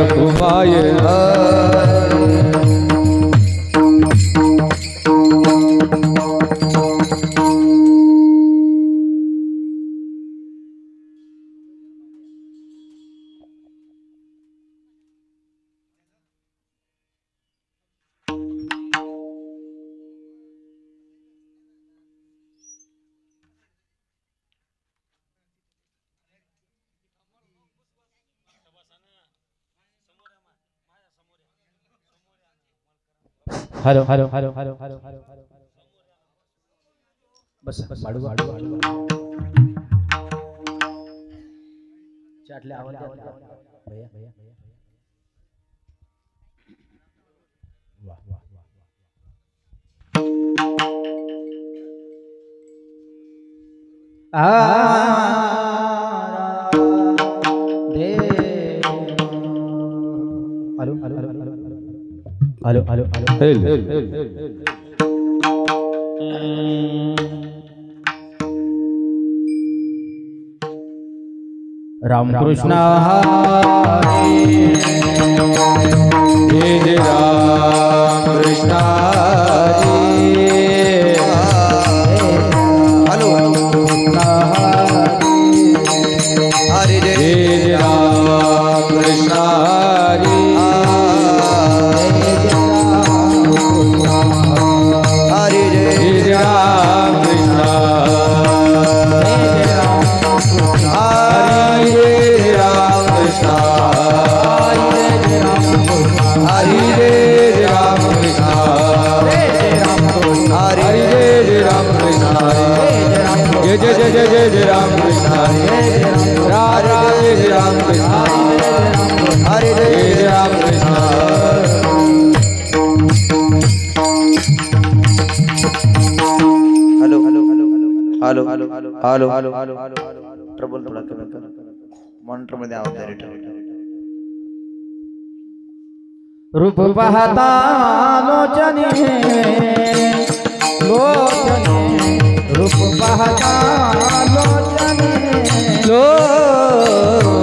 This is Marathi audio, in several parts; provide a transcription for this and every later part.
Rakhumai hello hello hello hello hello hello hello बस वाढू वाढू वाढू चाटले आवाज भैया भैया वाह वाह hello hello hello hello hello hello Ram Krishna Hare जय राम कृष्ण हेलो हरे जय राम कृष्ण हरे जय राम कृष्ण जय जय जय जय जय जय राम कृष्ण राम राम जय राम कृष्ण हरे जय Ram Krishna hello hello hello hello hello hello hello hello trouble थोड़ा कमी कर मॉनिटर मध्ये आवाज द्या रिटर्न रूप पाहता लोचने लोचने रूप पाहता लोचने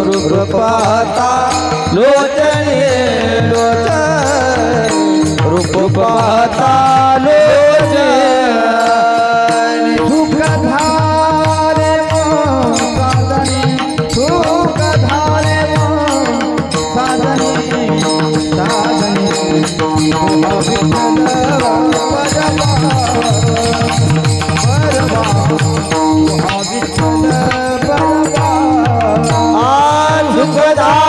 रूप पाहता लोचने लोचन रूप पाहता लोचन सुख धारे साधने सुख धारे साधने साधने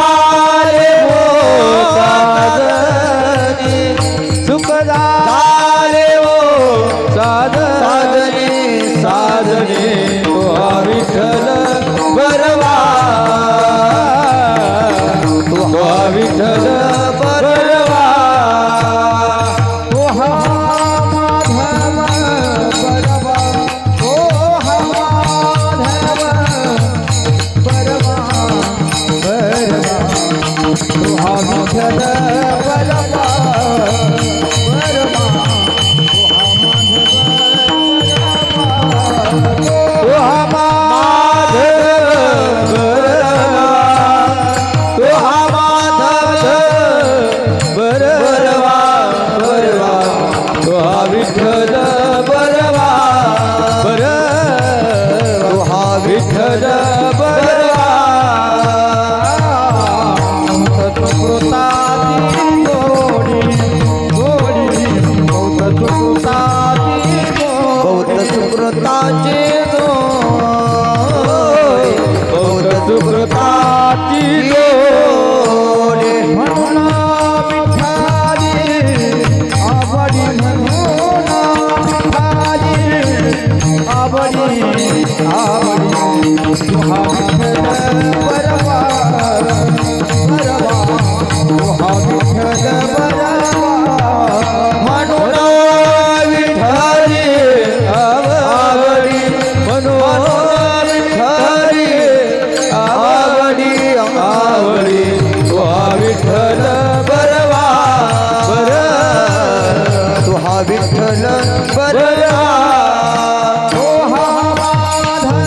सुखदारे वो साधने सुखदारे वो साधने साधने तो विठ्ठल बरवा तो विठ्ठल बरवा ओ हा माधव बरवा ओ हा माधव बरवा बरवा तो हा विठ्ठल बरवा बरवा तो हा माधव बरवा बरवा तो विठ्ठल बरवा बरवा विठ्ठल बरवा सुकृताती गोडी गोडी बौद्ध सुकृताती बौद्ध सुकृताचे बौद्ध सुकृताची गोडी म्हणून विठ्ठाली आवडी म्हणून विठ्ठाली आवडी आवडी तुहा विठ्ठल बरवा बरवा तुहा विठ्ठल बरवा म्हणून विठ्ठली आवडी म्हणून विठ्ठली आवडी आवडी तो विठ्ठल बरवा बर तो हा विठ्ठल बरवा ओ हा माधव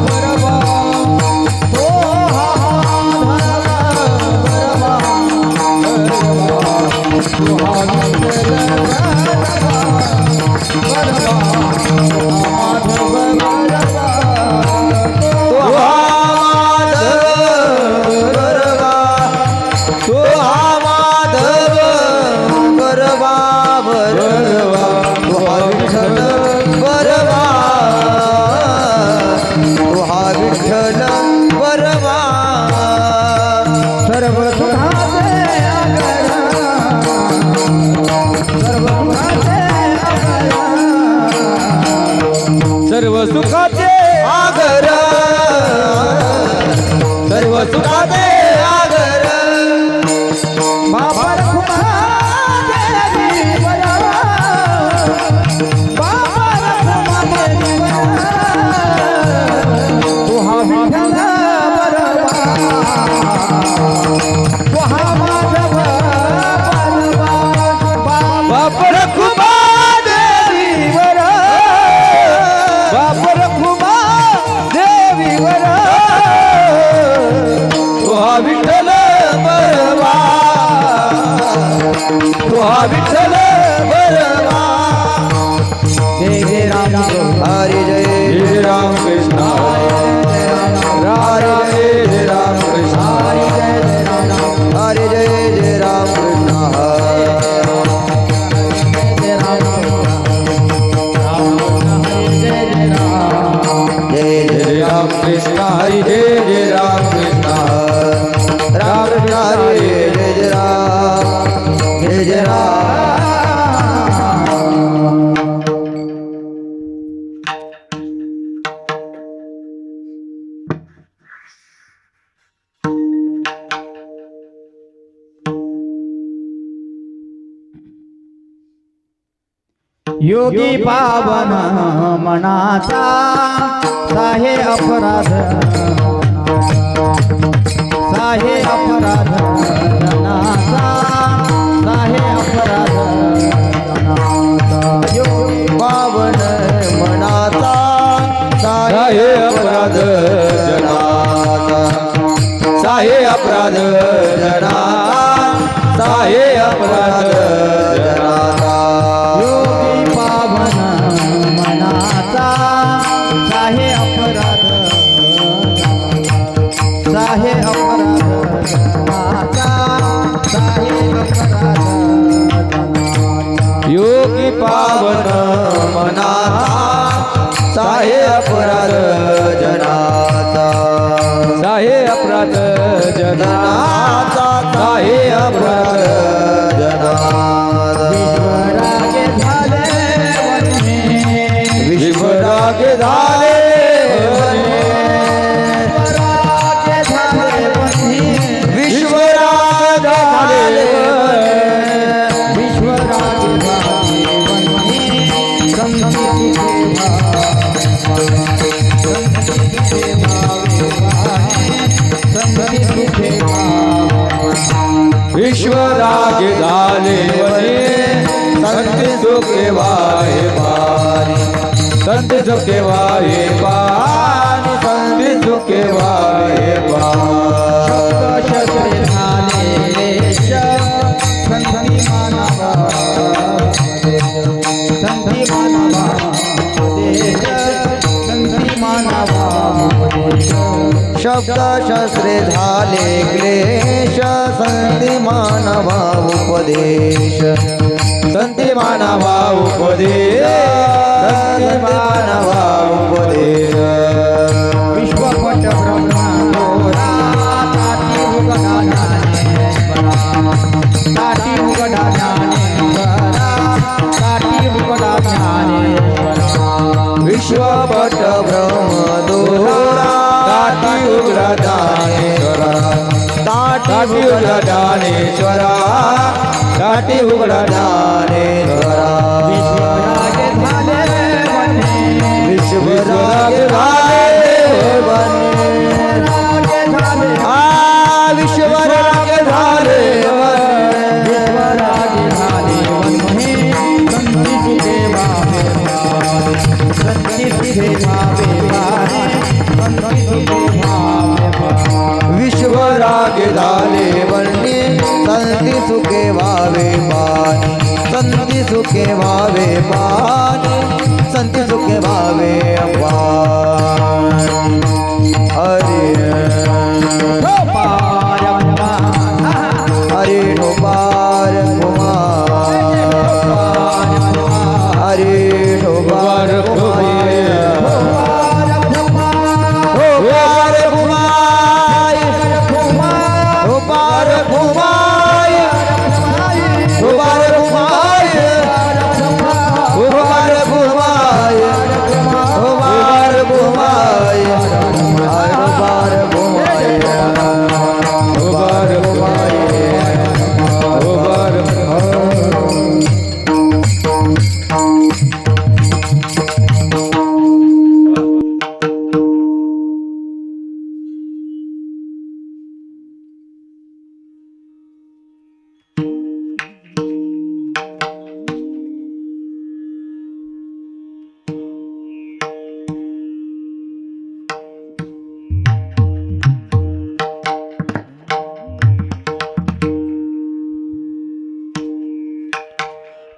बरवा सुखाचे आगर बापर देवीवर बापर देवीवर तुहा विठ्ठल बरवा तुहा माधव बलवा बापर खुबा देवीवर बापर देवीवर तुहा विठ्ठल बरवा तुहा विठ्ठल बरवा जय जय राम हरी जय जय राम कृष्ण हरी जय राम कृष्ण हरी जय राम कृष्ण जय जय राम कृष्ण हरि जय जय राम कृष्ण राम कृष्ण हरी जय जय राम योगी पावन मनाचा साहे अपराध साहे अपराध जनाचा साहे अपराध जनाचा योगी पावन मनाचा साहे अपराध जनाचा साहे अपराध जना साहे अपराध जनाचा योगी पावन मनाचा साहे अपराध साहे अपराध जनाचा साहे अपराध योगी पावन मनाचा साहे अपराध जनाचा साहे अपराध जनाचा साहे अपराध जनाचा विश्वराग झाले वने. विश्वराग झाले विश्वराग झाले वने. संगीत विश्वराग झाले वने. संत सुखे वाहे पारी संत सुखे वाहे पारी संत सुखे वाहे पारी शस्त्र झाले संती मानवा संती मानवा संती मानवा शब्द शस्त्रे झाले क्लेश संती मानवा उपदेश संती मानवा उपदेश संती मानवा उपदेश विश्वपट ब्रह्मोरा ताटी उगडा ज्ञानेश्वरा ताटी उगडा ज्ञानेश्वरा ताटी उगडा ज्ञानेश्वरा विश्वपट ब्रह्मदोरा ताटी उगडा ज्ञानेश्वरा ताटी उगडा ज्ञानेश्वरा ताटी उगडा ज्ञानेश्वरा विश्वराग झाले वने. विश्वराग झाले वने. विश्वराग झाले वने. संती सुखे भावे संती सुखे भावे संती सुखे भावे विश्वराग झाले वन्य संती सुखे वावे पानी संती सुखे वावे पानी संती सुखे वावे पानी हरे हरे नो पार कुमार हरे नो पार कुमार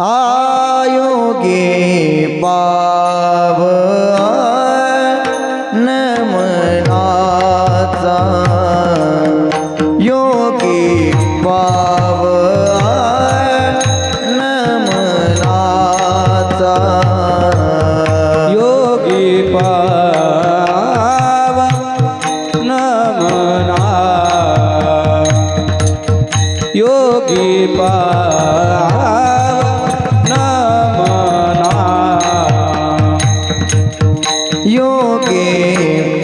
आयोगे पावन मनाचा योगी पावन मनाचा योगी पावन मना योगी पावन मना योगी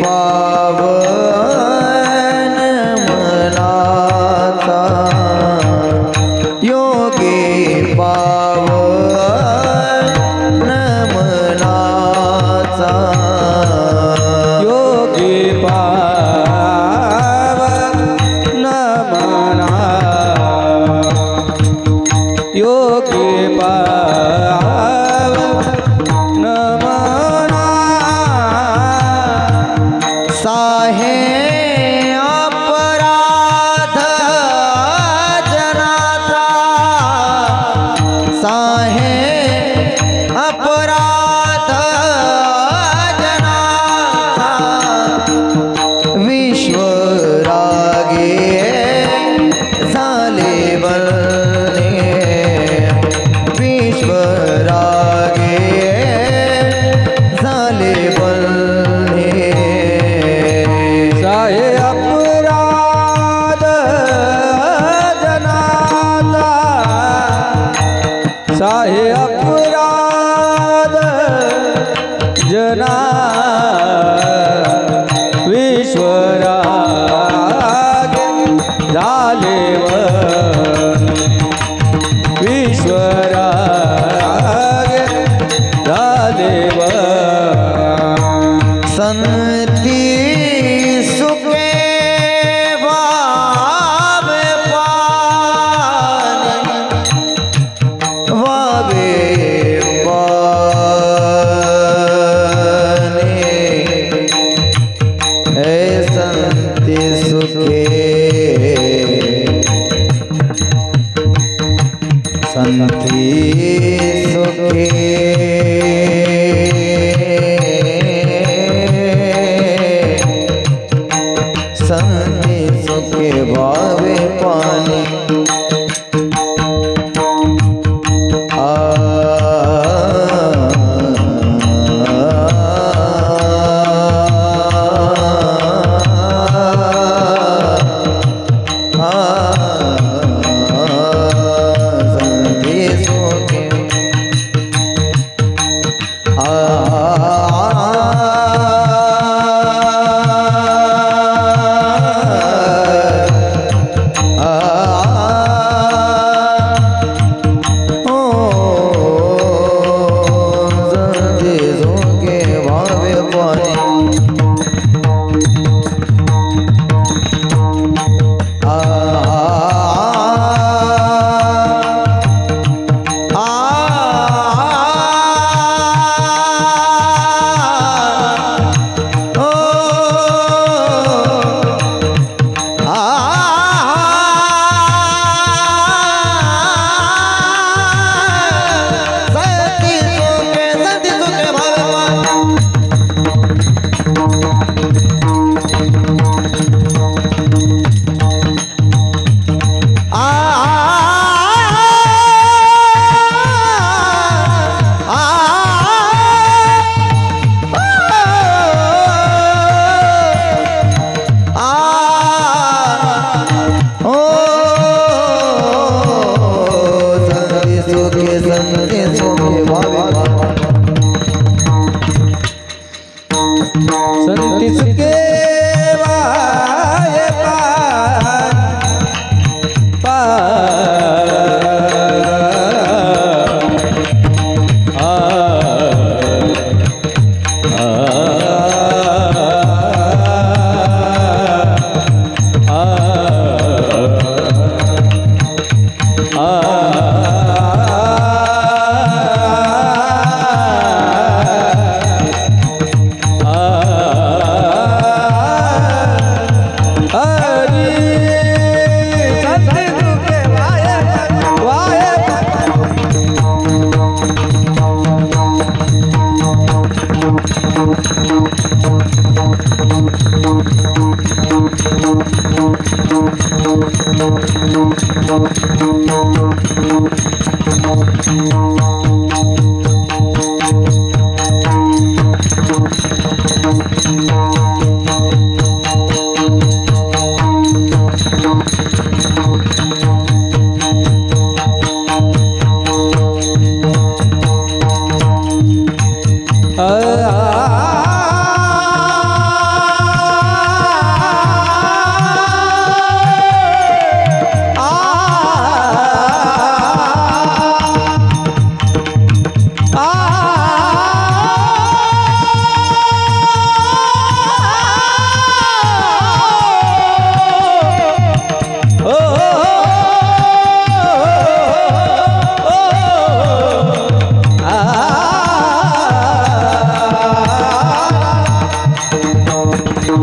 पावन मनाचा योगी पावन मनाचा योगी पावन मना योगी पावन मना साहे अपराध जनाचा साहे अपराध जनाचा विश्वरागे झाले बलने विश्वरागे झाले बलने साहे अपराध जनाचा साहे अपराध जना विश्वराग झाले विश्वराग झाले संती सुखे वावे पानी वावे पानी हे संती सुखे संती सुखे संती सुखे भावे पानी आ संती सुखे आ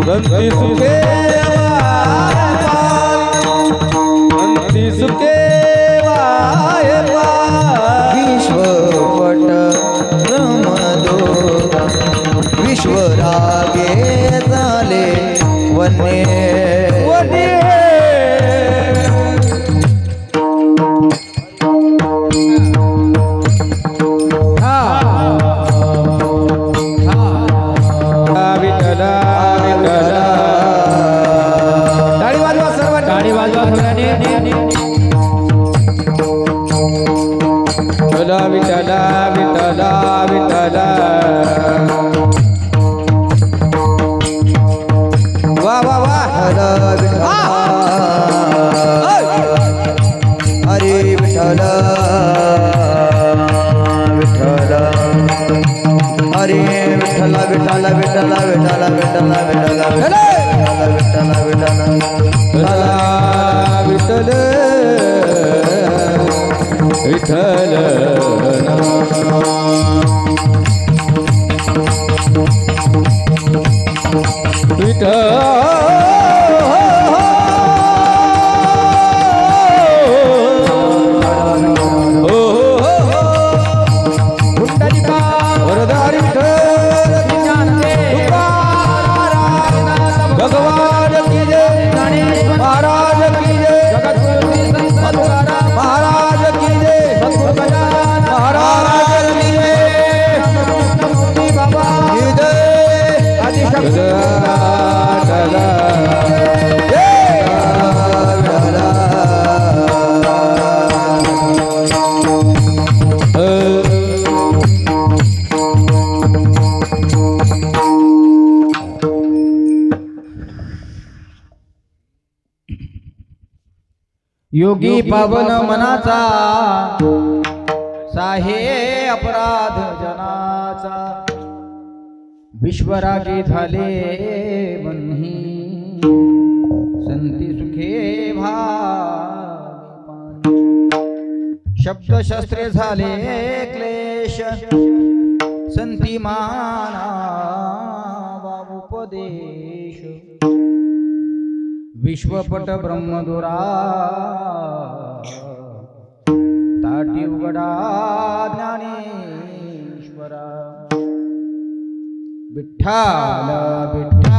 बंदी सुखे बंदी सुखे विश्वपट रमदो विश्वरागे झाले वने वने विठला विठला विठला वा वा वा हरे विठ्ठल विठ्ठल हरे विठ्ठल विठ्ठल विठ्ठल विठ्ठल विठ्ठल विठ्ठल विठ्ठल विठ्ठल भगवान की जय महाराज की जय महाराज की जय महाराज की योगी पावन मनाचा साहे अपराध जनाचा विश्वरागी झाले बन्ही संती सुखे भावी शब्द शस्त्रे झाले क्लेश संती माना उपदेश विश्वपट ब्रह्मदुरा ताटी उघडा ज्ञानेश्वरा विठ्ठल विठ्ठल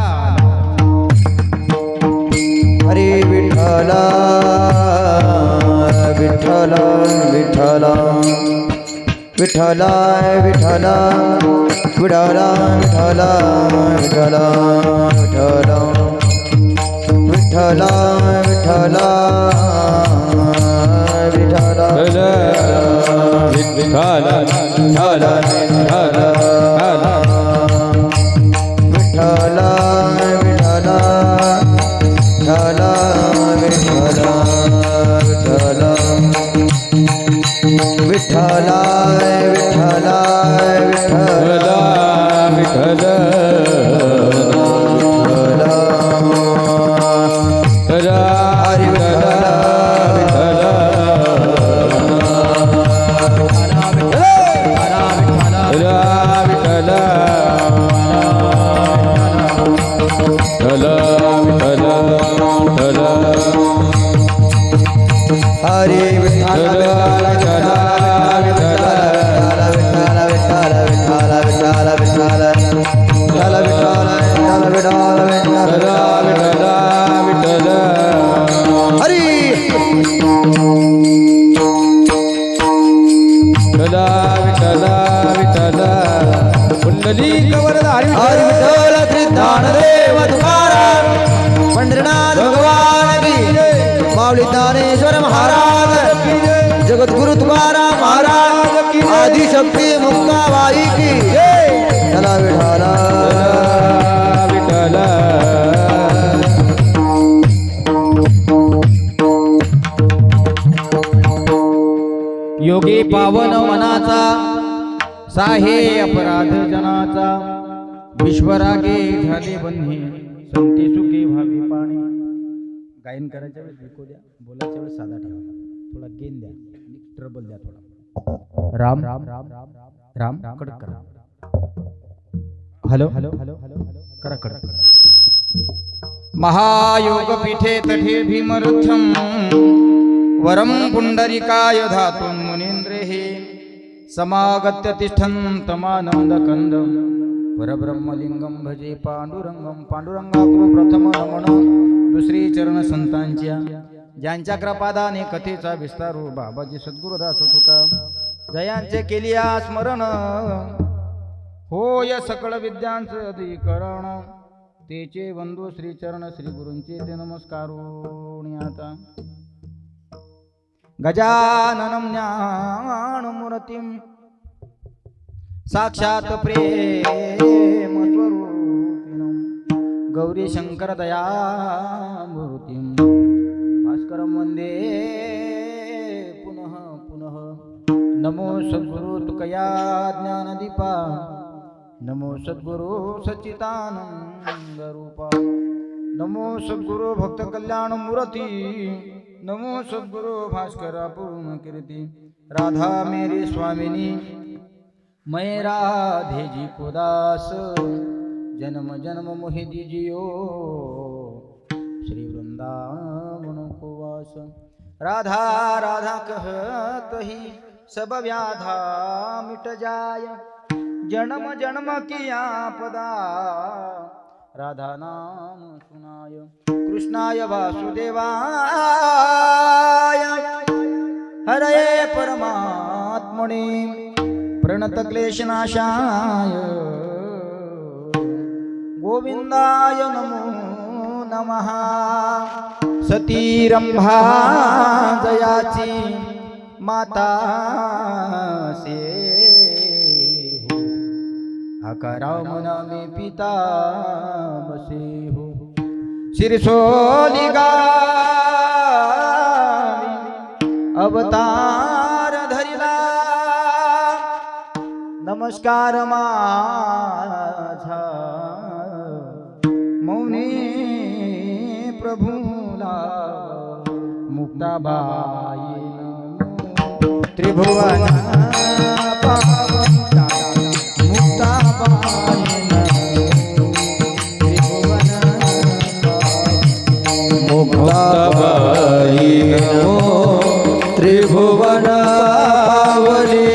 हरे विठ्ठल विठ्ठल विठ्ठल विठ्ठल विठ्ठल विठ्ठल विठ्ठल विठ्ठल विठ्ठल विठ्ठल विठ्ठल विठ्ठल विठ्ठल विठ्ठल विठ्ठल विठ्ठल विठ्ठल विठ्ठल विठ्ठल हरे विठ्ठल विठ्ठल विठ्ठल विठ्ठल माऊली ज्ञानेश्वर महाराज की जय, जगद्गुरु तुकाराम महाराज की जय, आदिशक्ती मुक्ताबाई की जय. चला विठाला विठ्ठल योगी पावन मनाचा साहे अपराध जनाचा विश्वरागे झाले बन्ही संती सुखी भावी पाणी. गायन करायच्या वेळेस विको द्या, बोलायच्या वेळेस साधा ठेवा, थोडा गेन द्या, ट्रबल द्या थोडा. राम राम राम राम राम कडक करा. हॅलो हॅलो हॅलो हॅलो करा कडक करा. महायोग पीठे तठे भीमरुद्धम वरम पुंडरिकाय धातुन मुनींद्रे समागत्य तिष्ठन्तमानंद कंदम परब्रह्मलिंगम भजे पांडुरंगम. पांडुरंगाकृ प्रथम रमण दुसरी चरण संतांच्या ज्यांच्या कृपादाने कथेचा विस्तारू बाबाजी सद्गुरुदास तुका जयांचे केलिया स्मरण होय सकळ विद्यांचे अधिकरण. तेचे बंधू श्रीचरण श्री गुरूंचे ते नमस्कारुणी. आता गजाननं ज्ञानमूर्तिं साक्षात् प्रेम स्वरूपिणं गौरी शंकर दयामूर्तिं भास्करं वन्दे पुनः पुनः. नमो सद्गुरु तुकया ज्ञानदीपा, नमो सद्गुरु सच्चिदानंद रूपा, नमो सद्गुरु भक्त कल्याण मूर्ती, नमो सद्गुरु भास्कर पूर्ण कीर्ति. राधा मेरी स्वामिनी मैं राधे जी को दास, जन्म जन्म मोहि दीजियो श्री वृंदावन को वास. राधा राधा कहत ही सब व्याधा मिट जाय, जन्म जन्म की आपदा राधा नाम सुनाय. कृष्णाय वासुदेवाय हरे परमात्मने प्रणत क्लेशनाशाय गोविंदाय नमो नमः. सती रंभा जयाची माता से हो, आकाराम नामे पिता बसे हो. शिरसोली गावी अवतार धरिला, नमस्कार माझा मौनी प्रभूला. मुक्ताबाई त्रिभुवन पावता, मुक्ताबाई मुक्ताबाई नमो त्रिभुवन पावनी.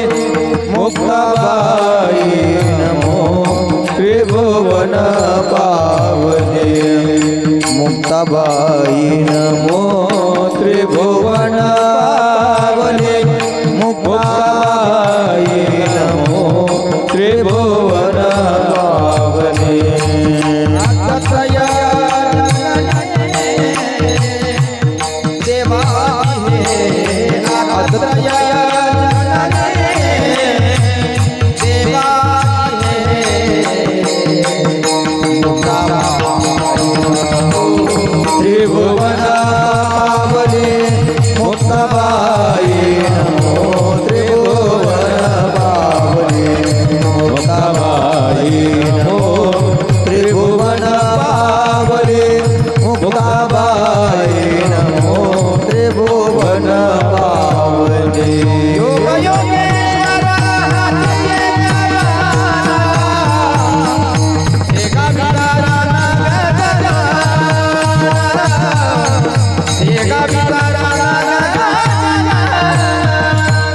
मुक्ताबाई नमो त्रिभुवन पावनी. मुक्ताबाई नमो त्रिभुवन पावनी. मुक्ताबाई नमो त्रिभुवन पावनी. त्रिभुवन पावनी. मुक्ताबाई नमो त्रिभुवन पावनी. मुक्ताबाई नमो त्रिभुवन पावनी. मुक्ताबाई नमो त्रिभुवन पावनी. योग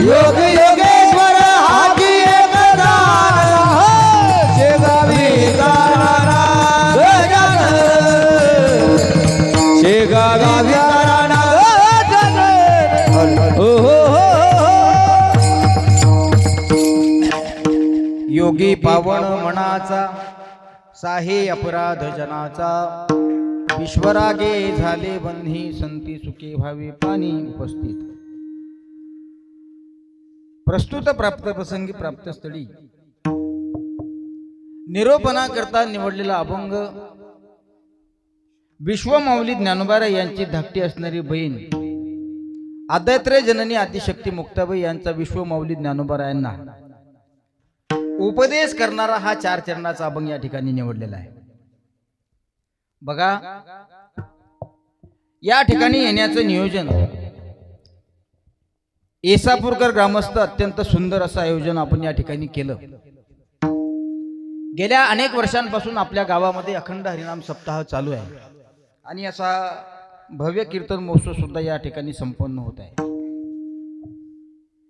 योग योगेश्वर हाकी एक दान, शेगावी ताराना गजानन, शेगावी ताराना गजानन. योगी पावन मनाचा साहे अपराध जनाचा विश्वरागे झाले बंधी संती सुखे भावे पाणी उपस्थित प्रस्तुत प्राप्त प्रसंगी प्राप्त स्थळी निरोपणा करता निवडलेला अभंग विश्वमाऊली ज्ञानोबा यांची धाकटी असणारी बहीण आद्यत्रे जननी आदिशक्ती मुक्ताबाई यांचा विश्वमाऊली ज्ञानोबा यांना उपदेश करणारा हा 4 चरणाचा अभंग या ठिकाणी निवडलेला आहे. बघा, या ठिकाणी येण्याचं नियोजन येसापूरकर ग्रामस्थ अत्यंत सुंदर असं आयोजन आपण या ठिकाणी केलं. गेल्या अनेक वर्षांपासून आपल्या गावामध्ये अखंड हरिनाम सप्ताह चालू आहे आणि असा भव्य कीर्तन महोत्सव सुद्धा या ठिकाणी संपन्न होत आहे.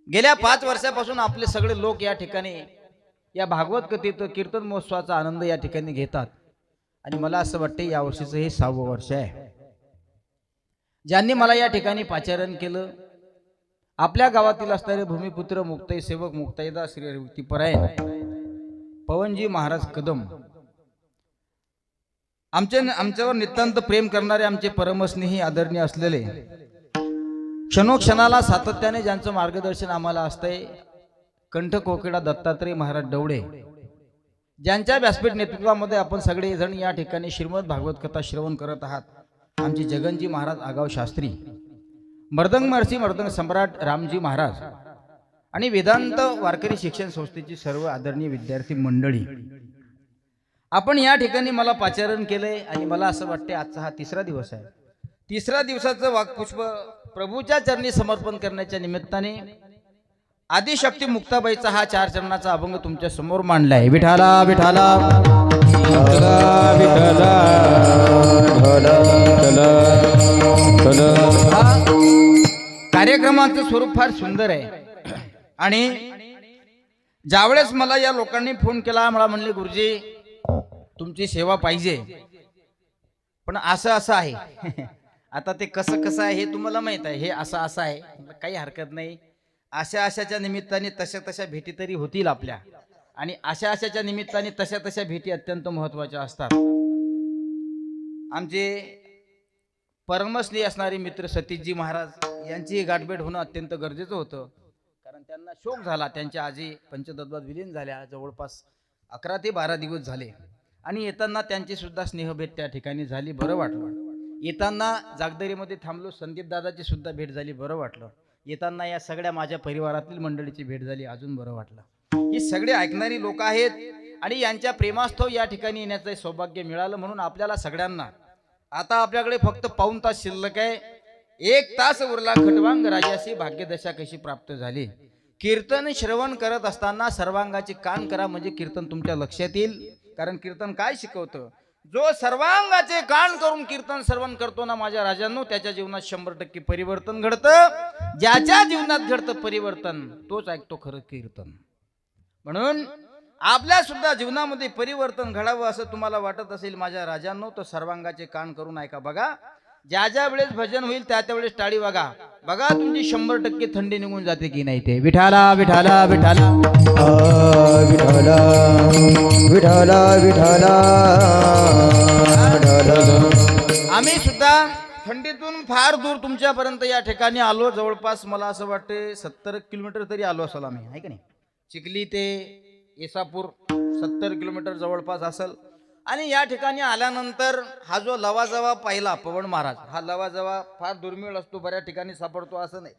गेल्या 5 वर्षापासून आपले सगळे लोक या ठिकाणी या भागवत कथेत कीर्तन महोत्सवाचा आनंद या ठिकाणी घेतात आणि मला असं वाटतं या वर्षीचं हे 6वं वर्ष आहे. ज्यांनी मला या ठिकाणी पाचारण केलं, आपल्या गावातील असणारे भूमिपुत्र मुक्ताई सेवक मुक्ताईदा श्री हरिभक्तीपरायण पवनजी महाराज कदम, आमच्यावर नितांत प्रेम करणारे आमचे परमस्नेही आदरणीय असलेले क्षणोक्षणाला सातत्याने ज्यांचं मार्गदर्शन आम्हाला असतंय कंठ कोकिळा दत्तात्रय महाराज डवळे, ज्यांच्या व्यासपीठ नेतृत्वामध्ये आपण सगळे जण या ठिकाणी श्रीमद भागवत कथा श्रवण करत आहात. आमचे जगनजी महाराज आगाव शास्त्री, मर्दंग महर्षी मर्दंग सम्राट रामजी महाराज आणि वेदांत वारकरी शिक्षण संस्थेची सर्व आदरणीय विद्यार्थी मंडळी, आपण या ठिकाणी मला पाचारण केलंय आणि मला असं वाटते आजचा हा 3रा दिवस आहे. 3ऱ्या दिवसाचं वाक्पुष्प प्रभूच्या चरणी समर्पण करण्याच्या निमित्ताने आदिशक्ती मुक्ताबाईचा हा 4 चरणाचा अभंग तुमच्या समोर मांडला आहे. विठाला विठाला कार्यक्रमाचं स्वरूप फार सुंदर आहे आणि ज्यावेळेस मला या लोकांनी फोन केला, मला म्हणले गुरुजी तुमची सेवा पाहिजे, पण असं आहे. आता ते कसं आहे हे तुम्हाला माहित आहे, हे असं आहे, काही हरकत नाही. अशाच्या निमित्ताने तशा भेटी तरी होतील आपल्या, आणि अशाच्या निमित्ताने तशा भेटी अत्यंत महत्वाच्या असतात. आमचे परमस्नेही असणारे मित्र सतीशजी महाराज यांची गाठभेट होणं अत्यंत गरजेचं होतं, कारण त्यांना शोक झाला. त्यांच्या आजी पंचतत्वात विलीन झाल्या, जवळपास 11 ते 12 दिवस झाले आणि येताना त्यांची सुद्धा स्नेहभेट त्या ठिकाणी झाली, बरं वाटलं. येताना जागदरीमध्ये थांबलो, संदीप दादाची सुद्धा भेट झाली, बरं वाटलं. येताना या सगळ्या माझ्या परिवारातील मंडळीची भेट झाली, अजून बरं वाटलं. ही सगळे ऐकणारी लोक आहेत आणि यांच्या प्रेमास्थव या ठिकाणी येण्याचं सौभाग्य मिळालं. म्हणून आपल्याला सगळ्यांना आता आपल्याकडे फक्त पाऊण तास शिल्लक आहे. 1 तास उरला खटवांग राजाशी भाग्यदशा कशी प्राप्त झाली. कीर्तन श्रवण करत असताना सर्वांगाचे कान करा, म्हणजे कीर्तन तुमच्या लक्षात येईल. कारण कीर्तन काय शिकवतं, जो सर्वांगाचे कान करून कीर्तन श्रवण करतो ना माझ्या राजांनो, त्याच्या जीवनात 100% परिवर्तन घडतं. ज्याच्या जीवनात घडतं परिवर्तन तोच ऐकतो खरं कीर्तन. म्हणून आपल्या सुद्धा जीवनामध्ये परिवर्तन घडावं असं तुम्हाला वाटत असेल माझ्या राजांनो, तर सर्वांगाचे कान करून ऐका. बघा, ज्या वेळेस भजन होईल त्या वेळेस टाळी वागा. बघा तुमची 100% थंडी निघून जाते की नाही ते. विठाला विठाला विठाला विठाला विठाला विठाला. आम्ही सुद्धा थंडीतून फार दूर तुमच्यापर्यंत या ठिकाणी आलो. जवळपास मला असं वाटते 70 किलोमीटर तरी आलो असेल आम्ही, आहे का नाही. चिखली ते येसापूर 70 किलोमीटर जवळपास असेल. आणि या ठिकाणी आल्यानंतर हा जो लवाजवा पाहिला पवन महाराज, हा लवाजवा फार दुर्मिळ असतो, बऱ्याच ठिकाणी सापडतो असं नाही.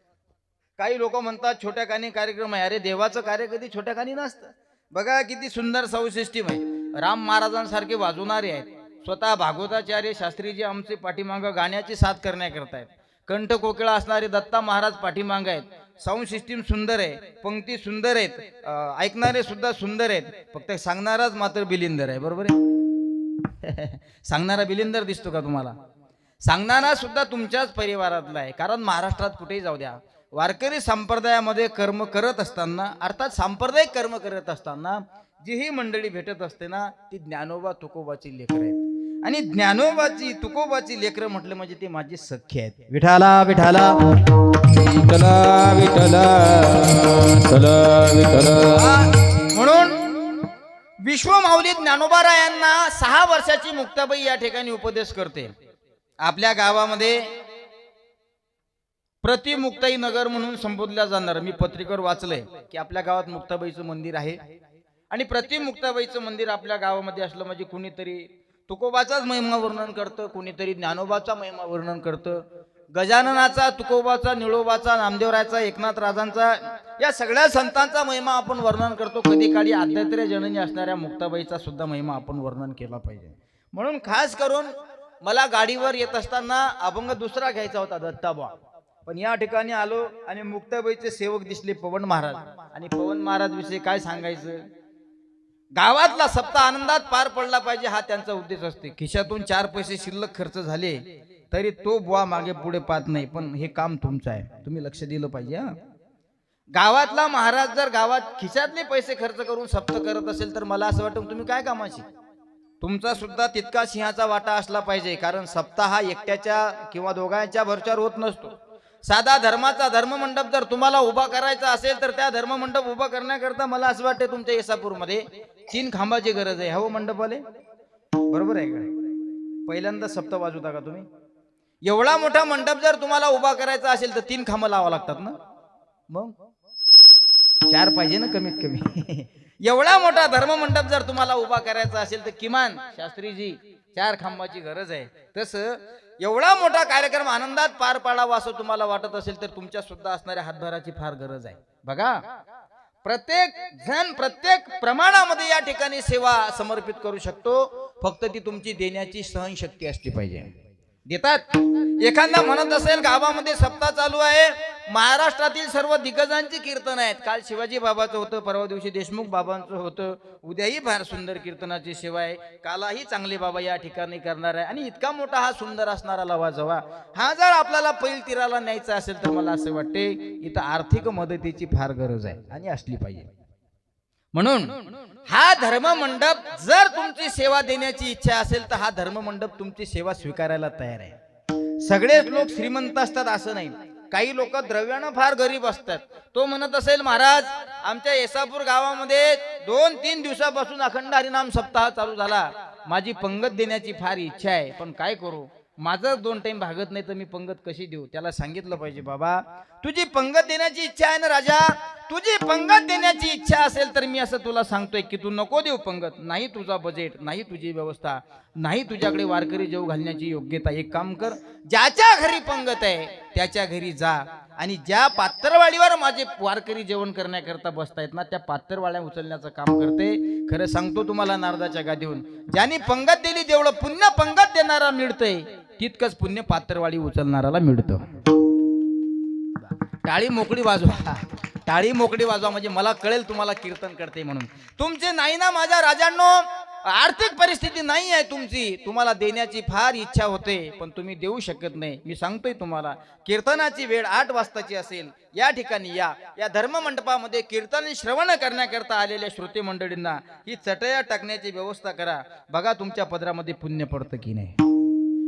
काही लोक म्हणतात छोट्या कानी कार्यक्रम आहे. अरे देवाचं कार्य कधी छोट्या कानी नसतं. बघा किती सुंदर साऊंड सिस्टीम आहे. राम महाराजांसारखे वाजवणारे आहेत. स्वतः भागवताचार्य शास्त्रीजी आमचे पाठीमागं गाण्याची साथ करण्याकरता आहेत. कंठ कोकिळा असणारे दत्ता महाराज पाठीमागं आहेत. साऊंड सिस्टीम सुंदर आहे, पंक्ती सुंदर आहेत, ऐकणारे सुद्धा सुंदर आहेत. फक्त सांगणाराच मात्र बिलिंदर आहे. बरोबर आहे. सांगणारा बिलिंदर दिसतो का तुम्हाला? सांगणारा सुद्धा तुमच्याच परिवारातला आहे. कारण महाराष्ट्रात कुठेही जाऊ द्या, वारकरी संप्रदायामध्ये कर्म करत असताना, अर्थात सांप्रदायिक कर्म करत असताना जी ही मंडळी भेटत असते ना, ती ज्ञानोबा तुकोबाची लेकरं आहेत. आणि ज्ञानोबाची तुकोबाची लेकरं म्हटलं म्हणजे ती माझी सख्य आहेत. विठाला विठाला विठला विठला विठला. म्हणून विश्वमाऊली ज्ञानोबा यांना 6 वर्षाची मुक्ताबाई या ठिकाणी उपदेश करते. आपल्या गावामध्ये प्रतिमुक्ताई नगर म्हणून संबोधल्या जाणार, मी पत्रिकेवर वाचलंय की आपल्या गावात मुक्ताबाईचं मंदिर आहे आणि प्रतिमुक्ताबाईचं मंदिर आपल्या गावामध्ये असलं म्हणजे कुणीतरी तुकोबाचाच महिमा वर्णन करतं, कुणीतरी ज्ञानोबाचा महिमा वर्णन करतं, गजाननाचा, तुकोबाचा, निळोबाचा, नामदेवरायचा, एकनाथ राजांचा, या सगळ्या संतांचा महिमा आपण वर्णन करतो. कधी काळी आद्यात्र्य जननी असणाऱ्या मुक्ताबाईचा सुद्धा महिमा आपण वर्णन केला पाहिजे. म्हणून खास करून मला गाडीवर येत असताना अभंग दुसरा घ्यायचा होता, दत्ताबा, पण या ठिकाणी आलो आणि मुक्ताबाईचे सेवक दिसले पवन महाराज. आणि पवन महाराज विषयी काय सांगायचं, गावातला सप्ताह आनंदात पार पडला पाहिजे हा त्यांचा उद्देश असते. खिशातून 4 पैसे शिल्लक खर्च झाले तरी तो बुवा मागे पुढे पाहत नाही, पण हे काम तुमचं आहे, तुम्ही लक्ष दिलं पाहिजे. गावातला महाराज जर गावात खिशातले पैसे खर्च करून सप्त करत असेल तर मला असं वाटतं तुम्ही काय कामाची. तुमचा सुद्धा तितका सिंहाचा वाटा असला पाहिजे, कारण सप्ताह हा एकट्याच्या किंवा दोघांच्या भरच्यावर होत नसतो. साधा धर्माचा धर्ममंडप जर तुम्हाला उभा करायचा असेल तर त्या धर्ममंडप उभा करण्याकरता मला असं वाटतं तुमच्या येसापूरमध्ये 3 खांबाची गरज आहे. हो मंडपवाले, बरोबर आहे का? पहिल्यांदा सप्त वाजवता का तुम्ही? एवढा मोठा मंडप जर तुम्हाला उभा करायचा असेल तर 3 खांब लावा लागतात ना, मग 4 पाहिजे ना कमीत कमी. एवढा मोठा धर्ममंडप जर तुम्हाला उभा करायचा असेल तर किमान शास्त्रीजी 4 खांबाची गरज आहे. तसं एवढा मोठा कार्यक्रम आनंदात पार पाडावा असं तुम्हाला वाटत असेल तर तुमच्या सुद्धा असणाऱ्या हातभाराची फार गरज आहे. बघा, प्रत्येक जण प्रत्येक प्रमाणामध्ये या ठिकाणी सेवा समर्पित करू शकतो, फक्त ती तुमची देण्याची सहनशक्ती असली पाहिजे. देतात. एखादा म्हणत असेल गावामध्ये सप्ताह चालू आहे, महाराष्ट्रातील सर्व दिग्गजांची कीर्तन आहेत, काल शिवाजी बाबाचं होतं, परवा दिवशी देशमुख बाबांचं होतं, उद्याही फार सुंदर कीर्तनाची सेवा आहे, कालही चांगले बाबा या ठिकाणी करणार आहे, आणि इतका मोठा हा सुंदर असणारा लवाजवा हा जर आपल्याला पैल तीराला न्यायचा असेल तर मला असं वाटते इथं आर्थिक मदतीची फार गरज आहे आणि असली पाहिजे. म्हणून हा धर्ममंडप जर तुमची सेवा देण्याची इच्छा असेल तर हा धर्ममंडप तुमची सेवा स्वीकारायला तयार आहे. सगळेच लोक श्रीमंत असतात असं नाही, काही लोक द्रव्यानं फार गरीब असतात. तो म्हणत असेल महाराज आमच्या येसापूर गावामध्ये 2-3 दिवसापासून अखंड हरिनाम सप्ताह चालू झाला, माझी पंगत देण्याची फार इच्छा आहे, पण काय करू, माझं 2 टाइम भागत नाही तर मी पंगत कशी देऊ. त्याला सांगितलं पाहिजे, बाबा तुझी पंगत देण्याची इच्छा आहे ना राजा, तुझी पंगत देण्याची इच्छा असेल तर मी असं तुला सांगतोय की तू नको देऊ पंगत, नाही तुझा बजेट, नाही तुझी व्यवस्था, नाही तुझ्याकडे वारकरी जेव घालण्याची योग्यता. एक काम कर, ज्याच्या घरी पंगत आहे त्याच्या घरी जा आणि ज्या पात्रवाडीवर माझे वारकरी जेवण करण्याकरता बसतायत ना त्या पात्रवाड्या उचलण्याचं काम करते. खरं सांगतो तुम्हाला नारदाच्या गादीहून, ज्यांनी पंगत दिली जेवढं पुण्य पंगत देणारा मिळतंय तितकंच पुण्य पात्रवाडी उचलणाराला मिळतं. टाळी मोकळी वाजवा, टाळी मोकळी वाजवा, म्हणजे मला कळेल तुम्हाला कीर्तन करते म्हणून. तुमचे नाही ना माझ्या राजांनो, आर्थिक परिस्थिती नाही आहे तुमची, तुम्हाला देण्याची फार इच्छा होते पण तुम्ही देऊ शकत नाही. मी सांगतोय तुम्हाला, कीर्तनाची वेळ 8 वाजताची असेल, या ठिकाणी या धर्म मंडपामध्ये कीर्तन श्रवण करण्याकरता आलेल्या श्रोते मंडळींना ही चटया टाकण्याची व्यवस्था करा. बघा तुमच्या पदरामध्ये पुण्य पडतं की नाही.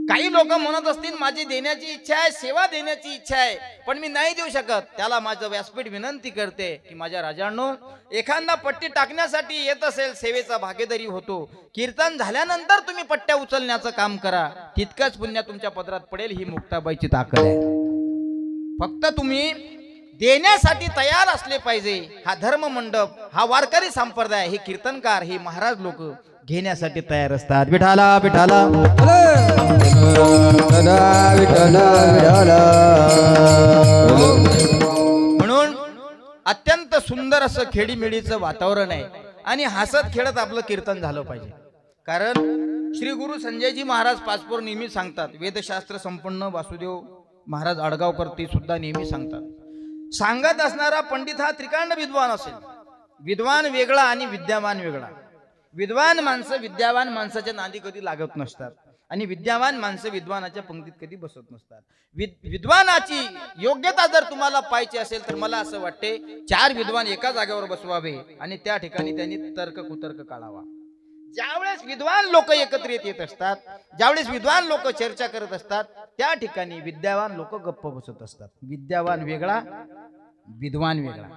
काही लोक म्हणत असतील माझी देण्याची इच्छा आहे, सेवा देण्याची इच्छा आहे, पण मी नाही देऊ शकत. त्याला माझं व्यासपीठ विनंती करते की माझ्या राजांनो, एखादा पट्टी टाकण्यासाठी येत असेल सेवेचा भागीदारी होतो, कीर्तन झाल्यानंतर तुम्ही पट्ट्या उचलण्याचं काम करा, तितकंच पुण्य तुमच्या पदरात पडेल. ही मुक्ताबाईची ताकद आहे. फक्त तुम्ही देण्यासाठी तयार असले पाहिजे. हा धर्म मंडप, हा वारकरी संप्रदाय, हे कीर्तनकार, हे महाराज लोक घेण्यासाठी तयार असतात. विठाला विठाला म्हणून अत्यंत सुंदर असं खेडीमेडीचं वातावरण आहे आणि हसत खेळत आपलं कीर्तन झालं पाहिजे. कारण श्री गुरु संजयजी महाराज पाचपोर नेहमी सांगतात, वेदशास्त्र संपन्न वासुदेव महाराज आडगावकर ते सुद्धा नेहमी सांगतात, सांगत असणारा पंडित हा त्रिकांड विद्वान असेल. विद्वान वेगळा आणि विद्यावान वेगळा. विद्वान माणसं विद्यावान माणसाच्या नादी कधी लागत नसतात आणि विद्यावान माणसं विद्वानाच्या पंक्तीत कधी बसत नसतात. विद्वानाची योग्यता जर तुम्हाला पाहिजे असेल तर मला असं वाटते 4 विद्वान एका जागेवर बसवावे आणि त्या ठिकाणी त्यांनी तर्क कुतर्क काढावा. ज्यावेळेस विद्वान लोक एकत्रित येत असतात, ज्यावेळेस विद्वान लोक चर्चा करत असतात, त्या ठिकाणी विद्यावान लोक गप्प बसत असतात. विद्यावान वेगळा, विद्वान वेगळा.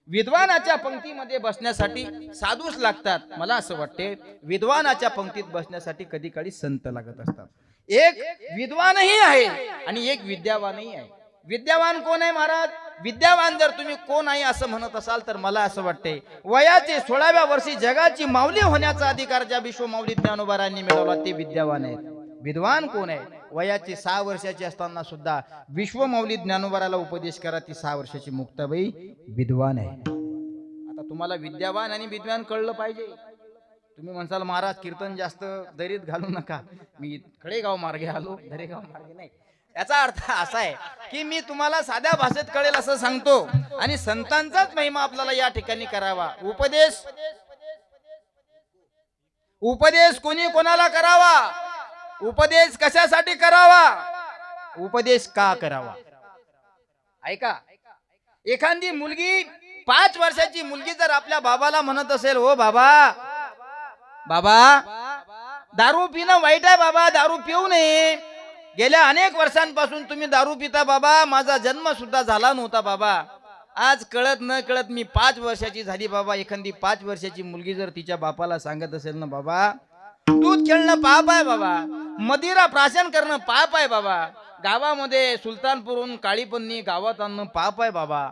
विद्वानाच्या पंक्तीमध्ये बसण्यासाठी साधूच लागतात. मला असं वाटते विद्वानाच्या पंक्तीत बसण्यासाठी कधी काळी संत लागत असतात. एक विद्वानही आहे आणि एक विद्यावानही आहे. विद्यावान कोण आहे महाराज? विद्यावान जर तुम्ही कोण आहे असं म्हणत असाल तर मला असं वाटते वयाचे 16व्या वर्षी जगाची माऊली होण्याचा अधिकार ज्या विश्वमाऊली ज्ञानोबारांनी मिळवला ते विद्यावान आहेत. विद्वान कोण आहे? वयाची 6 वर्षाची असताना सुद्धा विश्वमाऊली ज्ञानोबाराला उपदेश करा ती 6 वर्षाची मुक्ताबाई विद्वान आहे. आता तुम्हाला विद्यावान आणि विद्वान कळलं पाहिजे. तुम्ही म्हणसाल महाराज कीर्तन जास्त दरीत घालू नका, मी खडेगाव मार्गे आलो, दरेगाव मार्गे नाही. याचा अर्थ असा आहे की मी तुम्हाला साध्या भाषेत कळेल असं सांगतो आणि संतांचाच महिमा आपल्याला या ठिकाणी करावा. उपदेश कोणी कोणाला करावा? उपदेश कशासाठी करावा? उपदेश का करावा? ऐका, एखादी मुलगी 5 वर्षाची मुलगी जर आपल्या बाबाला म्हणत असेल, ओ बाबा बाबा दारू पिणं वाईट आहे बाबा, दारू पिऊ नये, गेल्या अनेक वर्षांपासून तुम्ही दारू पिता बाबा, माझा जन्म सुद्धा झाला नव्हता बाबा, आज कळत न कळत मी 5 वर्षाची झाली बाबा. एखादी 5 वर्षाची मुलगी जर तिच्या बापाला सांगत असेल ना, बाबा दूध खेळणं पाप आहे बाबा, मदिरा प्राशन करणं पाप आहे बाबा, गावामध्ये सुलतानपूरहून काळीपन्नी गावात आणणं पाप आहे बाबा,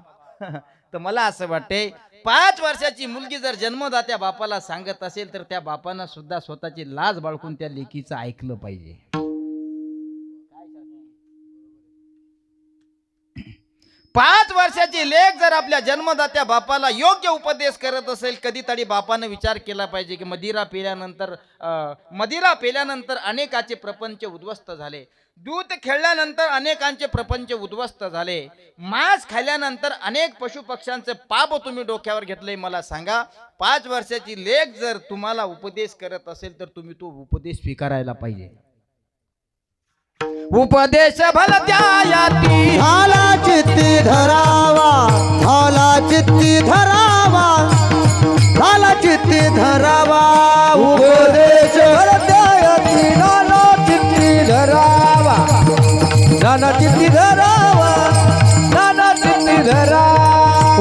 तर मला असं वाटते 5 वर्षाची मुलगी जर जन्मदात्या बापाला सांगत असेल तर त्या बापानं सुद्धा स्वतःची लाज बाळगून त्या लेकीचं ऐकलं पाहिजे. 5 वर्षाची लेक जर आपल्या जन्मदात्या बापाला योग्य उपदेश करत असेल, कधीतरी बापानं विचार केला पाहिजे की मदिरा पेल्यानंतर अनेकांचे प्रपंच उद्ध्वस्त झाले, दूध खेळल्यानंतर अनेकांचे प्रपंच उद्ध्वस्त झाले, मांस खाल्ल्यानंतर अनेक पशुपक्ष्यांचे पाप तुम्ही डोक्यावर घेतले. मला सांगा, 5 वर्षाची लेक जर तुम्हाला उपदेश करत असेल तर तुम्ही तो उपदेश स्वीकारायला पाहिजे. उपदेश भलत्यायाती झाला चित्ती धरावा, झाला चित्ती धरावा, झाला चित्ती धरावा. उपदेश भलत्यायाती झाला चित्ती धरावा, झाला चित्ती धरावा, झाला चित्ती धरावा.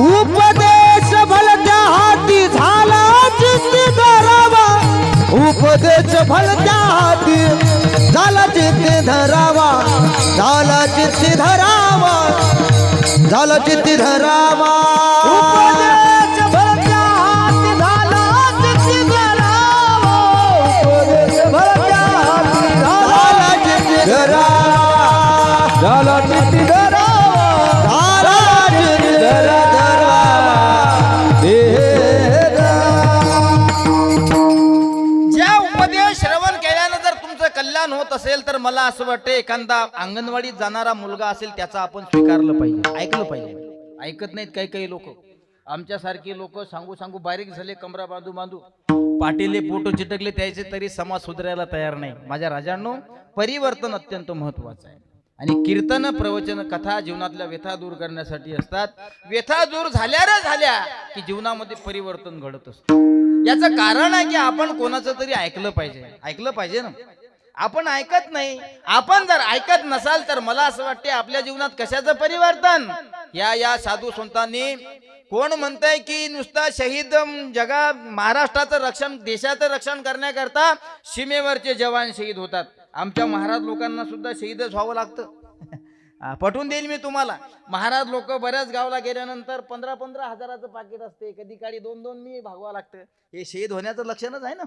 उपदेश भलत्या हाती झाला चित्ती धरावा, उपदेश भलत्या हाती झाला चित्ती धरावा, झाला चित्ती धरावा, झाला चित्ती धरावा. उपदेश भलत्या हाती झाला चित्ती धरावा, उपदेश भलत्या हाती झाला चित्ती धरावा, झाला चित्ती धरावा, झाला चित्ती धरावा. ज्या उपदेश श्रवण केल्यानं जर तुमचं कल्याण होत असेल तर मला असं वाटतं एखादा अंगणवाडीत जाणारा मुलगा असेल त्याचा आपण स्वीकारलं पाहिजे, ऐकलं पाहिजे. ऐकत नाहीत काही लोक, आमच्यासारखी लोक सांगू सांगू बारीक झाले, कमरा बांधू पाटीले फोटो चिटकले त्याचे तरी समाज सुधारायला तयार नाही. माझ्या राजांनो, परिवर्तन अत्यंत महत्वाचं आहे आणि कीर्तन प्रवचन कथा जीवनातल्या व्यथा दूर करण्यासाठी असतात. व्यथा दूर झाल्या की जीवनामध्ये परिवर्तन घडत असतं. याचं कारण आहे की आपण कोणाचं तरी ऐकलं पाहिजे ना. आपण ऐकत नाही. आपण जर ऐकत नसाल तर मला असं वाटते आपल्या जीवनात कशाचं परिवर्तन. या साधू संतांनी कोण म्हणतंय की नुसता शहीद महाराष्ट्राचं रक्षण, देशाचं रक्षण करण्याकरता सीमेवरचे जवान शहीद होतात. आमच्या महाराज लोकांना सुद्धा शहीदच व्हावं लागतं. पटवून देईल मी तुम्हाला. महाराज लोक बऱ्याच गावला गेल्यानंतर 15-15 हजाराचं पाकिट असते, कधी काळी 2-2 मी भागवा लागतं. हे शहीद होण्याचं लक्षणच आहे ना.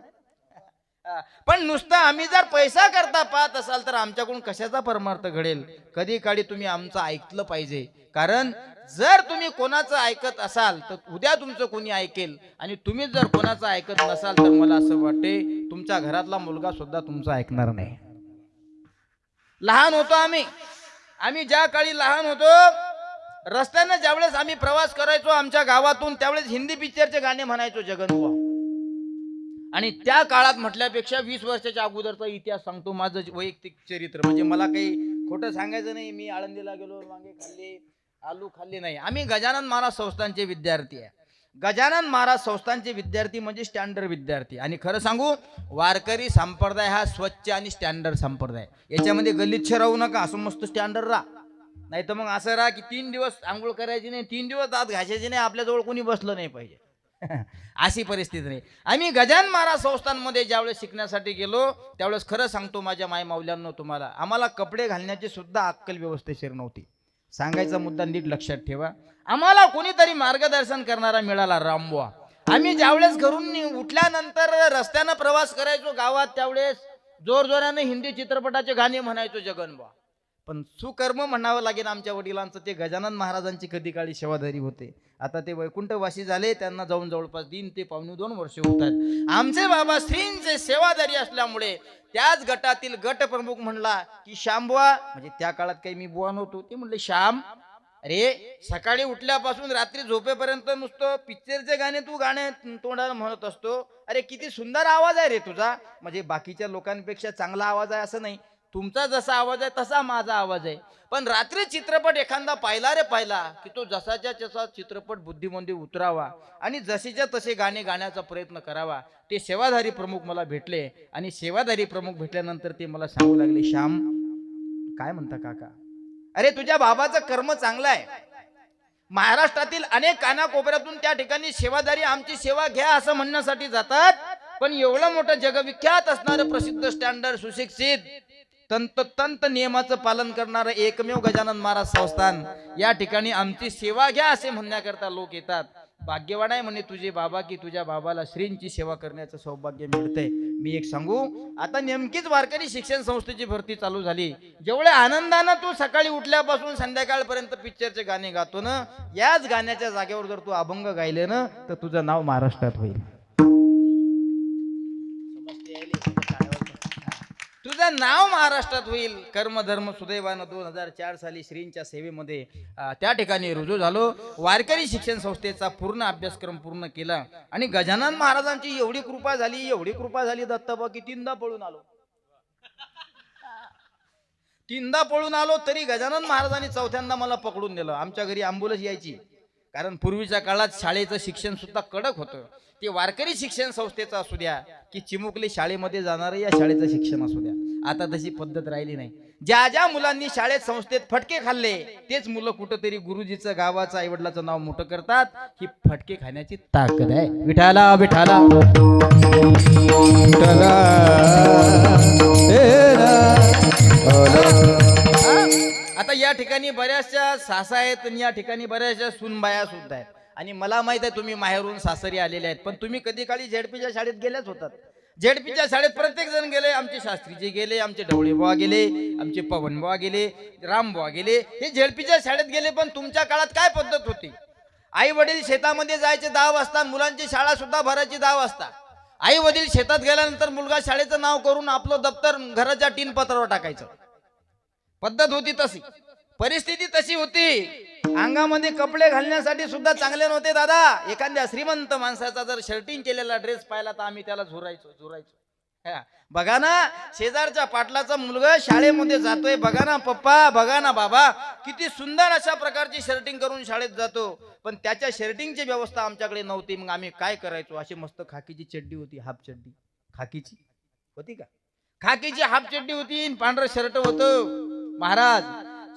पण नुसतं आम्ही जर पैसा करता पाहत असाल तर आमच्याकडून कशाचा परमार्थ घडेल. कधी काळी तुम्ही आमचं ऐकलं पाहिजे. कारण जर तुम्ही कोणाचं ऐकत असाल तर उद्या तुमचं कोणी ऐकेल आणि तुम्ही जर कोणाचं ऐकत नसाल तर मला असं वाटते तुमच्या घरातला मुलगा सुद्धा तुमचं ऐकणार नाही. लहान होतो आम्ही ज्या काळी लहान होतो, रस्त्यानं ज्यावेळेस आम्ही प्रवास करायचो आमच्या गावातून, त्यावेळेस हिंदी पिक्चरचे गाणे म्हणायचो जगनबुवा. आणि त्या काळात म्हटल्यापेक्षा 20 वर्षाच्या अगोदरचा इतिहास सांगतो, माझं वैयक्तिक चरित्र. म्हणजे मला काही खोटं सांगायचं नाही. मी आळंदीला गेलो, वांगे खाल्ले, आलू खाल्ले नाही. आम्ही गजानन महाराज संस्थानचे विद्यार्थी आहे. गजानन महाराज संस्थानचे विद्यार्थी म्हणजे स्टँडर्ड विद्यार्थी. आणि खरं सांगू, वारकरी संप्रदाय हा स्वच्छ आणि स्टँडर्ड संप्रदाय. याच्यामध्ये गलिच्छ राहू नका, असं मस्त स्टँडर्ड राहा. नाही तर मग असं राहा की 3 दिवस आंघोळ करायची नाही, 3 दिवस दात घासायचे नाही, आपल्याजवळ कोणी बसलं नाही पाहिजे. अशी परिस्थिती नाही. आम्ही गजानन महाराज संस्थांमध्ये ज्यावेळेस शिकण्यासाठी गेलो त्यावेळेस खरं सांगतो माझ्या माय माऊल्यांनो तुम्हाला, आम्हाला कपडे घालण्याची सुद्धा अक्कल व्यवस्थेशीर नव्हती. सांगायचा मुद्दा नीट लक्षात ठेवा. आम्हाला कोणीतरी मार्गदर्शन करणारा मिळाला रामबुवा. आम्ही ज्यावेळेस घरून उठल्यानंतर रस्त्यानं प्रवास करायचो गावात त्यावेळेस जोरजोराने हिंदी चित्रपटाचे गाणे म्हणायचो जगनबुवा. पण सुकर्म म्हणावं लागेल आमच्या वडिलांचं, ते गजानन महाराजांची कधी काळी सेवाधारी होते. आता ते वैकुंठवासी झाले, त्यांना जाऊन जवळपास 1 ते 2.25 वर्ष होतात. आमचे बाबा श्रींचे सेवाधारी असल्यामुळे त्याच गटातील गट प्रमुख म्हणला की श्यामबुवा, म्हणजे त्या काळात काही मी बुवा नव्हतो, ते म्हणले श्याम, अरे सकाळी उठल्यापासून रात्री झोपेपर्यंत नुसतं पिक्चरचे गाणे तू गाणे तोंडाला म्हणत असतो. अरे किती सुंदर आवाज आहे रे तुझा, म्हणजे बाकीच्या लोकांपेक्षा चांगला आवाज आहे असं नाही, तुमचा जसा आवाज आहे तसा माझा आवाज आहे. पण रात्री चित्रपट एखादा पाहिला रे पाहिला की तो जसाच्या तसा चित्रपट बुद्धीमध्ये उतरावा आणि जसेच्या तसे गाणे गाण्याचा प्रयत्न करावा. ते सेवाधारी प्रमुख मला भेटले आणि सेवाधारी प्रमुख भेटल्यानंतर ते मला सांगू लागले, श्याम काय म्हणता काका, अरे तुझ्या बाबाचं कर्म चांगलं आहे. महाराष्ट्रातील अनेक कानाकोपऱ्यातून त्या ठिकाणी सेवाधारी आमची सेवा घ्या असं म्हणण्यासाठी जातात. पण एवढं मोठं जगविख्यात असणारं प्रसिद्ध स्टँडर्ड सुशिक्षित तंत नियमाचं पालन करणारं एकमेव गजानन महाराज संस्थान, या ठिकाणी आमची सेवा घ्या असे म्हणण्याकरता लोक येतात. भाग्यवान आहे म्हणे तुझे बाबा की तुझ्या बाबाला श्रींची सेवा करण्याचं सौभाग्य मिळतंय. मी एक सांगू, आता नेमकीच वारकरी शिक्षण संस्थेची भरती चालू झाली. जेवढ्या आनंदानं तू सकाळी उठल्यापासून संध्याकाळपर्यंत पिक्चरचे गाणे गातो ना, याच गाण्याच्या जागेवर जर तू अभंग गायले ना तर तुझं नाव महाराष्ट्रात होईल. तुझं नाव महाराष्ट्रात होईल. कर्मधर्म सुदैवानं 2004 साली श्रींच्या सेवेमध्ये त्या ठिकाणी रुजू झालो. वारकरी शिक्षण संस्थेचा पूर्ण अभ्यासक्रम पूर्ण केला आणि गजानन महाराजांची एवढी कृपा झाली दत्तबा की 3दा पळून आलो. 3दा पळून आलो तरी गजानन महाराजांनी 4थ्यांदा मला पकडून दिलं. आमच्या घरी ॲम्ब्युलन्स यायची, कारण पूर्वीच्या काळात शाळेचं शिक्षण सुद्धा कडक होतं. ते वारकरी शिक्षण संस्थेचं असू द्या की चिमुकले शाळेमध्ये जाणारं या शाळेचं शिक्षण असू द्या, आता तशी पद्धत राहिली नाही. ज्या ज्या मुलांनी शाळेत संस्थेत फटके खाल्ले तेच मुलं कुठंतरी गुरुजीचं गावाचं आईवडिलाचं नाव मोठं करतात. ही फटके खाण्याची ताकद आहे. विठाला विठाला आता या ठिकाणी बऱ्याचशा सासा आहेत आणि या ठिकाणी बऱ्याचशा सुनबाया सुद्धा आहेत. आणि मला माहित आहे तुम्ही माहेरून सासरी आलेले आहेत, पण तुम्ही कधी काळी झेडपीच्या शाळेत गेल्याच होतात. झेडपीच्या शाळेत प्रत्येक जण गेले, आमचे शास्त्रीजी गेले, आमचे ढवळे बुवा गेले, आमचे पवन बुवा गेले, राम बुवा गेले, हे झेडपीच्या शाळेत गेले. पण तुमच्या काळात काय पद्धत होती? आई वडील शेतामध्ये जायचे 10 वाजता, मुलांची शाळा सुद्धा भरायची 10 वाजता. आई वडील शेतात गेल्यानंतर मुलगा शाळेचं नाव करून आपलं दप्तर घराच्या 3 पत्रावर टाकायचं. पद्धत होती तशी, परिस्थिती तशी होती. अंगामध्ये कपडे घालण्यासाठी सुद्धा चांगले नव्हते दादा. एखाद्या श्रीमंत माणसाचा जर शर्टिंग केलेला ड्रेस पाहिला तर आम्ही त्याला झुरायचो. बघा ना शेजारच्या पाटलाचा मुलगा शाळेमध्ये जातोय, बघा ना पप्पा, बघा ना बाबा, किती सुंदर अशा प्रकारची शर्टिंग करून शाळेत जातो. पण त्याच्या शर्टिंगची व्यवस्था आमच्याकडे नव्हती. मग आम्ही काय करायचो? अशी मस्त खाकीची चड्डी होती, हाफ चड्डी खाकीची होती का, खाकीची हाफ चड्डी होती, पांढरं शर्ट होतं. महाराज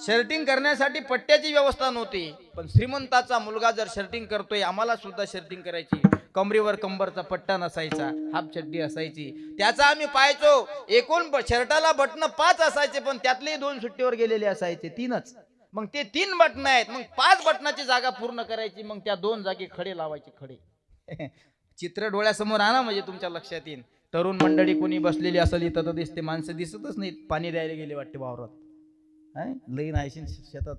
शर्टिंग करण्यासाठी पट्ट्याची व्यवस्था नव्हती. पण श्रीमंताचा मुलगा जर शर्टिंग करतोय, आम्हाला सुद्धा शर्टिंग करायची. कमरेवर कंबरचा पट्टा नसायचा, हाफ चड्डी असायची, त्याचा आम्ही पाहायचो. एकूण शर्टाला बटन 5 असायचे, पण त्यातले 2 सुट्टीवर गेलेले असायचे, 3च. मग ते 3 बटन आहेत, मग 5 बटनाची जागा पूर्ण करायची. मग त्या 2 जागी खडे लावायचे. खडे चित्र डोळ्यासमोर आणा म्हणजे तुमच्या लक्षात येईल. तरुण मंडळी कोणी बसलेली असेल इथं तर दिसते, माणसं दिसतच नाहीत. पाणी द्यायला गेले वाटते वावरात. लईन आहे शेतात,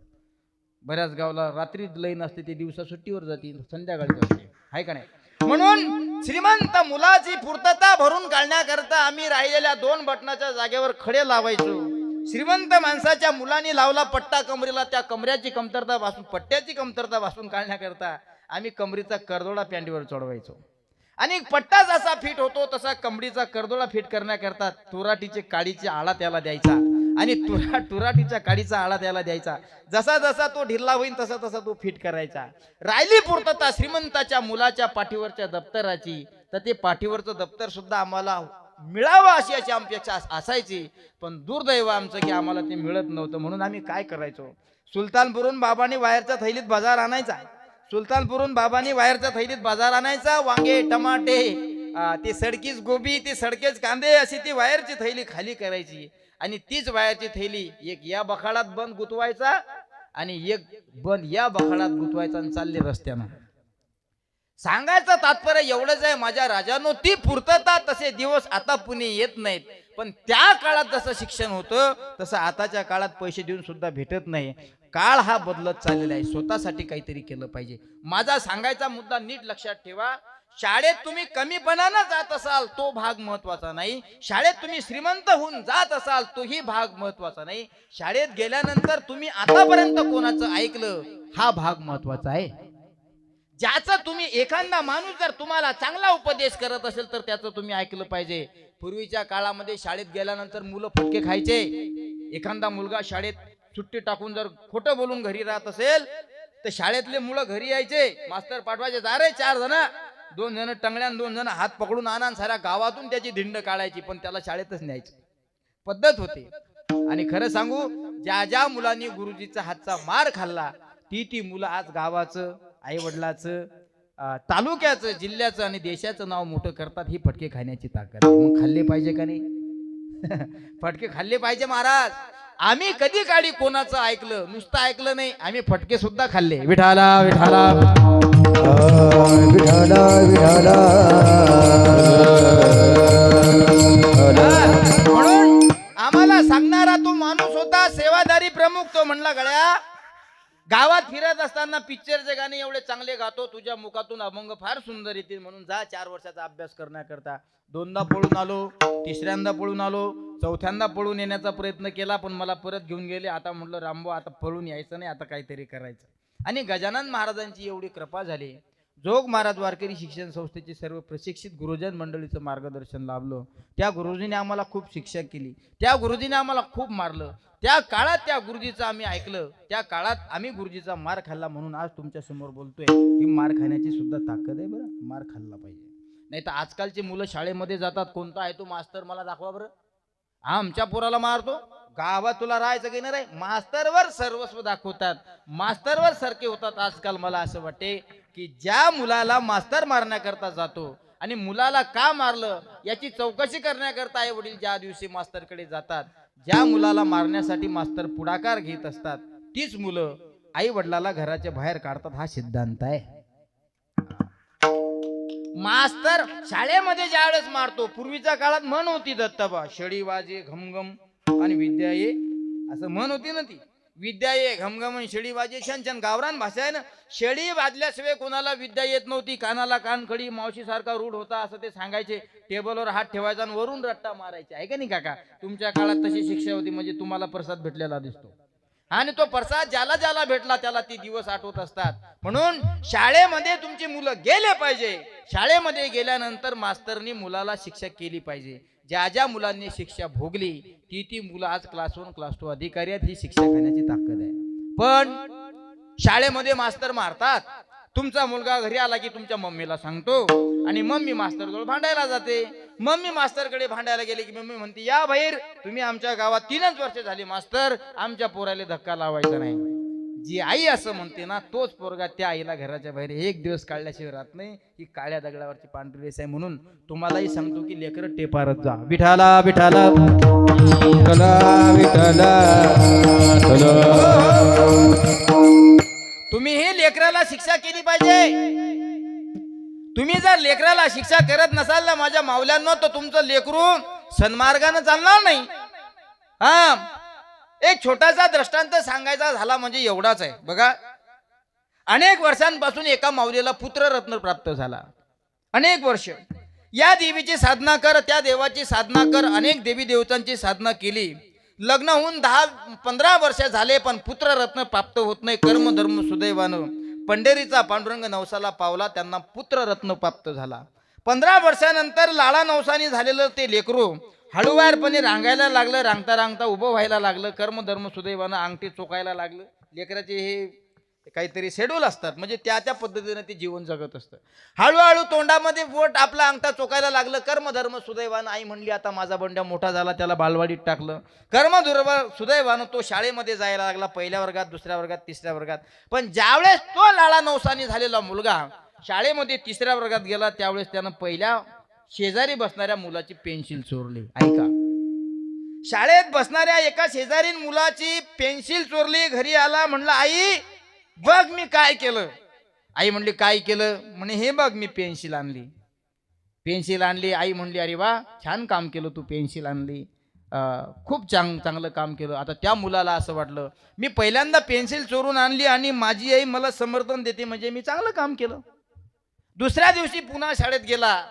बऱ्याच गावला रात्री लईन असते, ते दिवसा सुट्टीवर जाते, संध्याकाळी जाते, आहे का नाही? म्हणून श्रीमंत मुलाची पूर्तता भरून काढण्याकरता आम्ही राहिलेल्या 2 बटनाच्या जागेवर खडे लावायचो. श्रीमंत माणसाच्या मुलांनी लावला पट्टा कमरेला, त्या कमऱ्याची कमतरता भासून, पट्ट्याची कमतरता भासून काढण्याकरता आम्ही कमरीचा करदोडा पॅन्टीवर चढवायचो. आणि पट्टा जसा फिट होतो तसा कमरीचा करदोडा फिट करण्याकरता तुराटीचे काडीचे आळा त्याला द्यायचा आणि तुराटीच्या काडीचा आळा त्याला द्यायचा. जसा जसा तो ढिल्ला होईल तसा तसा तो फिट करायचा. राहिली पूर्तता श्रीमंताच्या मुलाच्या पाठीवरच्या दप्तराची, तर ते पाठीवरचं दप्तर सुद्धा आम्हाला मिळावं अशी अपेक्षा असायची. पण दुर्दैव आमचं की आम्हाला ते मिळत नव्हतं. म्हणून आम्ही काय करायचो? सुलतानपूरहून बाबांनी बाहेरच्या थैलीत बाजार आणायचा, सुलतानपूरून बाबांनी बाहेरच्या थैलीत बाजार आणायचा, वांगे टमाटे ते सडकीच गोबी ते सडकेच कांदे अशी ती बाहेरची थैली खाली करायची आणि तीच बाहेरची थैली एक या बखाडात बंद गुतवायचा आणि एक बंद या बखाडात गुतवायचा आणि चालले रस्त्यानं. सांगायचं तात्पर्य एवढंच आहे माझ्या राजांनो, ती पूर्तता तसे दिवस आता पुणे येत नाहीत. पण त्या काळात जसं शिक्षण होतं तसं आताच्या काळात पैसे देऊन सुद्धा भेटत नाही. काळ हा बदलत चाललेला आहे. स्वतःसाठी काहीतरी केलं पाहिजे. माझा सांगायचा मुद्दा नीट लक्षात ठेवा. शाळेत तुम्ही कमीपणानं जात असाल तो भाग महत्वाचा नाही. शाळेत तुम्ही श्रीमंत होऊन जात असाल तोही भाग महत्वाचा नाही. शाळेत गेल्यानंतर तुम्ही आतापर्यंत कोणाचं ऐकलं हा भाग महत्वाचा आहे. ज्याचं तुम्ही एखादा माणूस जर तुम्हाला चांगला उपदेश करत असेल तर त्याचं तुम्ही ऐकलं पाहिजे. पूर्वीच्या काळामध्ये शाळेत गेल्यानंतर मुलं फटके खायचे. एखादा मुलगा शाळेत सुट्टी टाकून जर खोटं बोलून घरी राहत असेल तर शाळेतले मुलं घरी यायचे, मास्तर पाठवायचे, जा रे 4 जण, 2 जण टंगल्यान 2 जण हात पकडून आणा, साऱ्या गावातून त्याची धिंड काढायची, पण त्याला शाळेतच न्यायची पद्धत होती. आणि खरं सांगू, ज्या ज्या मुलांनी गुरुजीचा हातचा मार खाल्ला ती मुलं आज गावाचं, आई वडिलाचं, तालुक्याचं, जिल्ह्याचं आणि देशाचं नाव मोठं करतात. ही फटके खाण्याची ताकद आहे. मग खाल्ले पाहिजे का नाही? फटके खाल्ले पाहिजे महाराज. आम्ही कधी काळी कोणाचं ऐकलं, नुसतं ऐकलं नाही, आम्ही फटके सुद्धा खाल्ले. विठाला विठाला विठाला विठाला. म्हणून आम्हाला सांगणारा तो माणूस होता, सेवादारी प्रमुख. तो म्हणला, गळ्या गावात फिरत असताना पिक्चरचे गाणे एवढे चांगले गातो, तुझ्या मुखातून अभंग फार सुंदर येतील, म्हणून जा 4 वर्षाचा अभ्यास करण्याकरता. 2दा पळून आलो, 3ऱ्यांदा पळून आलो, 4थ्यांदा पळून येण्याचा प्रयत्न केला, पण मला परत घेऊन गेले. आता म्हटलं रामभाऊ आता पळून यायचं नाही, आता काहीतरी करायचं. आणि गजानन महाराजांची एवढी कृपा झाली. जोग महाराज वारकरी शिक्षण संस्थेचे सर्व प्रशिक्षित गुरुजन मंडळीचं मार्गदर्शन लाभलं. त्या गुरुजीने आम्हाला खूप शिक्षा केली, त्या गुरुजीने आम्हाला खूप मारलं. त्या काळात त्या गुरुजीचं आम्ही ऐकलं, त्या काळात आम्ही गुरुजीचा मार खाल्ला, म्हणून आज तुमच्या समोर बोलतोय. ही मार खाण्याची सुद्धा ताकद आहे बरं. मार खाल्ला पाहिजे. नाही तर आजकालची मुलं शाळेमध्ये जातात, कोणता आहे तो मास्तर मला दाखवा बरं. आमच्या पोराला मारतो, गावात तुला राहायचं की नाही, मास्तरवर सर्वस्व दाखवतात, मास्तरवर सारखे होतात. आजकाल मला असं वाटते की ज्या मुलाला मास्तर मारण्याकरता जातो आणि मुलाला का मारलं याची चौकशी करण्याकरता आई वडील ज्या दिवशी मास्तरकडे जातात, ज्या मुलाला मारण्यासाठी मास्तर पुढाकार घेत असतात, तीच मुलं आई वडिलाला घराच्या बाहेर काढतात. हा सिद्धांत आहे. मास्तर शाळेमध्ये ज्यावेळेस मारतो, पूर्वीच्या काळात म्हण होती दत्ताबा, शेळी वाजे घमघम आणि विद्या ये, असं म्हण होती ना ती. विद्या ये घमघम आणि शेळी वाजे, छान छान गावरान भाषा आहे ना. शेळी वाजल्याशिवाय कोणाला विद्या येत नव्हती. कानाला कानखडी, मावशी सारखा रूढ होता असं ते सांगायचे. टेबलवर हात ठेवायचा आणि वरून रट्टा मारायचे, आहे का नाही काका? तुमच्या काळात तशी शिक्षा होती, म्हणजे तुम्हाला प्रसाद भेटलेला दिसतो. आणि तो प्रसाद ज्याला ज्याला भेटला त्याला ती दिवस आठवत असतात. म्हणून शाळेमध्ये तुमची मुलं गेले पाहिजे. शाळेमध्ये गेल्यानंतर मास्तरनी मुलाला शिक्षा केली पाहिजे. ज्या ज्या मुलांनी शिक्षा भोगली ती मुलं आज क्लास 1 क्लास 2 अधिकारी आहेत. ही शिक्षा घेण्याची ताकद आहे. पण शाळेमध्ये मास्तर मारतात. तुमचा मुलगा घरी आला की तुमच्या मम्मीला सांगतो आणि मम्मी मास्तरजवळ भांडायला जाते. मम्मी मास्तरकडे भांडायला गेले की मम्मी म्हणते, या बाहेर, तुम्ही आमच्या गावात 3च वर्ष झाली मास्तर, आमच्या पोराला धक्का लावायचा नाही. जी आई असं म्हणते ना, तोच पोरगा त्या आईला घराच्या बाहेर 1 दिवस काढल्याशिवाय राहत नाही. ही काळ्या दगडावरची पांढरी रेस आहे. म्हणून तुम्हालाही सांगतो की लेकरं टेपारत जा. विठाला विठाला विठाला तुम्ही हे लेकराला शिक्षा केली पाहिजे. तुम्ही जर लेकराला शिक्षा करत नसाल ना माझ्या मावल्यांनो, तर तुमचं लेकरू सन्मार्गाने चालणार नाही. हा, एक छोटासा दृष्टांत सांगायचा झाला म्हणजे एवढाच आहे बघा. अनेक वर्षांपासून एका माऊलीला पुत्ररत्न प्राप्त झाला. अनेक वर्ष या देवीची साधना कर, त्या देवाची साधना कर, अनेक देवी देवतांची साधना केली. लग्न होऊन 10-15 वर्ष झाले, पण पुत्ररत्न प्राप्त होत नाही. कर्मधर्म सुदैवानं पंढरीचा पांडुरंग नवसाला पावला, त्यांना पुत्ररत्न प्राप्त झाला. 15 वर्षानंतर लाळा नवसाने झालेलं ते लेकरू हळूवारपणे रांगायला लागलं, रांगता रांगता उभं व्हायला लागलं. कर्मधर्म सुदैवानं अंगठी चोकायला लागलं. लेकराचे हे काहीतरी शेड्यूल असतात, म्हणजे त्या पद्धतीने ते जीवन जगत असतं. हळूहळू तोंडामध्ये बोट आपला अंगठा चोकायला लागलं. कर्मधर्म सुदैवानं आई म्हणली आता माझा बंड्या मोठा झाला, त्याला बालवाडीत टाकलं. कर्मधर्म सुदैवानं तो शाळेमध्ये जायला लागला, पहिल्या वर्गात, दुसऱ्या वर्गात, तिसऱ्या वर्गात. पण ज्यावेळेस तो लाळा नवसानी झालेला मुलगा शाळेमध्ये तिसऱ्या वर्गात गेला, त्यावेळेस त्यानं पहिल्या शेजारी बसणाऱ्या मुलाची पेन्सिल चोरली. ऐका, शाळेत बसणाऱ्या एका शेजारीन मुलाची पेन्सिल चोरली. घरी आला, म्हणलं आई बघ मी काय केलं. आई म्हणली काय केलं? म्हणे हे बघ मी पेन्सिल आणली. पेन्सिल आणली. आई म्हणली अरे वा, छान काम केलं तू, पेन्सिल आणली, खूप चांगलं काम केलं. आता त्या मुलाला असं वाटलं मी पहिल्यांदा पेन्सिल चोरून आणली आणि माझी आई मला समर्थन देते, म्हणजे मी चांगलं काम केलं. दुसऱ्या दिवशी पुन्हा शाळेत गेला.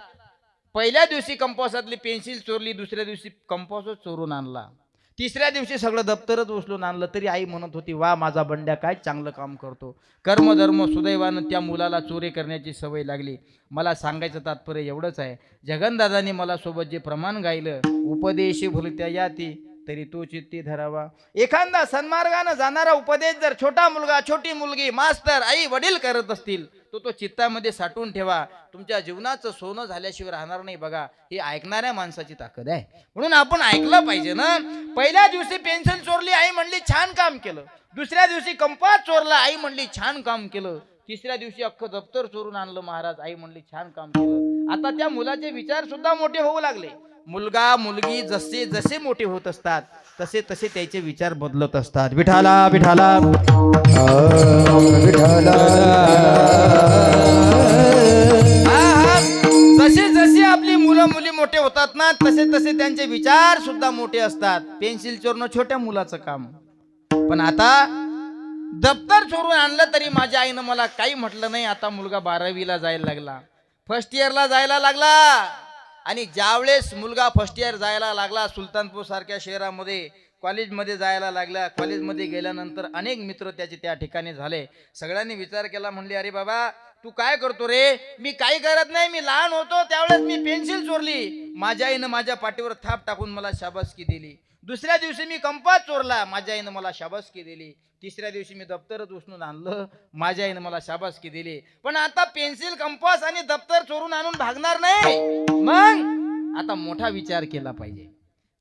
पहिल्या दिवशी कंपासातली पेन्सिल चोरली, दुसऱ्या दिवशी कंपासच चोरून आणला, तिसऱ्या दिवशी सगळं दप्तरच उचलून आणलं. तरी आई म्हणत होती वा माझा बंड्या काय चांगलं काम करतो. कर्मधर्म सुदैवानं त्या मुलाला चोरी करण्याची सवय लागली. मला सांगायचं तात्पर्य एवढंच आहे, जगनदादांनी मला सोबत जे प्रमाण गायलं, उपदेशी भुलत्या याती तरी तो चित्ती धरावा. एखादा सन्मार्गानं जाणारा उपदेश जर छोटा मुलगा, छोटी मुलगी, मास्तर, आई, वडील करत असतील, तो चित्तामध्ये साठवून ठेवा. तुमच्या जीवनाचं सोनं झाल्याशिवाय राहणार नाही. बघा, ही ऐकणाऱ्या माणसाची ताकद आहे, म्हणून आपण ऐकलं पाहिजे ना. पहिल्या दिवशी पेन्सिल चोरली, आई म्हणली छान काम केलं. दुसऱ्या दिवशी कंपास चोरला, आई म्हणली छान काम केलं. तिसऱ्या दिवशी अख्खं दप्तर चोरून आणलं महाराज, आई म्हणली छान काम केलं. आता त्या मुलाचे विचार सुद्धा मोठे होऊ लागले. मुलगा मुलगी जसे जसे मोठे होत असतात तसे तसे त्याचे विचार बदलत असतात. विठाला विठाला विठाला. जसे जसे आपली मुलं मुली मोठे होतात ना, तसे तसे त्यांचे विचार सुद्धा मोठे असतात. पेन्सिल चोरणं छोट्या मुलाचं काम, पण आता दप्तर चोरून आणलं तरी माझ्या आईनं मला काही म्हटलं नाही. आता मुलगा 12वीला जायला लागला, फर्स्ट इयरला जायला लागला. आणि ज्यावेळेस मुलगा फर्स्ट इयर जायला लागला, सुलतानपूर सारख्या शहरामध्ये कॉलेजमध्ये जायला लागला. कॉलेजमध्ये गेल्यानंतर अनेक मित्र त्याचे त्या ठिकाणी झाले. सगळ्यांनी विचार केला, म्हणले अरे बाबा तू काय करतो रे? मी काही करत नाही, मी लहान होतो त्यावेळेस मी पेन्सिल चोरली, माझ्या आईनं माझ्या पाठीवर थाप टाकून मला शाबासकी दिली. दुसऱ्या दिवशी मी कंपास चोरला, माझ्या आईनं मला शाबासकी दिली. तिसऱ्या दिवशी मी दप्तरच उचलून आणलं, माझ्या आईनं मला शाबासकी दिली. पण आता पेन्सिल, कंपास आणि दप्तर चोरून आणून भागणार नाही. मग आता मोठा विचार केला पाहिजे.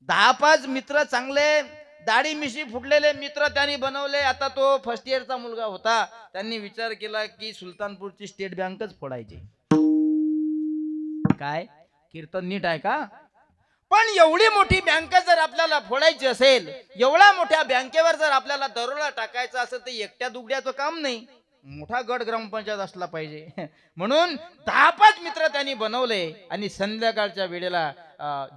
10-5 मित्र चांगले दाढी मिशी फुटलेले मित्र त्यांनी बनवले. आता तो फर्स्ट इयरचा मुलगा होता, त्यांनी विचार केला की सुलतानपूरची स्टेट बँकच फोडायची. काय कीर्तन नीट आहे का? पण एवढी मोठी बँक जर आपल्याला फोडायची असेल, एवढ्या मोठ्या बँकेवर जर आपल्याला दरोडा टाकायचा असेल, तर एकट्या दुगड्याचं काम नाही, मोठा गट ग्रामपंचायत असला पाहिजे. म्हणून 10-5 मित्र त्यांनी बनवले आणि संध्याकाळच्या वेळेला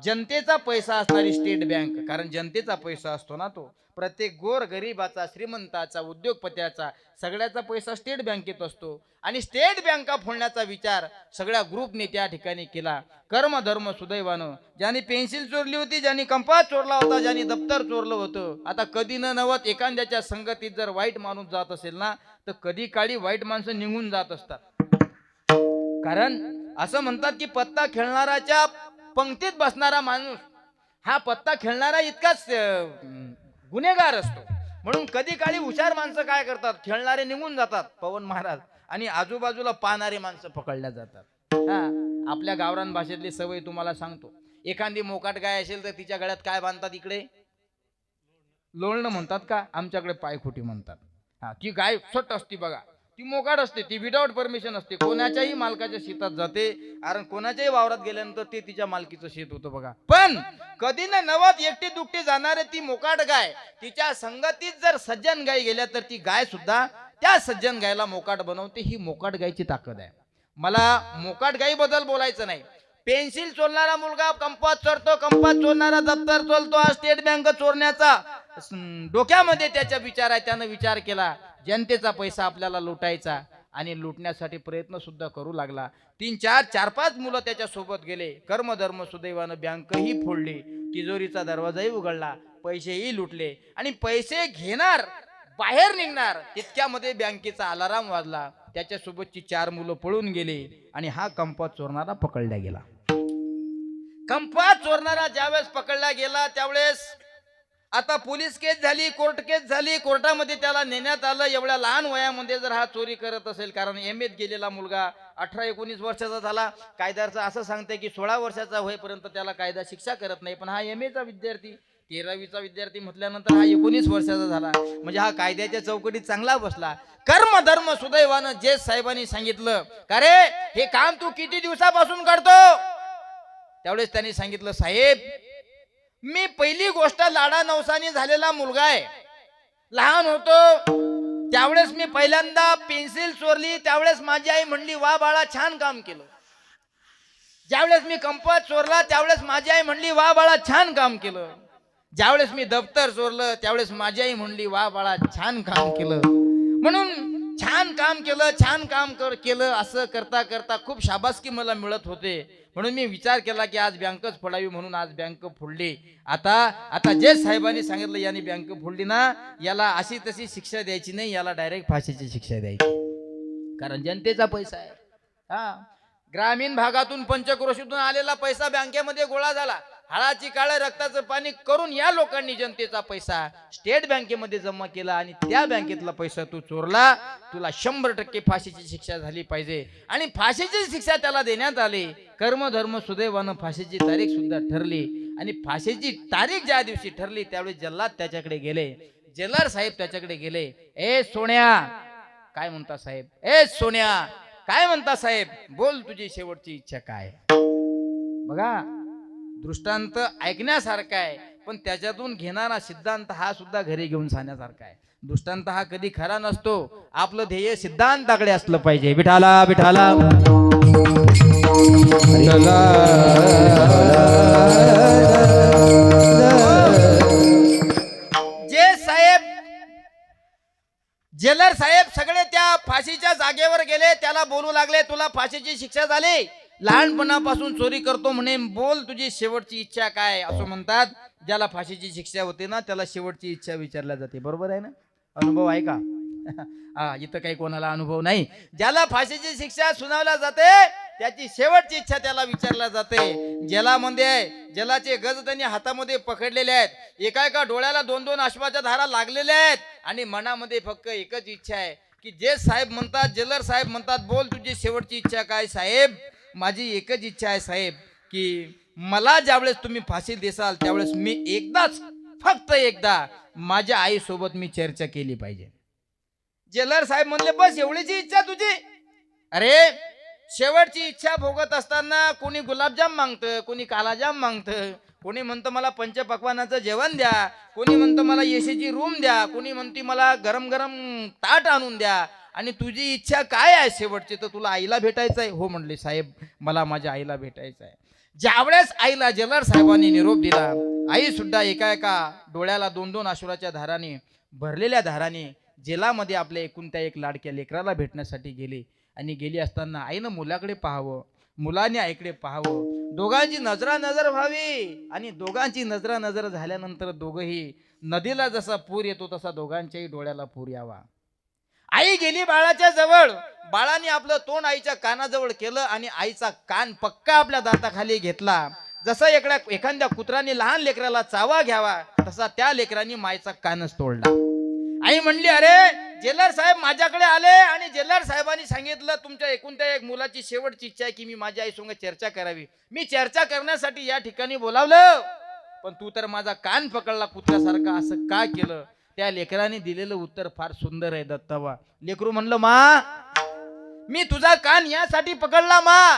जनतेचा पैसा असणारी स्टेट बँक, कारण जनतेचा पैसा असतो ना तो, प्रत्येक गोर गरिबाचा, श्रीमंताचा, उद्योगपत्याचा सगळ्याचा पैसा स्टेट बँकेत असतो. आणि स्टेट बँका फोडण्याचा विचार सगळ्या ग्रुपने त्या ठिकाणी केला. कर्मधर्म सुदैवानं ज्यांनी पेन्सिल चोरली होती, ज्यांनी कंपास चोरला होता, ज्यांनी दप्तर चोरलं होतं, आता कधी न नवत एखाद्याच्या संगतीत जर वाईट माणूस जात असेल ना, तर कधी काळी वाईट माणसं निघून जात असतात. कारण असं म्हणतात की पत्ता खेळणाराच्या पंक्तीत बसणारा माणूस हा पत्ता खेळणारा इतकाच गुन्हेगार असतो. म्हणून कधी काळी हुशार माणसं काय करतात, खेळणारे निघून जातात पवन महाराज, आणि आजूबाजूला पाहणारे माणसं पकडल्या जातात. आपल्या गावरान भाषेतली सवय तुम्हाला सांगतो. एखादी मोकाट गाय असेल तर तिच्या गळ्यात काय बांधतात? इकडे लोळणं म्हणतात का, आमच्याकडे पायखुटी म्हणतात. ती गाय सट असते बघा, ती मोकाट असते, ती विदाउट परमिशन असते, कोणाच्याही मालकाच्या शेतात जाते, कारण कोणाच्याही वावरात गेल्यानंतर ते तिच्या मालकीचं शेत होतं बघा. पण कधी ना नवत एकटी दुकटी जाणारे ती मोकाट गाय, तिच्या संगतीत जर सज्जन गाय गेल्या तर ती गाय सुद्धा त्या सज्जन गायला मोकाट बनवते. ही मोकाट गायची ताकद आहे. मला मोकाट गायी बद्दल बोलायचं नाही. पेन्सिल चोरणारा मुलगा कंपास चोरतो, कंपास चोरणारा दप्तर चोरतो, हा स्टेट बँक चोरण्याचा डोक्यामध्ये त्याचा विचार आहे. त्यानं विचार केला जनतेचा पैसा आपल्याला लुटायचा, आणि लुटण्यासाठी प्रयत्न सुद्धा करू लागला. 3-4-5 मुलं त्याच्या सोबत गेले. कर्मधर्म सुदैवानं बँकही फोडली, तिजोरीचा दरवाजाही उघडला, पैसेही लुटले, आणि पैसे घेणार बाहेर निघणार तितक्यामध्ये बँकेचा अलाराम वाजला. त्याच्यासोबतची 4 मुलं पळून गेले आणि हा कंपास चोरणारा पकडला गेला. कंपास चोरणारा ज्यावेळेस पकडला गेला त्यावेळेस आता पोलीस केस झाली, कोर्ट केस झाली, कोर्टामध्ये त्याला नेण्यात आलं. एवढ्या लहान वयामध्ये जर हा चोरी करत असेल, कारण एमएत गेलेला मुलगा 18-19 वर्षाचा झाला, कायद्याचं असं सांगते की 16 वर्षाचा होईपर्यंत त्याला कायदा शिक्षा करत नाही. पण हा एमएचा विद्यार्थी, 13वीचा विद्यार्थी म्हटल्यानंतर हा 19 वर्षाचा झाला, म्हणजे हा कायद्याच्या चौकटीत चांगला बसला. कर्म धर्म सुदैवानं जे साहेबांनी सांगितलं, का रे हे काम तू किती दिवसापासून करतो? त्यावेळेस त्यांनी सांगितलं, साहेब मी पहिली गोष्ट लाडा नवसानी झालेला मुलगा आहे. लहान होतो त्यावेळेस मी पहिल्यांदा पेन्सिल चोरली, त्यावेळेस माझी आई म्हणली वा बाळा छान काम केलं. ज्यावेळेस मी कंपास चोरला त्यावेळेस माझी आई म्हणली वा बाळा छान काम केलं. ज्यावेळेस मी दप्तर चोरलं त्यावेळेस माझी आई म्हणली वा बाळा छान काम केलं. म्हणून छान काम केलं, छान काम केलं असं करता करता खूप शाबासकी मला मिळत होते. म्हणून मी विचार केला की आज बँकच फोडावी, म्हणून आज बँक फोडली. आता जे साहेबांनी सांगितलं याने बँक फोडली ना, याला अशी तशी शिक्षा द्यायची नाही, याला डायरेक्ट फाशीची शिक्षा द्यायची. कारण जनतेचा पैसा आहे. हा, ग्रामीण भागातून पंचक्रोशीतून आलेला पैसा बँकेमध्ये गोळा झाला. हाडाची काळं रक्ताचं पाणी करून या लोकांनी जनतेचा पैसा स्टेट बँकेमध्ये जमा केला आणि त्या बँकेतला पैसा तू चोरला, तुला 100% फाशीची शिक्षा झाली पाहिजे. आणि फाशीची शिक्षा त्याला देण्यात आली. कर्मधर्म सुदैवानं फाशीची तारीख सुद्धा ठरली. आणि फाशीची तारीख ज्या दिवशी ठरली त्यावेळी जल्लाद त्याच्याकडे गेले, जेलर साहेब त्याच्याकडे गेले. ए सोन्या काय म्हणता साहेब, ए सोन्या काय म्हणता साहेब, बोल तुझी शेवटची इच्छा काय? बघा, दृष्टांत ऐकण्यासारखा आहे, पण त्याच्यातून घेणारा सिद्धांत हा सुद्धा घरी घेऊन जाण्यासारखा आहे. दृष्टांत हा कधी खरा नसतो. आपलं ध्येय सिद्धांताकडे असलं पाहिजे. विठाला विठाला जे साहेब जेलर साहेब सगळे त्या फाशीच्या जागेवर गेले. त्याला बोलू लागले तुला फाशीची शिक्षा झाली, लहानपणापासून चोरी करतो म्हणे, बोल तुझी शेवटची इच्छा काय? असं म्हणतात ज्याला फाशीची शिक्षा होते ना त्याला शेवटची इच्छा विचारल्या जाते. बरोबर आहे ना? अनुभव आहे का? हा, इथं काही कोणाला अनुभव नाही. ज्याला फाशीची शिक्षा सुनावल्या जाते त्याची शेवटची इच्छा त्याला विचारल्या जाते. जेलाचे गज त्यांनी हातामध्ये पकडलेले आहेत. एका डोळ्याला 2-2 अश्वाच्या धारा लागलेल्या आहेत आणि मनामध्ये फक्त एकच इच्छा आहे की जे साहेब म्हणतात, जेलर साहेब म्हणतात बोल तुझी शेवटची इच्छा काय? साहेब माझी एकच इच्छा आहे साहेब की मला ज्यावेळेस तुम्ही फाशी देसाल त्यावेळेस मी एकदाच, फक्त एकदा माझ्या आईसोबत मी चर्चा केली पाहिजे. जेलर साहेब म्हणले बस एवढीची इच्छा तुझी? अरे शेवटची इच्छा भोगत असताना कोणी गुलाबजाम मागतं, कोणी कालाजाम मागतं, कोणी म्हणतं मला पंचपक्वानाचं जेवण द्या, कोणी म्हणतं मला एसीची रूम द्या, कोणी म्हणते मला गरम गरम ताट आणून द्या. आणि तुझी इच्छा काय आहे शेवटची? तर तुला आईला भेटायचं आहे? हो म्हणले साहेब मला माझ्या आईला भेटायचं आहे. ज्यावेळेस आईला जेलर साहेबांनी निरोप दिला, आई सुद्धा एका डोळ्याला 2-2 अश्रूच्या धाराने भरलेल्या धाराने जेलामध्ये आपल्या एकूण त्या एक लाडक्या लेकराला भेटण्यासाठी गेली. आणि गेली असताना आईनं मुलाकडे पाहावं, मुलाने आईकडे पाहावं, दोघांची नजरानजर व्हावी. आणि दोघांची नजरानजर झाल्यानंतर दोघंही नदीला जसा पूर येतो तसा दोघांच्याही डोळ्याला पूर यावा. आई गेली बाळाच्या जवळ, बाळाने आपलं तोंड आईच्या कानाजवळ केलं आणि आईचा कान पक्का आपल्या दाताखाली घेतला. जसं एखाद्या कुत्राने लहान लेकराला चावा घ्यावा तसा त्या लेकराने मायचा कानच तोडला. आई म्हणली अरे जेलर साहेब माझ्याकडे आले आणि जेलर साहेबांनी सांगितलं तुमच्या एकूण त्या एक मुलाची शेवटची इच्छा आहे की मी माझ्या आईसंग चर्चा करावी. मी चर्चा करण्यासाठी या ठिकाणी बोलावलं, पण तू तर माझा कान पकडला कुत्र्यासारखा, असं का केलं? त्या लेकराने दिलेलं उत्तर फार सुंदर आहे दत्तावा. लेकरू म्हणलं मा मी तुझा कान यासाठी पकडला मा,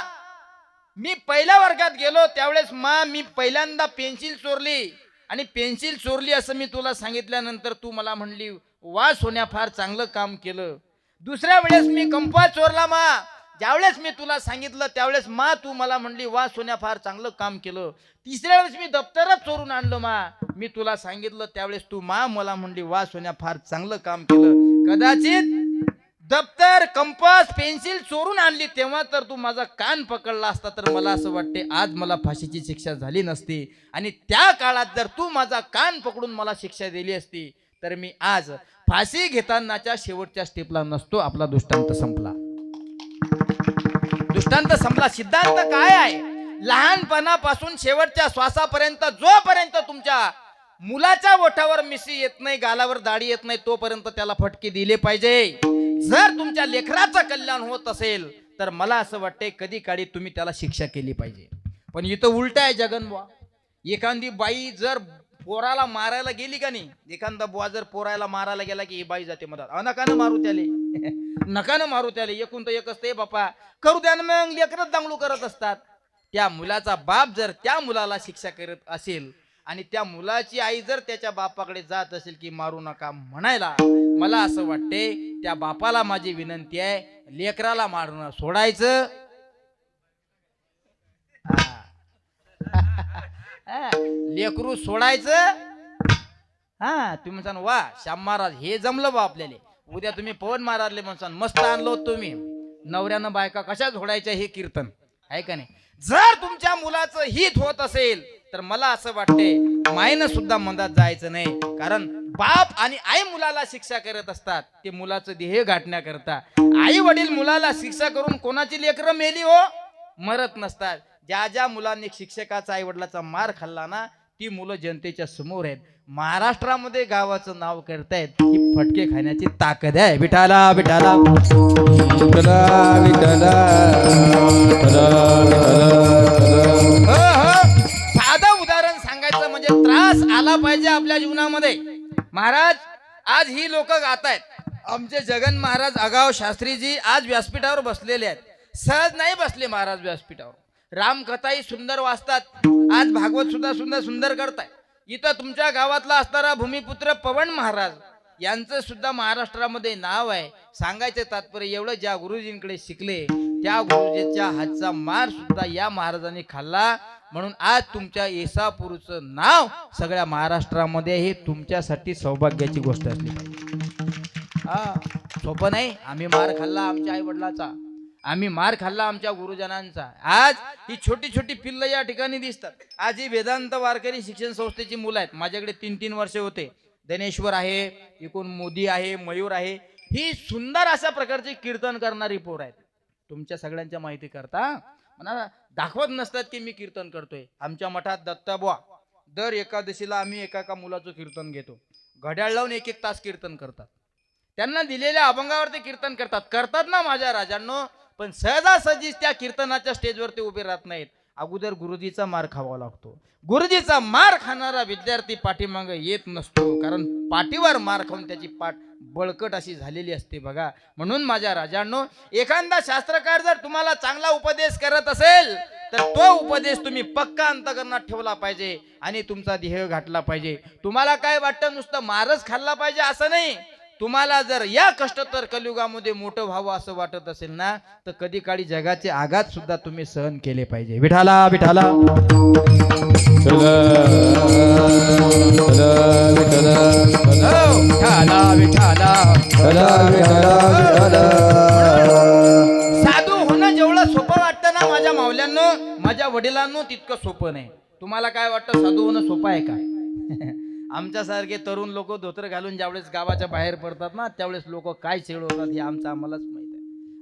मी पहिल्या वर्गात गेलो त्यावेळेस मा मी पहिल्यांदा पेन्सिल चोरली आणि पेन्सिल चोरली असं मी तुला सांगितल्यानंतर तू मला म्हणली वा सोन्या फार चांगलं काम केलं. दुसऱ्या वेळेस मी कंपास चोरला मा, ज्यावेळेस मी तुला सांगितलं त्यावेळेस मा तू मला म्हणली वा सोन्या फार चांगलं काम केलं. तिसऱ्या वेळेस मी दप्तरच चोरून आणलं मा, मी तुला सांगितलं त्यावेळेस तू मा मला म्हणली वा सोन्या फार चांगलं काम केलं. कदाचित दप्तर कंपास पेन्सिल चोरून आणली तेव्हा तर तू माझा कान पकडला असता तर मला असं वाटते आज मला फाशीची शिक्षा झाली नसती. आणि त्या काळात जर तू माझा कान पकडून मला शिक्षा दिली असती तर मी आज फाशी घेतानाच्या शेवटच्या स्टेपला नसतो. आपला दृष्टांत संपला. दृष्टांत संपला. सिद्धांत काय आहे? लहानपणापासून शेवटच्या श्वासापर्यंत जोपर्यंत तुमच्या मुलाच्या ओठावर मिशी येत नाही, गालावर दाढी येत नाही, तोपर्यंत त्याला फटके दिले पाहिजे. जर तुमच्या लेकराचं कल्याण होत असेल तर मला असं वाटतंय कधी काळी तुम्ही त्याला शिक्षा केली पाहिजे. पण इथं उलट आहे जगनबुवा. एखादी बाई जर पोराला मारायला गेली का नाही, एखादा बुवा जर पोराला मारायला गेला की ही बाई जाते मधात, नकानं मारू त्याले नकानं मारू त्याले, एकूण तर एक असते बापा, करू द्या ना, मग लेकरच दांगलू करत असतात. त्या मुलाचा बाप जर त्या मुलाला शिक्षा करत असेल आणि त्या मुलाची आई जर त्याच्या बापाकडे जात असेल की मारू नका म्हणायला, मला असं वाटते त्या बापाला माझी विनंती आहे, लेकराला मारणं सोडायचं. लेकरू सोडायचं. हा, तुम्ही सांग वा श्याम महाराज हे जमलं बा आपल्याला. उद्या तुम्ही पवन महाराजले म्हणसान मस्त आणलो तुम्ही, नवऱ्यानं बायका कशा सोडायच्या हे कीर्तन आहे का नाही. जर तुमच्या मुलाचं हित होत असेल तर मला असं वाटते मायनं सुद्धा मधात जायचं नाही. कारण बाप आणि आई मुलाला शिक्षा करत असतात ते मुलाचं ध्येय गाठण्याकरता. आई वडील मुलाला शिक्षा करून कोणाची लेकरं मेली हो, मरत नसतात. ज्या ज्या मुलांनी शिक्षकाचा आई वडिलाचा मार खाल्ला ना, ती मुलं जनतेच्या समोर आहेत. महाराष्ट्रामध्ये गावाचं नाव करतायत, ही फटके खाण्याची ताकद आहे. विठाला विठाला विठ्ठला विठ्ठला साधं उदाहरण सांगायचं म्हणजे त्रास आला पाहिजे आपल्या जीवनामध्ये. महाराज आज ही लोक गातायत, आमचे जगन महाराज आगाव शास्त्रीजी आज व्यासपीठावर बसलेले आहेत. सहज नाही बसले महाराज व्यासपीठावर, रामकथाही सुंदर वाचतात, आज भागवत सुद्धा सुंदर करताय. इथं तुमच्या गावातला असणारा भूमिपुत्र पवन महाराज यांचं सुद्धा महाराष्ट्रामध्ये नाव आहे. सांगायचं तात्पर्य एवढं, ज्या गुरुजींकडे शिकले त्या गुरुजीच्या हातचा मार सुद्धा या महाराजांनी खाल्ला. म्हणून आज तुमच्या येसापूरचं नाव सगळ्या महाराष्ट्रामध्ये, हे तुमच्यासाठी सौभाग्याची गोष्ट असली पाहिजे. हा, सोपं नाही. आम्ही मार खाल्ला आमच्या आई वडिलाचा, आम्ही मार खाल्ला आमच्या गुरुजनांचा. आज ही छोटी छोटी पिल्लं या ठिकाणी दिसतात. आज ही वेदांत वारकरी शिक्षण संस्थेची मुलं आहेत. माझ्याकडे 3-3 वर्ष होते. धनेश्वर आहे, एकूण मोदी आहे, मयूर आहे, ही सुंदर अशा प्रकारची कीर्तन करणारी पोर आहेत. तुमच्या सगळ्यांच्या माहिती करता मला दाखवत नसतात की मी कीर्तन करतोय. आमच्या मठात दत्ताबुवा दर एकादशीला आम्ही एका मुलाचं कीर्तन घेतो. घड्याळ लावून 1-1 तास कीर्तन करतात. त्यांना दिलेल्या अभंगावरती कीर्तन करतात ना माझ्या राजांनो. पण सहजासहजी त्या कीर्तनाच्या स्टेजवरती उभे राहत नाहीत. अगोदर गुरुजीचा मार खावा लागतो. गुरुजीचा मार खाणारा विद्यार्थी पाठीमागे येत नसतो, कारण पाठीवर मार खाऊन त्याची पाठ बळकट अशी झालेली असते बघा. म्हणून माझ्या राजांनो, एखादा शास्त्रकार जर तुम्हाला चांगला उपदेश करत असेल तर तो उपदेश तुम्ही पक्का अंतःकरणात ठेवला पाहिजे आणि तुमचा ध्येय गाठला पाहिजे. तुम्हाला काय वाटतं नुसतं मारच खाल्ला पाहिजे असं नाही. तुम्हाला जर या कष्टोत्तर कलियुगामध्ये मोठं व्हावं असं वाटत असेल ना, तर कधी काळी जगाचे आघात सुद्धा तुम्ही सहन केले पाहिजे. विठाला विठाला साधू होणं जेवढं सोपं वाटतं ना माझ्या मावल्यांनो, माझ्या वडिलांनो, तितकं सोपं नाही. तुम्हाला काय वाटतं साधू होणं सोपं आहे का? आमच्यासारखे तरुण लोक धोतर घालून ज्यावेळेस गावाच्या बाहेर पडतात ना, त्यावेळेस लोक काय चिडवतात हे आमचं आम्हालाच माहित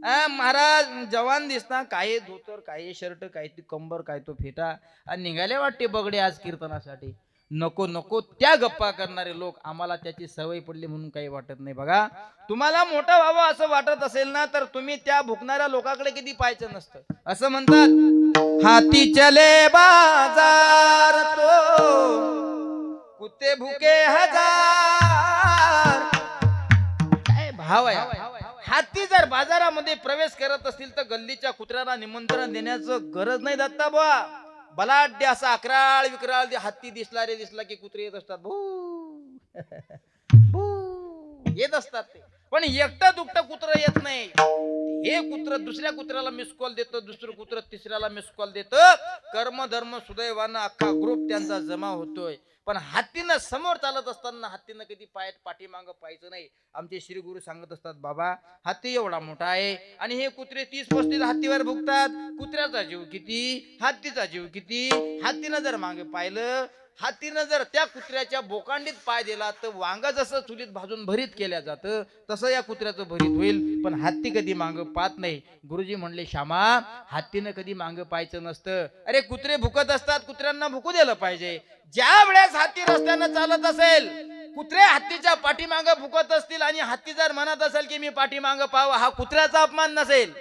आहे. महाराज जवान दिसता, काय धोतर, काय शर्ट, काय ती कंबर, काय तो फेटा, आणि निघाले वाटते बगडे आज कीर्तनासाठी. नको नको त्या गप्पा करणारे लोक, आम्हाला त्याची सवय पडली म्हणून काही वाटत नाही. बघा, तुम्हाला मोठं व्हावं असं वाटत असेल ना, तर तुम्ही त्या भुकणाऱ्या लोकांकडे किती पाहायचं नसतं. असं म्हणतात, हाती चले बाजार तो कुत्ते भुके हजार. काय भाव आहे. हाती जर बाजारामध्ये प्रवेश करत असतील तर गल्लीच्या कुत्र्याला निमंत्रण देण्याचं गरज नाही. दत्ता बुवा बलाढ्य असा अकराळ विक्राळ हत्ती दिसला की कुत्रे येत असतात, भू भू येत असतात ते. पण एकटं दुकटं कुत्र येत नाही. हे कुत्र दुसऱ्या कुत्र्याला मिस कॉल देतं, दुसरं कुत्र तिसऱ्याला मिस कॉल देतं. कर्म धर्म सुदैवानं अख्खा ग्रुप त्यांचा जमा होतोय. पण हत्तीनं समोर चालत असताना हत्तीनं कधी पाठीमागं पाहायचं नाही. आमचे श्री गुरु सांगत असतात, बाबा हत्ती एवढा मोठा आहे आणि हे कुत्रे 30-35 हत्तीवर भुगतात. कुत्र्याचा जीव किती, हत्तीचा जीव किती. हत्तीनं जर मागे पाहिलं हातीनं जर त्या कुत्र्याच्या बोकांडीत पाय दिला तर वांग जसं चुलीत भाजून भरीत केल्या जातं तसं या कुत्र्याचं भरीत होईल. पण हत्ती कधी मांग पाहत नाही. गुरुजी म्हणले, श्यामा, हत्तीनं कधी मांग पाहायचं नसतं. अरे कुत्रे भुकत असतात, कुत्र्यांना भुकू दिलं पाहिजे. ज्या वेळेस हत्ती रस्त्यानं चालत असेल, कुत्रे हत्तीच्या पाठीमागं भुकत असतील आणि हत्ती जर म्हणत असेल की मी पाठीमागं पाहावं, हा कुत्र्याचा अपमान नसेल,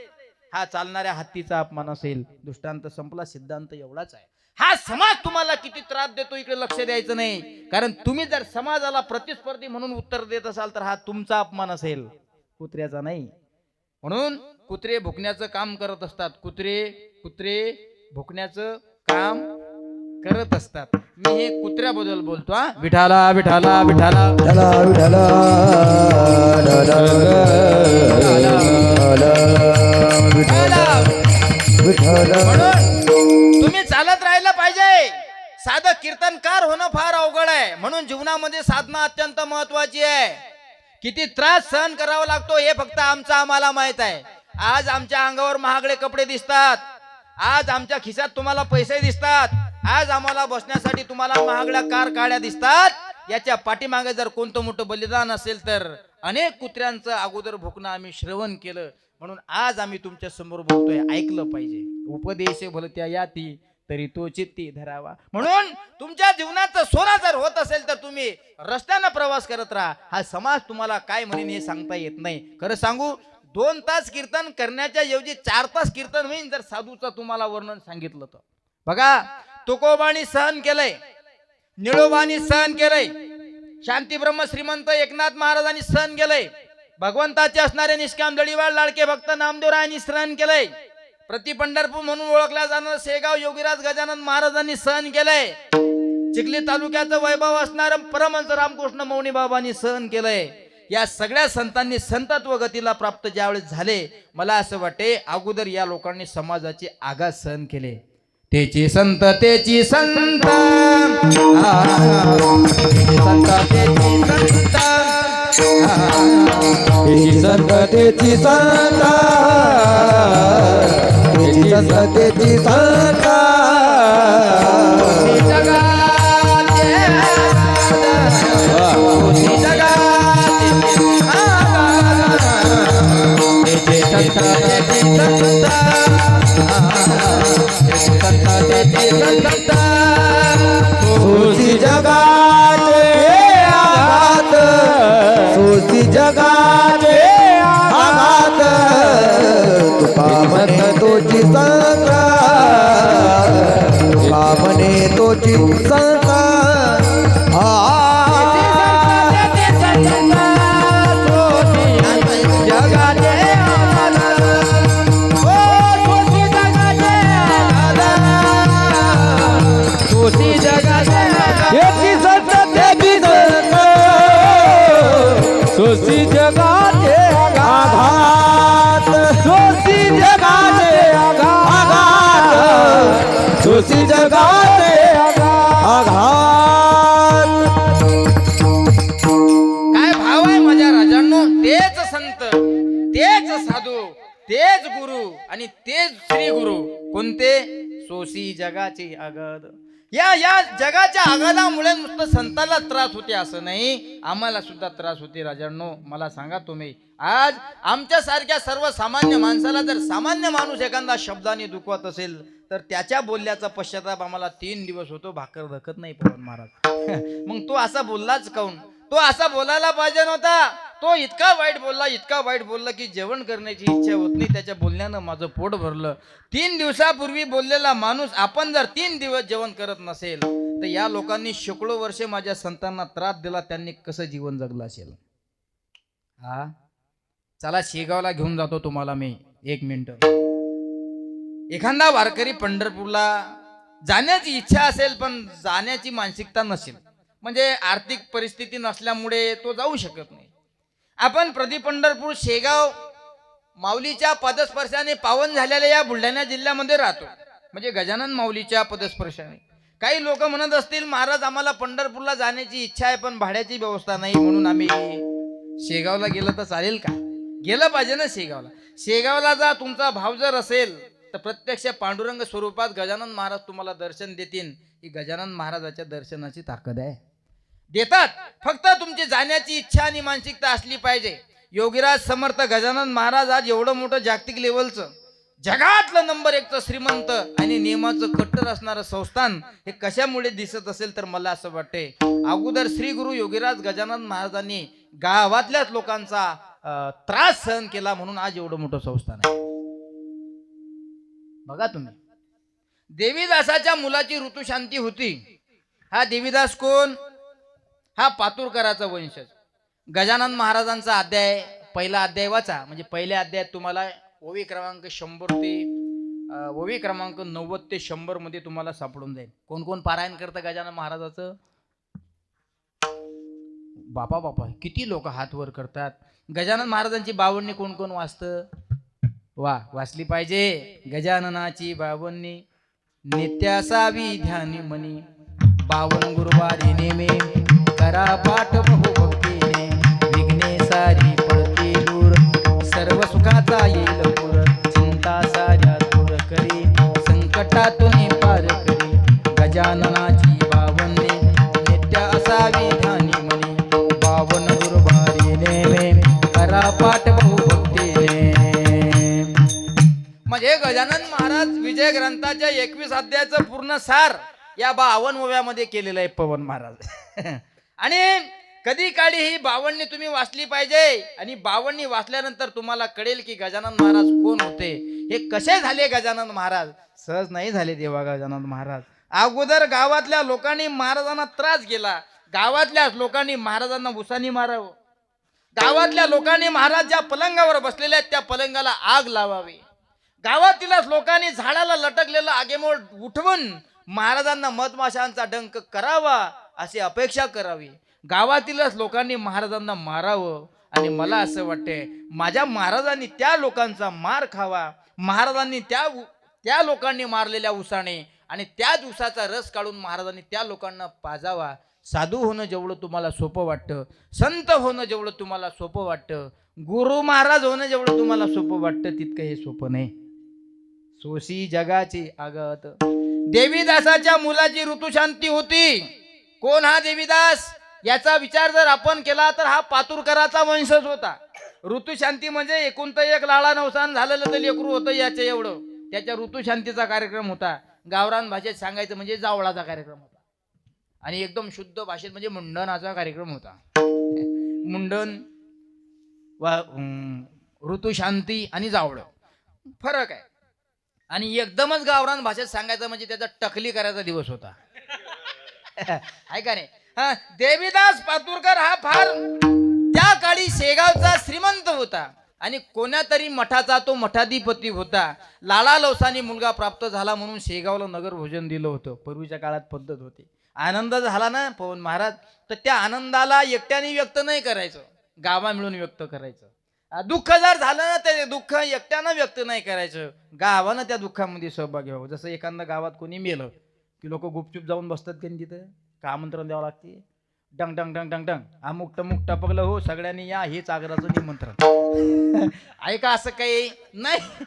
हा चालणाऱ्या हत्तीचा अपमान असेल. दृष्टांत संपला. सिद्धांत एवढाच आहे. हा समाज तुम्हाला किती त्रास देतो इकडे लक्ष द्यायचं नाही. कारण तुम्ही जर समाजाला प्रतिस्पर्धी म्हणून उत्तर देत असाल तर हा तुमचा अपमान असेल, कुत्र्याचा नाही. म्हणून कुत्रे भुकण्याचं काम करत असतात. कुत्रे भुकण्याचं काम करत असतात. मी हे कुत्र्याबद्दल बोलतो. हा, विठाला विठाला विठाला विठ्ठला विठ्ठला विठ्ठला. म्हणून तुम्ही चालत राहायला पाहिजे. साधं कीर्तनकार होणं फार अवघड आहे. म्हणून जीवनामध्ये साधना अत्यंत महत्वाची आहे. किती त्रास सहन करावा लागतो हे फक्त आम्हाला माहित आहे. आज आमच्या अंगावर महागडे कपडे दिसतात, आज आमच्या खिशात तुम्हाला पैसे दिसतात, आज आम्हाला बसण्यासाठी तुम्हाला महागड्या कार काड्या दिसतात. याच्या पाठीमागे जर कोणतं मोठं बलिदान असेल तर अनेक कुत्र्यांचं अगोदर भुकणं आम्ही श्रवण केलं. म्हणून आज आम्ही तुमच्या समोर बोलतोय, ऐकलं पाहिजे. उपदेश भलत्या याती तरी तो चित्ती धरावा. म्हणून तुमच्या जीवनाचं सोनं जर होत असेल तर तुम्ही रस्त्यानं प्रवास करत राहा. हा समाज तुम्हाला काय म्हणेन हे सांगता येत नाही. खरं सांगू, 2 तास कीर्तन करण्याच्या ऐवजी 4 तास कीर्तन होईल जर साधूचं तुम्हाला वर्णन सांगितलं तर. बघा, तुकोबानी सहन केलंय, निळोबानी सहन केलंय, शांती ब्रह्म श्रीमंत एकनाथ महाराजांनी सहन केलंय, भगवंताचे असणारे निष्काम दळीवाळ लाडके भक्त नामदेवरायांनी सहन केलंय, प्रति पंढरपूर म्हणून ओळखल्या जाणारं शेगाव योगीराज गजानन महाराजांनी सहन केलंय, चिखली तालुक्याचं वैभव असणारं परमहंस रामकृष्ण मौनी बाबांनी सहन केलंय. या सगळ्या संतांनी संतत्व गतीला प्राप्त ज्यावेळेस झाले, मला असं वाटते अगोदर या लोकांनी समाजाचे आघात सहन केले. तेची संत तेची संत संत तेची संत तेची संत तेची संत तेची संत तेची संत सोसी जगाचे आघात, सोसी जगाचे आघात, तुका म्हणे तोची संत, तुका म्हणे तोची संत. सोसी जगाचे आघात, सोसी जगाचे आघात, सोसी जगाचे आघात. काय भाव आहे माझ्या राजांनो. तेच संत, तेच साधू, तेच गुरु आणि तेच श्री गुरु. कोणते? सोसी जगाचे आघात. या जगाच्या आघातामुळे नुसतं संताला त्रास होते असं नाही, आम्हाला सुद्धा त्रास होते राजांनो. मला सांगा तुम्ही, आज आमच्या सारख्या सर्वसामान्य माणसाला जर सामान्य माणूस एखादा शब्दाने दुखवत असेल तर त्याच्या बोलल्याचा पश्चाताप आम्हाला 3 दिवस होतो. भाकर धकत नाही पवन महाराज. मग तो असा बोललाच काऊन? तो असा बोलायला पाहिजे नव्हता. तो इतका वाईट बोलला की जेवण करण्याची इच्छा होत नाही. त्याच्या बोलण्यानं माझं पोट भरलं. 3 दिवसापूर्वी बोललेला माणूस आपण जर 3 दिवस जेवण करत नसेल तर या लोकांनी शेकडो वर्षे माझ्या संतांना त्रास दिला, त्यांनी कसं जीवन जगलं असेल. हा, चला शेगावला घेऊन जातो तुम्हाला मी 1 मिनिट. एखादा वारकरी पंढरपूरला जाण्याची इच्छा असेल पण जाण्याची मानसिकता नसेल, म्हणजे आर्थिक परिस्थिती नसल्यामुळे तो जाऊ शकत नाही. आपण प्रति पंढरपूर शेगाव माऊलीच्या पदस्पर्शाने पावन झालेल्या या बुलढाणा जिल्ह्यामध्ये राहतो. म्हणजे गजानन माऊलीच्या पदस्पर्शाने काही लोक म्हणत असतील, महाराज आम्हाला पंढरपूरला जाण्याची इच्छा आहे पण भाड्याची व्यवस्था नाही, म्हणून आम्ही शेगावला गेलं तर चालेल का? गेलं पाहिजे ना शेगावला. शेगावला जा, तुमचा भाव जर असेल तर प्रत्यक्ष पांडुरंग स्वरूपात गजानन महाराज तुम्हाला दर्शन देतील. ही गजानन महाराजाच्या दर्शनाची ताकद आहे. देतात, फक्त तुमची जाण्याची इच्छा आणि मानसिकता असली पाहिजे. योगीराज समर्थ गजानन महाराज आज एवढं मोठं जागतिक लेवलचं जगातलं नंबर 1चं श्रीमंत आणि नियमाचं कट्टर असणारं संस्थान हे कशामुळे दिसत असेल तर मला असं वाटते अगोदर श्री गुरु योगीराज गजानन महाराजांनी गावातल्याच लोकांचा त्रास सहन केला म्हणून आज एवढं मोठं संस्थान आहे. बघा तुम्ही, देवीदासाच्या मुलाची ऋतुशांती होती. हा देवीदास कोण? हा पातुरकराचा वंशज. गजानन महाराजांचा अध्याय, पहिला अध्याय वाचा. म्हणजे पहिल्या अध्यायात तुम्हाला ओवी क्रमांक 100 ते ओवी क्रमांक 90 ते 100 मध्ये तुम्हाला सापडून जाईल. कोण कोण पारायण करतं गजानन महाराजाचं? बापा बापा, किती लोक हात वर करतात. गजानन महाराजांची बावन्नी कोण कोण वाचतं? वा, वाचली पाहिजे. गजाननाची बावन्नी नित्यासावी ध्यानी मनी, 52 गुरुवारी नेमे करा पाठ बहु भक्तीने, विघ्ने सारी पडती दूर, सर्व सुखाचा येईल पूर, चिंता साऱ्या दूर करी, संकटातून पार करी, गजाननाची बावन्नी नित्य असावी ध्यानी मनी, 52 गुरुवारी नेमे करा पाठ बहु भक्तीने. म्हणजे गजानन महाराज विजय ग्रंथाच्या 21 अध्यायाचं पूर्ण सार या 52 ओव्यामध्ये केलेलं आहे पवन महाराज. आणि कधी काळी ही 52 तुम्ही वाचली पाहिजे. आणि 52 वाचल्यानंतर तुम्हाला कळेल की गजानन महाराज कोण होते, हे कसे झाले गजानन महाराज. सहज नाही झाले देवा गजानन महाराज. अगोदर गावातल्या लोकांनी महाराजांना त्रास केला. गावातल्या लोकांनी महाराजांना उसानी मारावं. गावातल्या लोकांनी महाराज ज्या पलंगावर बसलेले आहेत त्या पलंगाला आग लावावी. गावातीलच लोकांनी झाडाला लटकलेलं आगेमोड उठवून महाराजांना मधमाशांचा डंक करावा अशी अपेक्षा करावी. गावातीलच लोकांनी महाराजांना मारावं. आणि मला असं वाटते माझ्या महाराजांनी त्या लोकांचा मार खावा. महाराजांनी त्या लोकांनी मारलेल्या उसाने आणि त्याच उसाचा रस काढून महाराजांनी त्या लोकांना पाजावा. साधू होणं जेवढं तुम्हाला सोपं वाटतं, संत होणं जेवढं तुम्हाला सोपं वाटतं, गुरु महाराज होणं जेवढं तुम्हाला सोपं वाटतं, तितकं हे सोपं नाही. सोशी जगाची आगत. देवीदासाच्या मुलाची ऋतुशांती होती. कोण हा देवीदास? याचा विचार जर आपण केला तर हा पातुरकराचा वंशज होता. ऋतुशांती म्हणजे एकूण तर एक लाळा नवसान झालेलं तर लेकरू होतं याच्या एवढं. त्याच्या ऋतुशांतीचा कार्यक्रम होता. गावरान भाषेत सांगायचं म्हणजे जावळाचा कार्यक्रम होता. आणि एकदम शुद्ध भाषेत म्हणजे मुंडनाचा कार्यक्रम होता. मुंडन ऋतुशांती आणि जावळ फरक आहे. आणि एकदमच गावरान भाषेत सांगायचं म्हणजे त्याचा टकली करायचा दिवस होता. आहे का नाही? हा, देवीदास पातुरकर हा फार त्या काळी शेगावचा श्रीमंत होता. आणि कोण्या तरी मठाचा तो मठाधिपती होता. लाला लवसानी मुलगा प्राप्त झाला म्हणून शेगावला नगर भोजन दिलं होतं. पूर्वीच्या काळात पद्धत होती. आनंद झाला ना पवन महाराज, तर त्या आनंदाला एकट्याने व्यक्त नाही करायचं, गावा मिळून व्यक्त करायचं. दुःख जर झालं ना ते दुःख एकट्यानं व्यक्त नाही करायचं, गावानं त्या दुःखामध्ये सहभागी व्हावं. जसं एखाद्या गावात कोणी मेलं की लोक गुपचूप जाऊन बसतात की तिथं का आमंत्रण द्यावं लागते. डंग डंग डंग डंग डंग अमुक टमुक टपकलं हो सगळ्यांनी या, हेच आग्राचं निमंत्रण. ऐका असं काही नाही.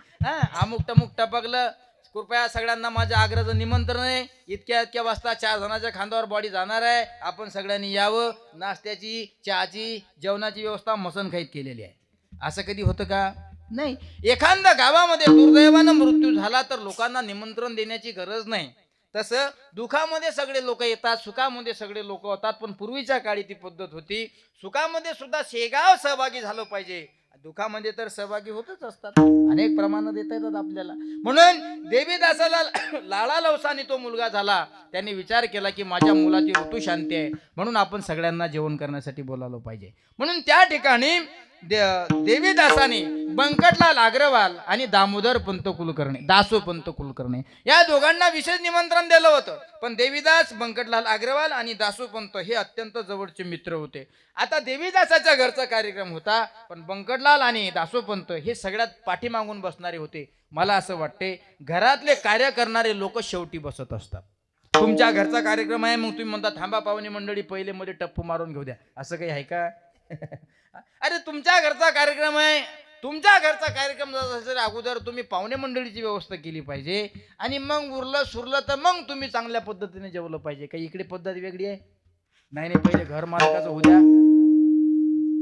अमुक टमुक टपकलं, कृपया सगळ्यांना माझ्या आग्राचं निमंत्रण आहे. इतक्या इतक्या वाजता 4 जणांच्या खांद्यावर बॉडी जाणार आहे. आपण सगळ्यांनी यावं. नाश्त्याची, चहाची, जेवणाची व्यवस्था मसनखाईत केलेली आहे. असं कधी होतं का? नाही. एखाद्या गावामध्ये दुर्दैवानं मृत्यू झाला तर लोकांना निमंत्रण देण्याची गरज नाही. तसं दुःखामध्ये सगळे लोक येतात, सुखामध्ये सगळे लोक होतात. पण पूर्वीच्या काळी ती पद्धत होती. सुखामध्ये सुद्धा शेगाव सहभागी झालं पाहिजे, दुःखामध्ये तर सहभागी होतच असतात. अनेक प्रमाणात देता येतात आपल्याला. म्हणून देवीदासाला लाळा लवसानी तो मुलगा झाला. त्यांनी विचार केला की माझ्या मुलाची ऋतुशांती आहे म्हणून आपण सगळ्यांना जेवण करण्यासाठी बोलावलं पाहिजे. म्हणून त्या ठिकाणी देवीदासाने बंकटलाल अग्रवाल आणि दामोदर पंत कुलकर्णी, दासो पंत कुलकर्णी या दोघांना विशेष निमंत्रण दिलं होतं. पण देवीदास, बंकटलाल अग्रवाल आणि दासो पंत हे अत्यंत जवळचे मित्र होते. आता देवीदासाच्या घरचा कार्यक्रम होता, पण बंकटलाल आणि दासो पंत हे सगळ्यात पाठीमागून बसणारे होते. मला असं वाटते घरातले कार्य करणारे लोक शेवटी बसत असतात. तुमच्या घरचा कार्यक्रम आहे मग तुम्ही म्हणता थांबा पाहुणे मंडळी पहिले मध्ये टप्पू मारून घेऊ द्या, असं काही आहे का? अरे तुमच्या घरचा कार्यक्रम आहे, तुमच्या घरचा कार्यक्रम जर असेल अगोदर तुम्ही पाहुणे मंडळीची व्यवस्था केली पाहिजे आणि मग उरलं सुरलं तर मग तुम्ही चांगल्या पद्धतीने जेवलं पाहिजे. काही इकडे पद्धत वेगळी आहे? नाही पहिले घर मालकाचं होऊ द्या,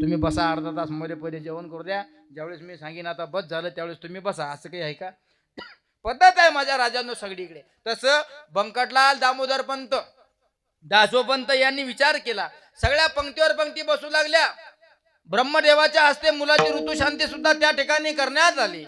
तुम्ही बसा अर्धा तास मध्ये पहिले जेवण करू द्या. ज्यावेळेस मी सांगेन आता बस झालं त्यावेळेस तुम्ही बसा, असं काही आहे का? पद्धत आहे माझ्या राजांनो सगळीकडे. तसं बंकटलाल दामोदर पंत दासोपंत यांनी विचार केला. सगळ्या पंक्तीवर पंक्ती बसू लागल्या. ब्रह्मदेवाच्या हस्ते मुलाची ऋतुशांती सुद्धा त्या ठिकाणी करण्यात आली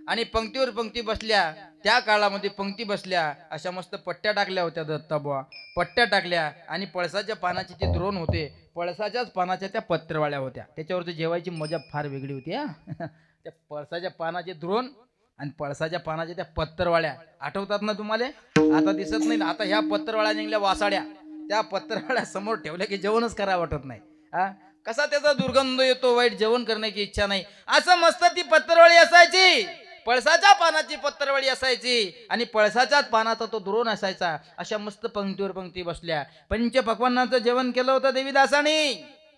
आणि पंक्तीवर पंक्ती बसल्या. त्या काळामध्ये पंक्ती बसल्या अशा मस्त पट्ट्या टाकल्या होत्या दत्ताबुवा, पट्ट्या टाकल्या आणि पळसाच्या पानाचे ते द्रोण होते, पळसाच्याच पानाच्या त्या पत्रवाळ्या होत्या. त्याच्यावरती जेवायची मजा फार वेगळी होती हा. त्या पळसाच्या पानाचे द्रोण आणि पळसाच्या पानाच्या त्या पत्रवाळ्या आठवतात ना तुम्हाला? आता दिसत नाही. आता ह्या पत्रवाळ्या निघल्या वासाड्या, त्या पत्रवाळ्या समोर ठेवल्या की जेवणच करावं वाटत नाही. हा कसा त्याचा दुर्गंध येतो, वाईट जेवण करण्याची इच्छा नाही. असं मस्त ती पत्रवळी असायची, पळसाच्या पानाची पत्रवळी असायची आणि पळसाच्याच पानाचा तो द्रोण असायचा. अशा मस्त पंक्तीवर पंक्ती बसल्या. पंचपक्वान्नाचं जेवण केलं होतं देवीदासांनी.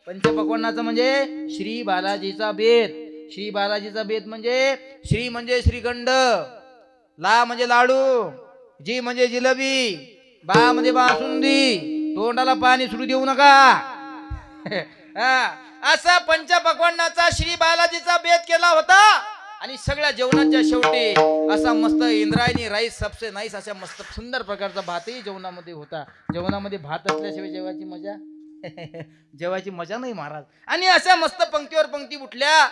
पंचपक्वान्नाचं म्हणजे श्री बालाजीचा बेत. श्री बालाजीचा बेत म्हणजे श्री म्हणजे श्रीखंड, ला म्हणजे लाडू, जी म्हणजे जिलेबी, बा म्हणजे बासुंदी, तोंडाला पाणी सुटू देऊ नका. असा पंचपक्वान्नाचा श्री बालाजीचा बेत केला होता आणि सगळ्या जेवणाच्या शेवटी असा मस्त इंद्रायणी राईस सबसे नाईस अशा मस्त सुंदर प्रकारचा भातही जेवणामध्ये होता. जेवणामध्ये भात असल्याशिवाय जेवायची मजा जेवायची मजा नाही महाराज. आणि अशा मस्त पंक्तीवर पंक्ती उठल्या.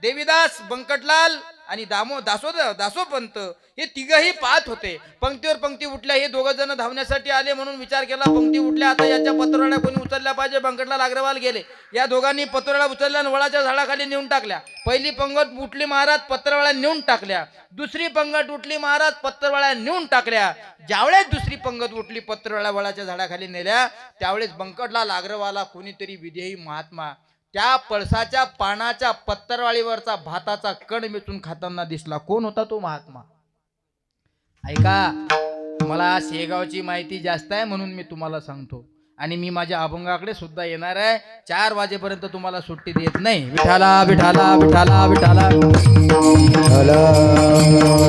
देवीदास, बंकटलाल आणि दासोपंत हे तिघही पाहत होते. पंक्तीवर पंक्ती उठल्या. हे दोघं जण धावण्यासाठी आले म्हणून विचार केला पंक्ती उठल्या, आता याच्या पत्रवाळ्या कोणी उचलल्या पाहिजे. बंकटलाल अग्रवाल गेले. या दोघांनी पत्रवाळ्या उचलल्या आणि वळाच्या झाडाखाली नेऊन टाकल्या. पहिली पंगत उठली महाराज, पत्रवाळ्या नेऊन टाकल्या. दुसरी पंगत उठली महाराज, पत्रवाळ्या नेऊन टाकल्या. ज्यावेळेस दुसरी पंगत उठली, पत्रवाळ्या वळाच्या झाडाखाली नेल्या, त्यावेळेस बंकटलाल अग्रवाला कोणीतरी विदेही महात्मा त्या पळसाच्या पानाच्या पत्रवाळीवरचा भाताचा कण वेचून खाताना दिसला. कोण होता तो महात्मा? ऐका, मला शेगावची माहिती जास्त आहे म्हणून मी तुम्हाला सांगतो आणि मी माझ्या अभंगाकडे सुद्धा येणार आहे. 4 वाजेपर्यंत तुम्हाला सुट्टी देत नाही. विठाला विठाला विठाला विठाला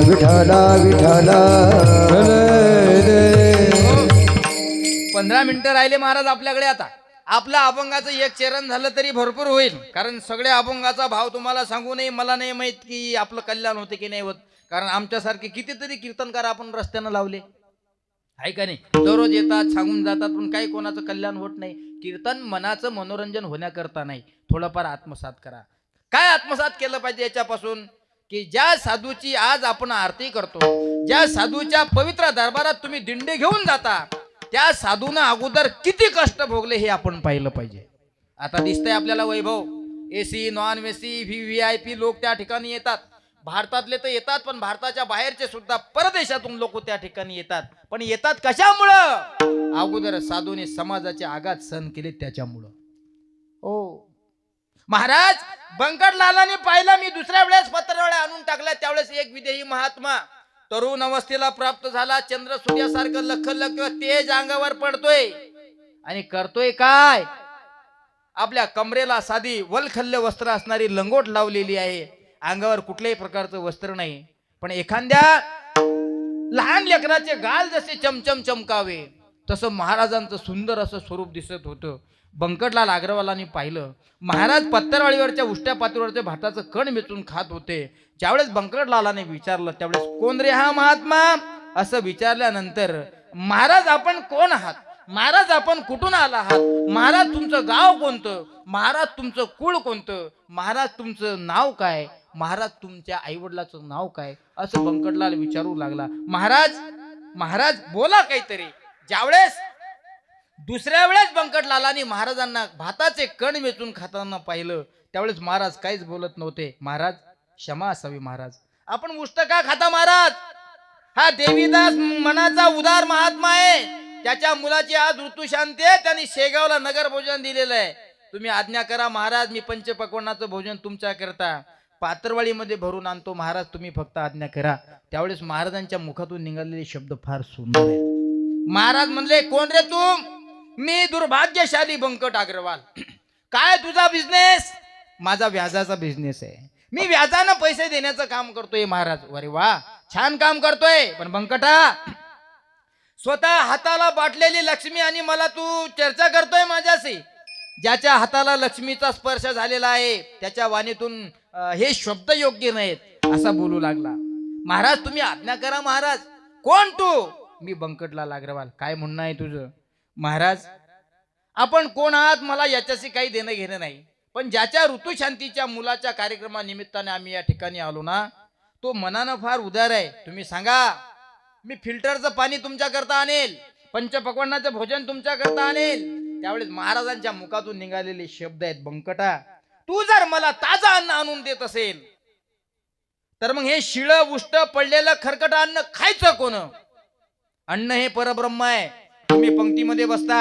विठाला विठाला 15 मिनिटं राहिले महाराज आपल्याकडे. आता आपल्या अभंगाचं एक चरण झालं तरी भरपूर होईल, कारण सगळ्या अभंगाचा भाव तुम्हाला सांगू नये. मला नाही माहित की आपलं कल्याण होते की नाही होत, कारण आमच्यासारखे कितीतरी कीर्तनकार आपण रस्त्यानं लावले आहे का नाही. दररोज येतात, सांगून जातात, पण काही कोणाचं कल्याण होत नाही. कीर्तन मनाचं मनोरंजन होण्याकरता नाही, थोडंफार आत्मसात करा. काय आत्मसात केलं पाहिजे याच्यापासून? की ज्या साधूची आज आपण आरती करतो, ज्या साधूच्या पवित्र दरबारात तुम्ही दिंडे घेऊन जाता, त्या साधूनं अगोदर किती कष्ट भोगले हे आपण पाहिलं पाहिजे. आता दिसतंय आपल्याला वैभव, एसी नॉन एसी VIP लोक त्या ठिकाणी येतात. भारतातले तर येतात, पण भारताच्या बाहेरचे सुद्धा परदेशातून लोक त्या ठिकाणी येतात. पण येतात कशामुळं? अगोदर साधूने समाजाचे आघात सहन केले त्याच्यामुळं. हो महाराज, बंकटलालाने पाहिलं, मी दुसऱ्या वेळेस पत्रवाळ्या आणून टाकल्या. त्यावेळेस एक विदेही महात्मा तरुण अवस्थेला प्राप्त झाला, चंद्र सूर्यासारखं लख लख तेज अंगावर पडतोय आणि करतोय काय? आपल्या कमरेला साधी वलखल्य वस्त्र असणारी लंगोट लावलेली आहे, अंगावर कुठल्याही प्रकारचं वस्त्र नाही. पण एखाद्या लहान लेकराचे गाल जसे चमचम चमकावे तसं महाराजांचं सुंदर असं स्वरूप दिसत होतं. बंकटलाल अग्रवालांनी पाहिलं, महाराज पत्तरवाळीवरच्या उष्ट्या पातळीवरच्या भाताचं कण वेचून खात होते. ज्यावेळेस बंकटलालाने विचारलं, त्यावेळेस कोण रे हा महात्मा असं विचारल्यानंतर, महाराज आपण कोण आहात? महाराज आपण कुठून आला आहात? महाराज तुमचं गाव कोणतं? महाराज तुमचं कुळ कोणतं? महाराज तुमचं नाव काय? महाराज तुमच्या आईवडिलाचं नाव काय? असं बंकटलाल विचारू लागला. महाराज बोला काहीतरी. ज्यावेळेस दुसऱ्या वेळेस बंकटलालांनी महाराजांना भाताचे कण वेचून खाताना पाहिलं, त्यावेळेस महाराज काहीच बोलत नव्हते. महाराज क्षमा असावी महाराज, आपण उष्ट का खाता महाराज? हा देवीदास मनाचा उदार महात्मा आहे, त्याच्या मुलाची आज ऋतुशांती आहे, त्यांनी शेगावला नगर भोजन दिलेलं आहे. तुम्ही आज्ञा करा महाराज, मी पंचपक्वान्नाचं भोजन तुमच्या करता पात्रवाळीमध्ये भरून आणतो. महाराज तुम्ही फक्त आज्ञा करा. त्यावेळेस महाराजांच्या मुखातून निघालेले शब्द फार सुंदर आहे. महाराज म्हणले, कोण रे तू? मी दुर्भाग्यशाली बंकट अग्रवाल. काय तुझा बिझनेस? माझा व्याजाचा बिझनेस आहे. मी व्याजानं पैसे देण्याचं काम करतोय महाराज. अरे वा, छान काम करतोय. पण बंकटा, स्वतः हाताला बाटलेली लक्ष्मी आणि मला तू चर्चा करतोय माझ्याशी. ज्याच्या हाताला लक्ष्मीचा स्पर्श झालेला आहे त्याच्या वाणीतून हे शब्द योग्य नाहीत असा बोलू लागला. महाराज तुम्ही आज्ञा करा महाराज. कोण तू? मी बंकटलाल अग्रवाल. काय म्हणणं आहे तुझं? महाराज आपण कोण आहात मला याच्याशी काही देणं घेणं नाही, पण ज्याच्या ऋतुशांतीच्या मुलाच्या कार्यक्रमानिमित्ताने आम्ही या ठिकाणी आलो ना, तो मनानं फार उदार आहे. तुम्ही सांगा, मी फिल्टरचं पाणी तुमच्याकरता आणेल, पंचपक्वान्नाचं भोजन तुमच्याकरता आणेल. त्यावेळेस महाराजांच्या मुखातून निघालेले शब्द आहेत, बंकटा तू जर मला ताजं अन्न आणून देत असेल तर मग हे शिळं उष्ट पडलेलं खरकट अन्न खायचं कोण? अन्न हे परब्रह्म आहे. तुम्ही पंक्तीमध्ये बसता,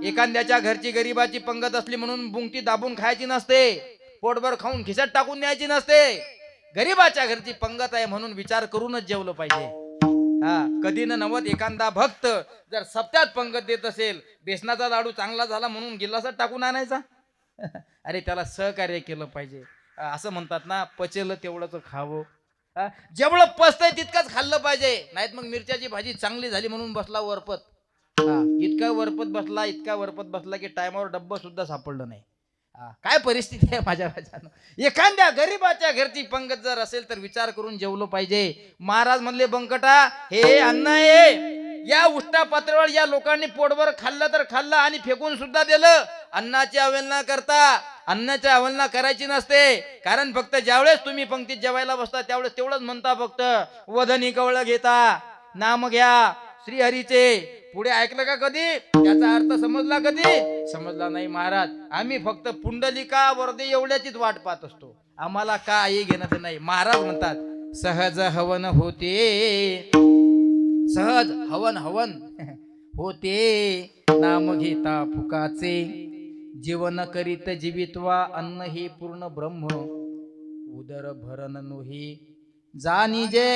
एखाद्याच्या घरची गरीबाची पंगत असली म्हणून बुंगती दाबून खायची नसते, पोटभर खाऊन खिशात टाकून न्यायची नसते. गरीबाच्या घरची पंगत आहे म्हणून विचार करूनच जेवलं पाहिजे. हा, कधी न नवत एखादा भक्त जर सप्त्यात पंगत देत असेल, बेसनाचा लाडू चांगला झाला म्हणून गिलासात टाकून आणायचा? अरे त्याला सहकार्य केलं पाहिजे. असं म्हणतात ना, पचेल तेवढंच खावं. जेवढं पचतंय तितकंच खाल्लं पाहिजे. नाहीत मग मिरच्याची भाजी चांगली झाली म्हणून बसला वरपत. इतका वरपत बसला की टायमावर डब्बा सुद्धा सापडलं नाही. काय परिस्थिती आहे माझ्या राजानं. एखाद्या गरीबाच्या घरची पंगत जर असेल तर विचार करून जेवलं पाहिजे. महाराज म्हणले, बंकटा हे अन्न आहे, या उष्टा पातळीवर या लोकांनी पोटभर खाल्लं तर खाल्लं आणि फेकून सुद्धा दिलं. अन्नाची अवहेलना करता, अन्नाची अवहेलना करायची नसते. कारण फक्त ज्यावेळेस तुम्ही पंक्तीत जेवायला बसता त्यावेळेस तेवढंच म्हणता, फक्त वदनी कवळ घेता, नाम घ्या श्रीहरीचे. पुढे ऐकलं का कधी? त्याचा अर्थ समजला कधी? समजला नाही महाराज. आम्ही फक्त पुंडलिका वरदे एवढ्याचीच वाट पाहत असतो, आम्हाला काही घेणं नाही. महाराज म्हणतात, सहज हवन होते, सहज हवन होते, नाम घेता फुकाचे, जीवन करीत जीवित्वा, अन्न हे पूर्ण ब्रह्म, उदर भरण नोही, जाणी जे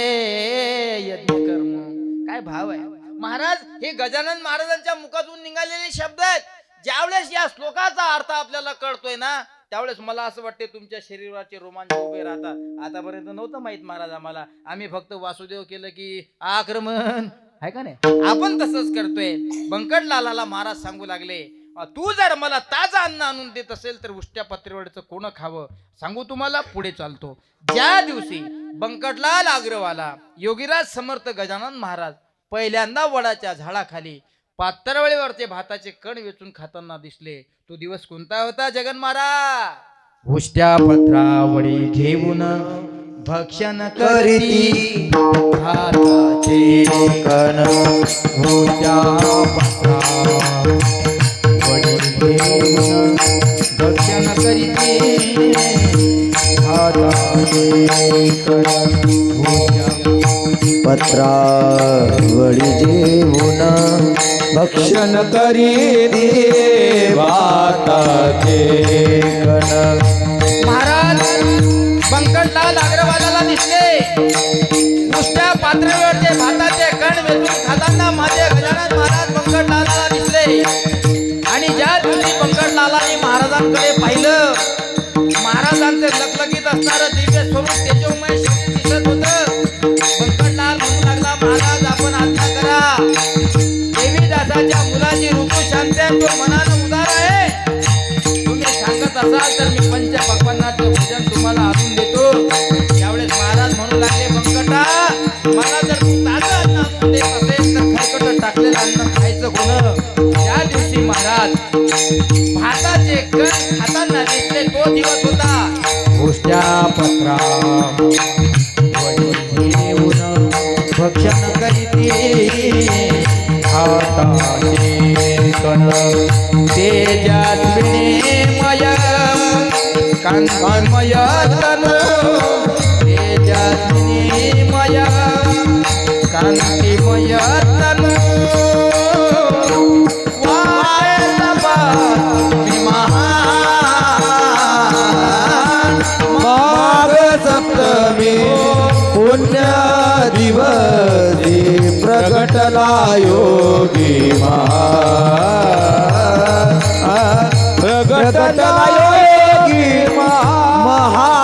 यज्ञ कर्म. काय भाव आहे महाराज. हे गजानन महाराजांच्या मुखातून निघालेले शब्द आहेत. ज्यावेळेस या श्लोकाचा अर्थ आपल्याला कळतोय ना, त्यावेळेस मला असं वाटते तुमच्या शरीराचे रोमांच उभे राहतात. आतापर्यंत नव्हतं माहित महाराज आम्हाला. आम्ही फक्त वासुदेव केलं की आक्रमण आहे का नाही, आपण तसंच करतोय. बंकटलालाला महाराज सांगू लागले, तू जर मला ताजं अन्न आणून देत असेल तर उष्ट्या पत्रेवरचं कोण खावं? सांगू तुम्हाला, पुढे चालतो. ज्या दिवशी बंकटलाल अग्रवाला योगीराज समर्थ गजानन महाराज पहिल्यांदा वडाच्या झाडाखाली पातळवळीवरचे भाताचे कण वेचून खाताना दिसले, तो दिवस कोणता होता जगन महाराज? उष्ट्या पत्रावळी घेऊन भक्षण करीती भाताचे कण, उष्ट्या पत्रावळी घेऊन भक्षण करीती भाताचे कण, पत्रावळी जेवून भक्षण करीती भाताचे कण. महाराज बंकटलाल अग्रवालाला दिसले, नुसत्या पातळीवरचे भाताचे कण वेचून खाताना माझे गजानन महाराज बंकटलालाला दिसले. आणि ज्या दिवशी बंकटलालाने महाराजांकडे पाहिलं, महाराजांचे लखलखीत असणारं दिव्य स्वरूप तेजोमय शरीर दिसत होतं. बंकटलाल म्हणू लागला, महाराज आपण आज्ञा करा. देवीदासाच्या मुलाची ऋतुशांती आहे, तो मनानं उदार आहे. तुम्ही सांगत असाल तर मी पंचपक्वान्नाचं भोजन तुम्हाला आणून देतो. त्यावेळेस महाराज म्हणू लागले, बंकटा मला जर तू ताजं अन्न आणून देत असेल तर खरकट टाकलेलं अन्न खायचं कोण? त्या दिवशी महाराज भाताचे कण खाताना दिसले, तो दिवस होता उष्ट्या पत्रावळी घेऊन भक्षण करीती भाताचे कण, तेजस्विनीमय कांतिमय तनु, तेजस्विनीमय कांतिमय तनु, माघ सप्तमी पुण्य दिवसी प्रगटला योगी प्रगटला योगी महाराज.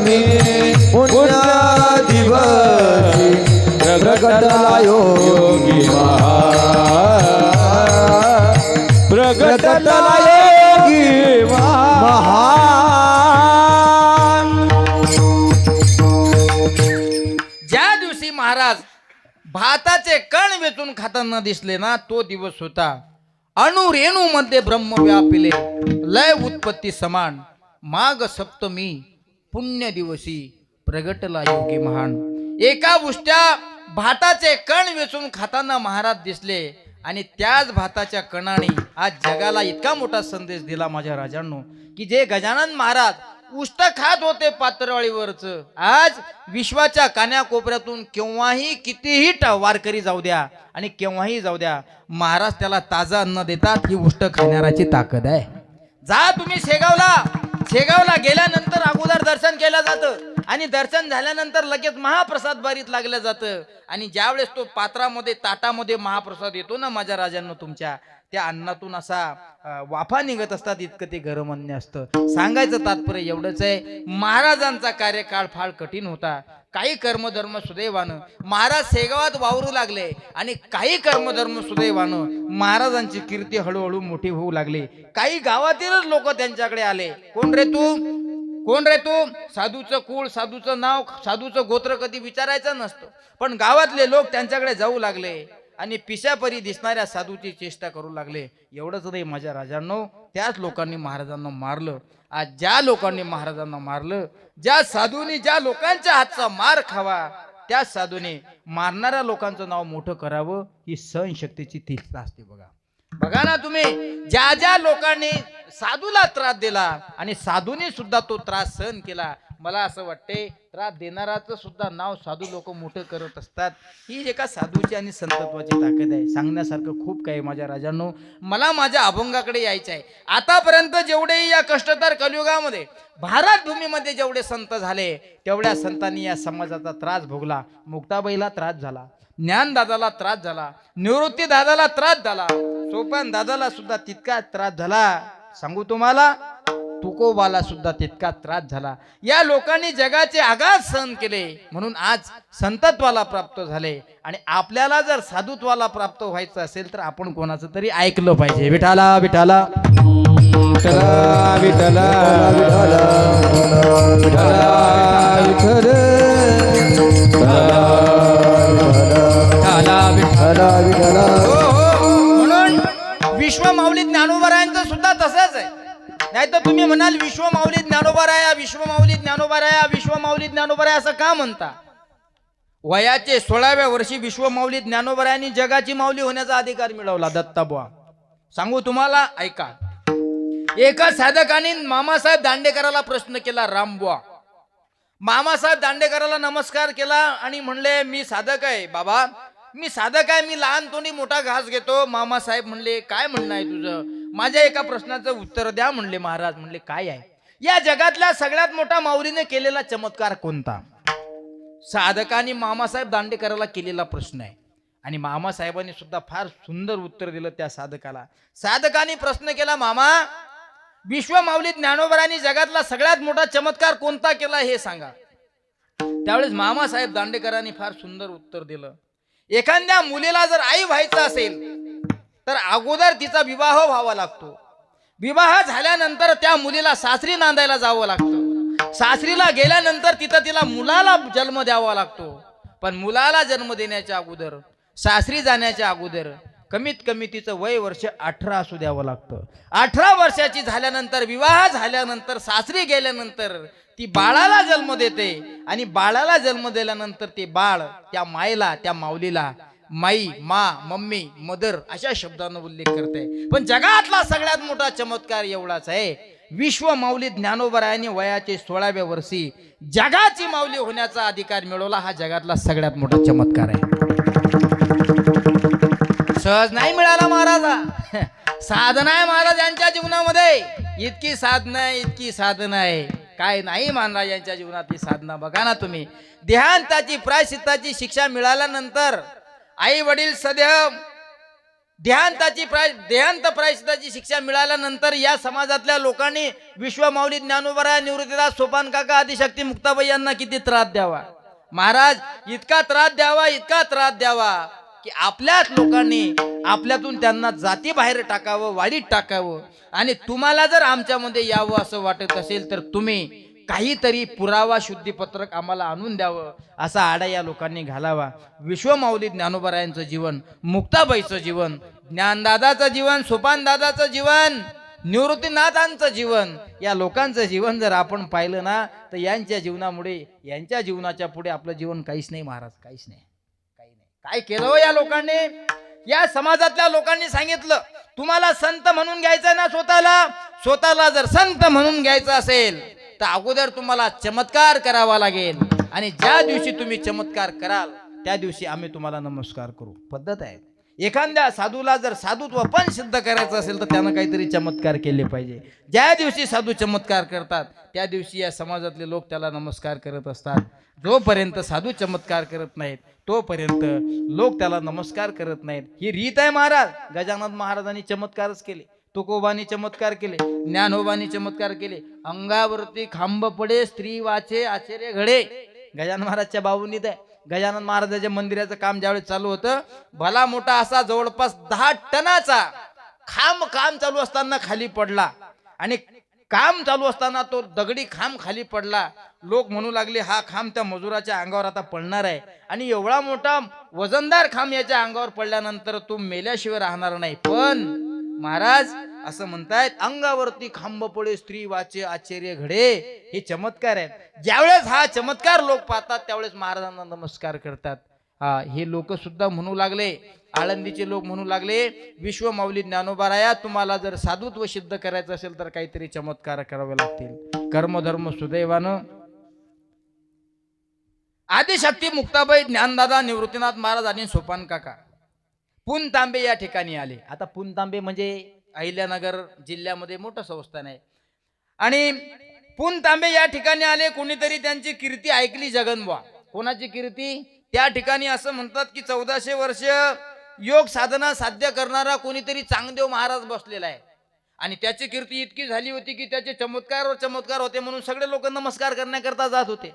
मी पुण्या दिवशी प्रगटला योगी प्रगटला योगी महान. ज्या दिवशी महाराज भाताचे कण वेचून खाताना दिसले ना, तो दिवस होता अणु रेणू मध्ये ब्रह्म व्यापिले, लय उत्पत्ती समान. माघ सप्तमी पुण्य दिवशी प्रगटला योगी महान. एका उष्ट्या भाताचे कण वेचून खाताना महाराज दिसले आणि त्याच भाताच्या कणाने आज जगाला इतका मोठा संदेश दिला माझ्या राजांनो, की जे गजानन महाराज उष्ट खात होते पातळवाडीवरच, आज विश्वाच्या कान्याकोपऱ्यातून केव्हाही कितीही वारकरी जाऊ द्या आणि केव्हाही जाऊ द्या, महाराज त्याला ताजा अन्न देतात. ही उष्ट खाणाऱ्याची ताकद आहे. जा तुम्ही शेगावला गेल्यानंतर अगोदर दर्शन केलं जातं आणि दर्शन झाल्यानंतर लगेच महाप्रसाद बारीत लागलं जातं. आणि ज्यावेळेस तो पात्रामध्ये ताटामध्ये महाप्रसाद येतो ना माझ्या राजांनो, तुमच्या त्या अन्नातून असा वाफा निघत असतात, इतकं ते गरम अन्न असतं. सांगायचं तात्पर्य एवढंच आहे, महाराजांचा कार्यकाळ फार कठीण होता. काही कर्मधर्म सुदैवानं महाराज शेगावात वावरू लागले आणि काही कर्मधर्म सुदैवानं महाराजांची कीर्ती हळूहळू मोठी होऊ लागली. काही गावातीलच लोक त्यांच्याकडे आले. कोण रे तू? साधूचं कुळ, साधूचं नाव, साधूचं गोत्र कधी विचारायचं नसतं, पण गावातले लोक त्यांच्याकडे जाऊ लागले आणि पिशापरी दिसणाऱ्या साधूची चेष्टा करू लागले. एवढंच नाही माझ्या राजांनो, त्याच लोकांनी महाराजांना मारलं. आज ज्या लोकांनी महाराजांना मारलं, ज्या साधूंनी ज्या लोकांच्या हातचा मार खावा, त्या साधूने मारणाऱ्या लोकांचं नाव मोठं करावं, ही सहनशक्तीची तीव्रता असते. बघा ना तुम्ही, ज्या ज्या लोकांनी साधूला त्रास दिला आणि साधूने सुद्धा तो त्रास सहन केला, मला असं वाटते त्रास देणाराचं सुद्धा नाव साधू लोक मोठं करत असतात. ही एका साधूची आणि संतत्वाची ताकद आहे. सांगण्यासारखं खूप काही माझ्या राजांनो. मला माझ्या अभंगाकडे यायचं आहे. आतापर्यंत जेवढे या कष्टतर कलियुगामध्ये भारत भूमीमध्ये जेवढे संत झाले, तेवढ्या संतांनी या समाजाचा त्रास भोगला. मुक्ताबाईला त्रास झाला, ज्ञानदादाला त्रास झाला, निवृत्ती दादाला त्रास झाला, सोपान दादाला सुद्धा तितका त्रास झाला. सांगू तुम्हाला, तुकोबाला सुद्धा तितका त्रास झाला. या लोकांनी जगाचे आघात सहन केले, म्हणून आज संतत्वाला प्राप्त झाले. आणि आपल्याला जर साधुत्वाला प्राप्त व्हायचं असेल तर आपण कोणाचं तरी ऐकलं पाहिजे. विठाला विठाला विठला विठला म्हणून विश्व माऊली ज्ञानोबारायांचं सुद्धा तसंच आहे. नाही तर तुम्ही म्हणाल विश्व माऊली ज्ञानोबाराया, विश्व माऊली ज्ञानोबाराया, विश्व माऊली ज्ञानोबाराया असं का म्हणता? वयाचे 16व्या वर्षी विश्व माऊली ज्ञानोबारायांनी जगाची माऊली होण्याचा अधिकार मिळवला. दत्ताबुवा सांगू तुम्हाला, ऐका. एका साधकाने मामासाहेब दांडेकराला प्रश्न केला. रामबुवा मामासाहेब दांडेकराला नमस्कार केला आणि म्हणले, मी साधक आहे बाबा, मी साधक आहे, मी लहान तोंडी मोठा घास घेतो. मामासाहेब म्हणले, काय म्हणणं आहे तुझं? माझ्या एका प्रश्नाचं उत्तर द्या म्हणले. महाराज म्हणले, काय आहे? या जगातल्या सगळ्यात मोठा माऊलीने केलेला चमत्कार कोणता? साधकाने मामासाहेब दांडेकराला केलेला प्रश्न आहे. आणि मामासाहेबांनी सुद्धा फार सुंदर उत्तर दिलं त्या साधकाला. साधकाने प्रश्न केला, मामा विश्व माऊली ज्ञानोबारांनी जगातला सगळ्यात मोठा चमत्कार कोणता केला हे सांगा. त्यावेळेस मामासाहेब दांडेकरांनी फार सुंदर उत्तर दिलं. एखाद्या मुलीला जर आई व्हायचं असेल तर अगोदर तिचा विवाह व्हावा लागतो. विवाह झाल्यानंतर त्या मुलीला सासरी नांदायला जावं लागतं. सासरीला गेल्यानंतर तिला मुलाला जन्म द्यावा लागतो. पण मुलाला जन्म देण्याच्या अगोदर, सासरी जाण्याच्या अगोदर कमीत कमी तिचं वय वर्ष 18 असू द्यावं लागतं. 18 वर्षाची झाल्यानंतर, विवाह झाल्यानंतर, सासरी गेल्यानंतर ती बाळाला जन्म देते. आणि बाळाला जन्म दिल्यानंतर ते बाळ त्या मायला, त्या माऊलीला माई, मा, मम्मी, मदर अशा शब्दांना उल्लेख करते. पण जगातला सगळ्यात मोठा चमत्कार एवढाच आहे, विश्व माऊली ज्ञानोबारायांनी वयाचे 16व्या वर्षी जगाची माऊली होण्याचा अधिकार मिळवला. हा जगातला सगळ्यात मोठा चमत्कार आहे. सहज नाही मिळाला महाराजा. साधना आहे महाराज यांच्या जीवनामध्ये. इतकी साधना आहे, इतकी साधना आहे, काय नाही महाराज यांच्या जीवनातली साधना. बघा ना तुम्ही, देहांताची प्रायश्चित्ताची शिक्षा मिळाल्यानंतर आई वडील सदैव देहांत प्रायश्चित्ताची शिक्षा मिळाल्यानंतर या समाजातल्या लोकांनी विश्वमाऊली ज्ञानोबा निवृत्तीदास सोपान काका आदिशक्ती मुक्ताबाई यांना किती त्रास द्यावा महाराज, इतका त्रास द्यावा की आपल्याच लोकांनी आपल्यातून त्यांना जाती बाहेर टाकावं, वाडीत टाकावं. आणि तुम्हाला जर आमच्यामध्ये यावं असं वाटत असेल तर तुम्ही काहीतरी पुरावा शुद्धीपत्रक आम्हाला आणून द्यावं, असा आडा या लोकांनी घालावा. विश्वमाऊली ज्ञानोबरायांचं जीवन, मुक्ताबाईचं जीवन, ज्ञानदादाचं जीवन, सोपानदादाचं जीवन, निवृत्तीनाथांचं जीवन, या लोकांचं जीवन जर आपण पाहिलं ना तर यांच्या जीवनामुळे, यांच्या जीवनाच्या पुढे आपलं जीवन काहीच नाही महाराज, काहीच नाही. काय केलं या लोकांनी? या समाजातल्या लोकांनी सांगितलं, तुम्हाला संत म्हणून घ्यायचं ना, स्वतःला जर संत म्हणून घ्यायचं असेल तर अगोदर तुम्हाला चमत्कार करावा लागेल. आणि ज्या दिवशी तुम्ही चमत्कार कराल त्या दिवशी आम्ही तुम्हाला नमस्कार करू. पद्धत आहे. एखाद्या साधूला जर साधुत्व पण सिद्ध करायचं असेल तर त्यानं काहीतरी चमत्कार केले पाहिजे. ज्या दिवशी साधू चमत्कार करतात त्या दिवशी या समाजातले लोक त्याला नमस्कार करत असतात. जोपर्यंत साधू चमत्कार करत नाहीत तोपर्यंत लोक त्याला नमस्कार करत नाहीत. ही रीत आहे महाराज. गजानन महाराजांनी चमत्कारच केले, तुकोबांनी चमत्कार केले, ज्ञानोबांनी चमत्कार केले. अंगावरती खांब पडे स्त्री वाचे आश्चर्य घडे. गजानन महाराजच्या बाबूंनीत आहे. गजानन महाराजाच्या मंदिराचं काम ज्यावेळेस चालू होतं, भला मोठा असा जवळपास 10 टनाचा काम चालू असताना खाली पडला. आणि काम चालू असताना तो दगडी खांब खाली पडला. लोक म्हणू लागले हा खांब त्या मजुराच्या अंगावर आता पडणार आहे. आणि एवढा मोठा वजनदार खांब याच्या अंगावर पडल्यानंतर तो मेल्याशिवाय राहणार नाही. पण महाराज असं म्हणतायत, अंगावरती खांब पडे स्त्री वाचे आश्चर्य घडे. हे चमत्कार आहे. ज्यावेळेस हा चमत्कार लोक पाहतात त्यावेळेस महाराजांना नमस्कार करतात. हे लोक सुद्धा म्हणू लागले, आळंदीचे लोक म्हणू लागले, विश्वमाऊली ज्ञानोबाराया तुम्हाला जर साधुत्व सिद्ध करायचं असेल तर काहीतरी चमत्कार करावे लागतील. कर्मधर्म सुदैवानं आदिशक्ती मुक्ताबाई, ज्ञानदादा, निवृत्तीनाथ महाराज आणि सोपान काका पुनतांबे या ठिकाणी आले. आता पुनतांबे म्हणजे अहिल्यानगर जिल्ह्यामध्ये मोठं संस्थान आहे. आणि पुनतांबे या ठिकाणी आले. कोणीतरी त्यांची कीर्ती ऐकली जगनबुवा. कोणाची कीर्ती? त्या ठिकाणी असं म्हणतात की 1400 वर्ष योग साधना साध्य करणारा कोणीतरी चांगदेव महाराज बसलेला आहे. आणि त्याची कीर्ती इतकी झाली होती की त्याचे चमत्कार होते म्हणून सगळे लोक नमस्कार करण्याकरता जात होते.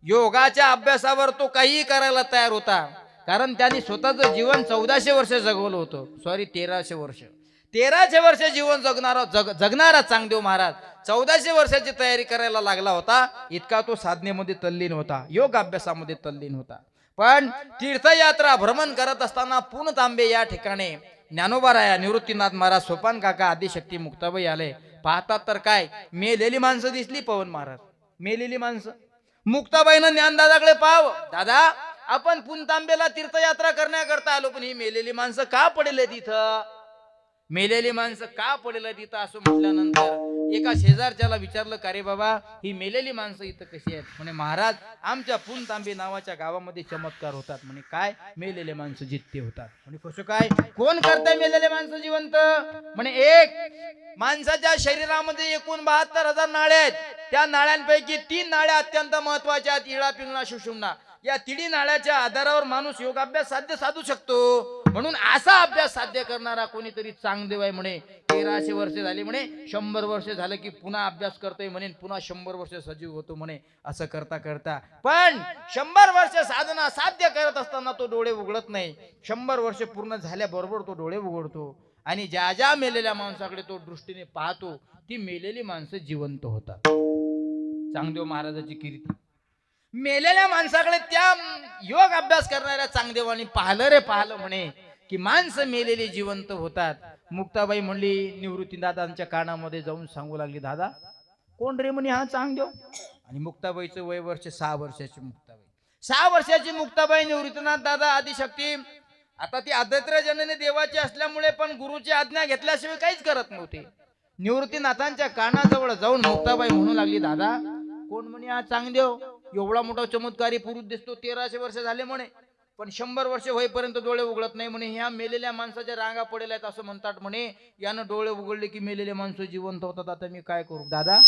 योगाच्या अभ्यासावर तो काहीही करायला तयार होता. कारण त्यांनी स्वतःचं जीवन 1400 वर्ष जगवलं होतं. 1300 वर्ष 1300 वर्ष जीवन जगणारा चांगदेव महाराज 1400 वर्षाची तयारी करायला लागला होता. इतका तो साधनेमध्ये तल्लीन होता, योग अभ्यासामध्ये तल्लीन होता. पण तीर्थयात्रा भ्रमण करत असताना पुनतांबे या ठिकाणी ज्ञानोबाराया, निवृत्तीनाथ महाराज, सोपान काका, आदिशक्ती मुक्ताबाई आले. पाहतात तर काय, मेलेली माणसं दिसली. पवन महाराज मेलेली माणसं. मुक्ताबाईनं ज्ञानदादाकडे पाहावं, दादा आपण पुनतांबेला तीर्थयात्रा करण्याकरता आलो, पण ही मेलेली माणसं का पडेल तिथं? मेलेली माणसं का पडेल तिथं असं म्हटल्यानंतर एका शेजारच्याला विचारलं, का रे बाबा ही मेलेली माणसं इथं कशी आहेत? म्हणे महाराज आमच्या पुनतांबे नावाच्या गावामध्ये चमत्कार होतात. म्हणे काय? मेलेले माणसं जित्ते होतात. म्हणे कसं काय? कोण करताय मेलेले माणसं जिवंत? म्हणे एक माणसाच्या शरीरामध्ये एकूण 72,000 नाड्या आहेत. त्या नाड्यांपैकी 3 नाड्या अत्यंत महत्वाच्या आहेत, इळा, पिंगळा, सुषुम्ना. या 3 नाड्याच्या आधारावर माणूस योगाभ्यास साधू शकतो. म्हणून असा अभ्यास साध्य करणारा कोणीतरी चांगदेव आहे. म्हणे 1300 वर्ष झाली. म्हणे 100 वर्ष झालं की पुन्हा अभ्यास करतोय. म्हणे पुन्हा 100 वर्ष सजीव होतो. म्हणे असं करता करता पण 100 वर्ष साधना साध्य करत असताना तो डोळे उघडत नाही. 100 वर्ष पूर्ण झाल्याबरोबर तो डोळे उघडतो आणि ज्या ज्या मेलेल्या माणसाकडे तो दृष्टीने पाहतो ती मेलेली माणसं जिवंत होतात. चांगदेव महाराजाची कीर्ती. मेलेल्या माणसाकडे त्या योग अभ्यास करणाऱ्या चांगदेवानी पाहिलं म्हणे की माणसं मेलेली जिवंत होतात. मुक्ताबाई म्हणली, निवृत्तीदादांच्या कानामध्ये जाऊन सांगू लागली, दादा कोण रे म्हणे हा चांगदेव? आणि मुक्ताबाईचं वय वर्ष 6 वर्षाची. मुक्ताबाई 6 वर्षाची मुक्ताबाई, निवृत्तीनाथ दादा, आदिशक्ती. आता ती आदत्र जननी देवाची असल्यामुळे पण गुरुची आज्ञा घेतल्याशिवाय काहीच करत नव्हते. निवृत्तीनाथांच्या कानाजवळ जाऊन मुक्ताबाई म्हणू लागली, दादा कोण म्हणे हा चांगदेव? एवढा मोठा चमत्कारी पुरुष दिसतो. 1300 वर्ष झाले म्हणे, पण 100 वर्ष होईपर्यंत डोळे उघडत नाही. म्हणे ह्या मेलेल्या माणसाच्या रांगा पडेल आहेत असं म्हणतात. म्हणे यानं डोळे उघडले की मेलेले माणसं जिवंत होतात. आता मी काय करू? दादा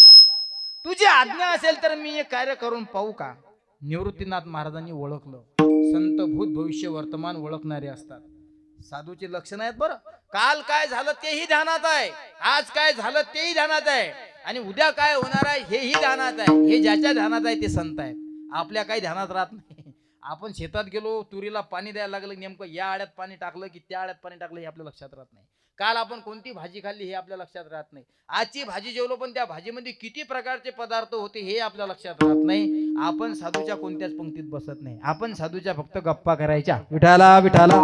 तुझी आज्ञा असेल तर मी हे कार्य करून पाहू का? निवृत्तीनाथ महाराजांनी ओळखलं. संत भूत भविष्य वर्तमान ओळखणारे असतात. साधूची लक्षणं आहेत बरं. काल काय झालं तेही ध्यानात आहे, आज काय झालं तेही ध्यानात आहे, आणि उद्या काय होणार आहे हेही ध्यानात आहे. हे ज्याच्या ध्यानात आहे ते संत आहेत. आपल्या काही ध्यानात राहत नाही. आपण शेतात गेलो, तुरीला पाणी द्यायला लागलं, नेमकं या आळ्यात पाणी टाकलं की त्या आळ्यात पाणी टाकलं हे आपल्या लक्षात राहत नाही. काल आपण कोणती भाजी खाल्ली हे आपल्या लक्षात राहत नाही. आजची भाजी जेवलो पण त्या भाजीमध्ये किती प्रकारचे पदार्थ होते हे आपल्या लक्षात राहत नाही. आपण साधूच्या कोणत्याच पंक्तीत बसत नाही. आपण साधूच्या फक्त गप्पा करायच्या. विठाला विठाला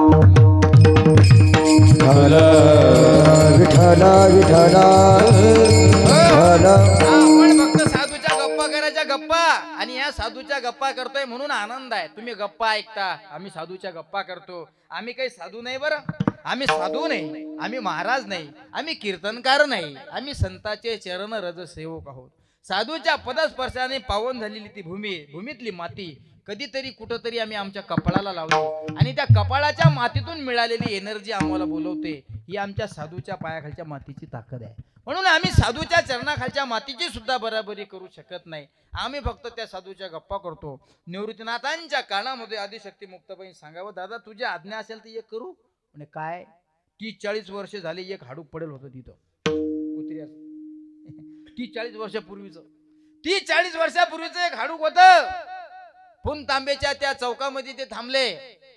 विठ्ठला विठ्ठला आपण फक्त साधूच्या गप्पा करायच्या गप्पा. आणि या साधूच्या गप्पा करतोय म्हणून आनंद आहे. तुम्ही गप्पा ऐकता, आम्ही साधूच्या गप्पा करतो. आम्ही काही साधू नाही बरं, आम्ही साधू नाही, आम्ही महाराज नाही, आम्ही कीर्तनकार नाही, आम्ही संतांचे चरण रज सेवक आहोत. साधूच्या पदस्पर्शाने पावन झालेली ती भूमीतली माती कधीतरी कुठंतरी आम्ही आमच्या कपाळाला लावली, आणि त्या कपाळाच्या मातीतून मिळालेली एनर्जी आम्हाला बोलवते. ही आमच्या साधूच्या पायाखालच्या मातीची ताकद आहे. म्हणून आम्ही साधूच्या चरणाखालच्या मातीची सुद्धा बराबरी करू शकत नाही. आम्ही फक्त त्या साधूच्या गप्पा करतो. निवृत्तीनाथांच्या कानामध्ये आदिशक्ती मुक्ताबाई सांगावं, दादा तुझी आज्ञा असेल तर एक करू. म्हणजे काय, 30-40 वर्ष झाले एक हाडूक पडेल होतं तिथं कुत्र्याचं. 30-40 वर्षापूर्वीचं 30-40 वर्षापूर्वीचं एक हाडूक होतं. पुन तांब्याच्या त्या चौकामध्ये ते थांबले,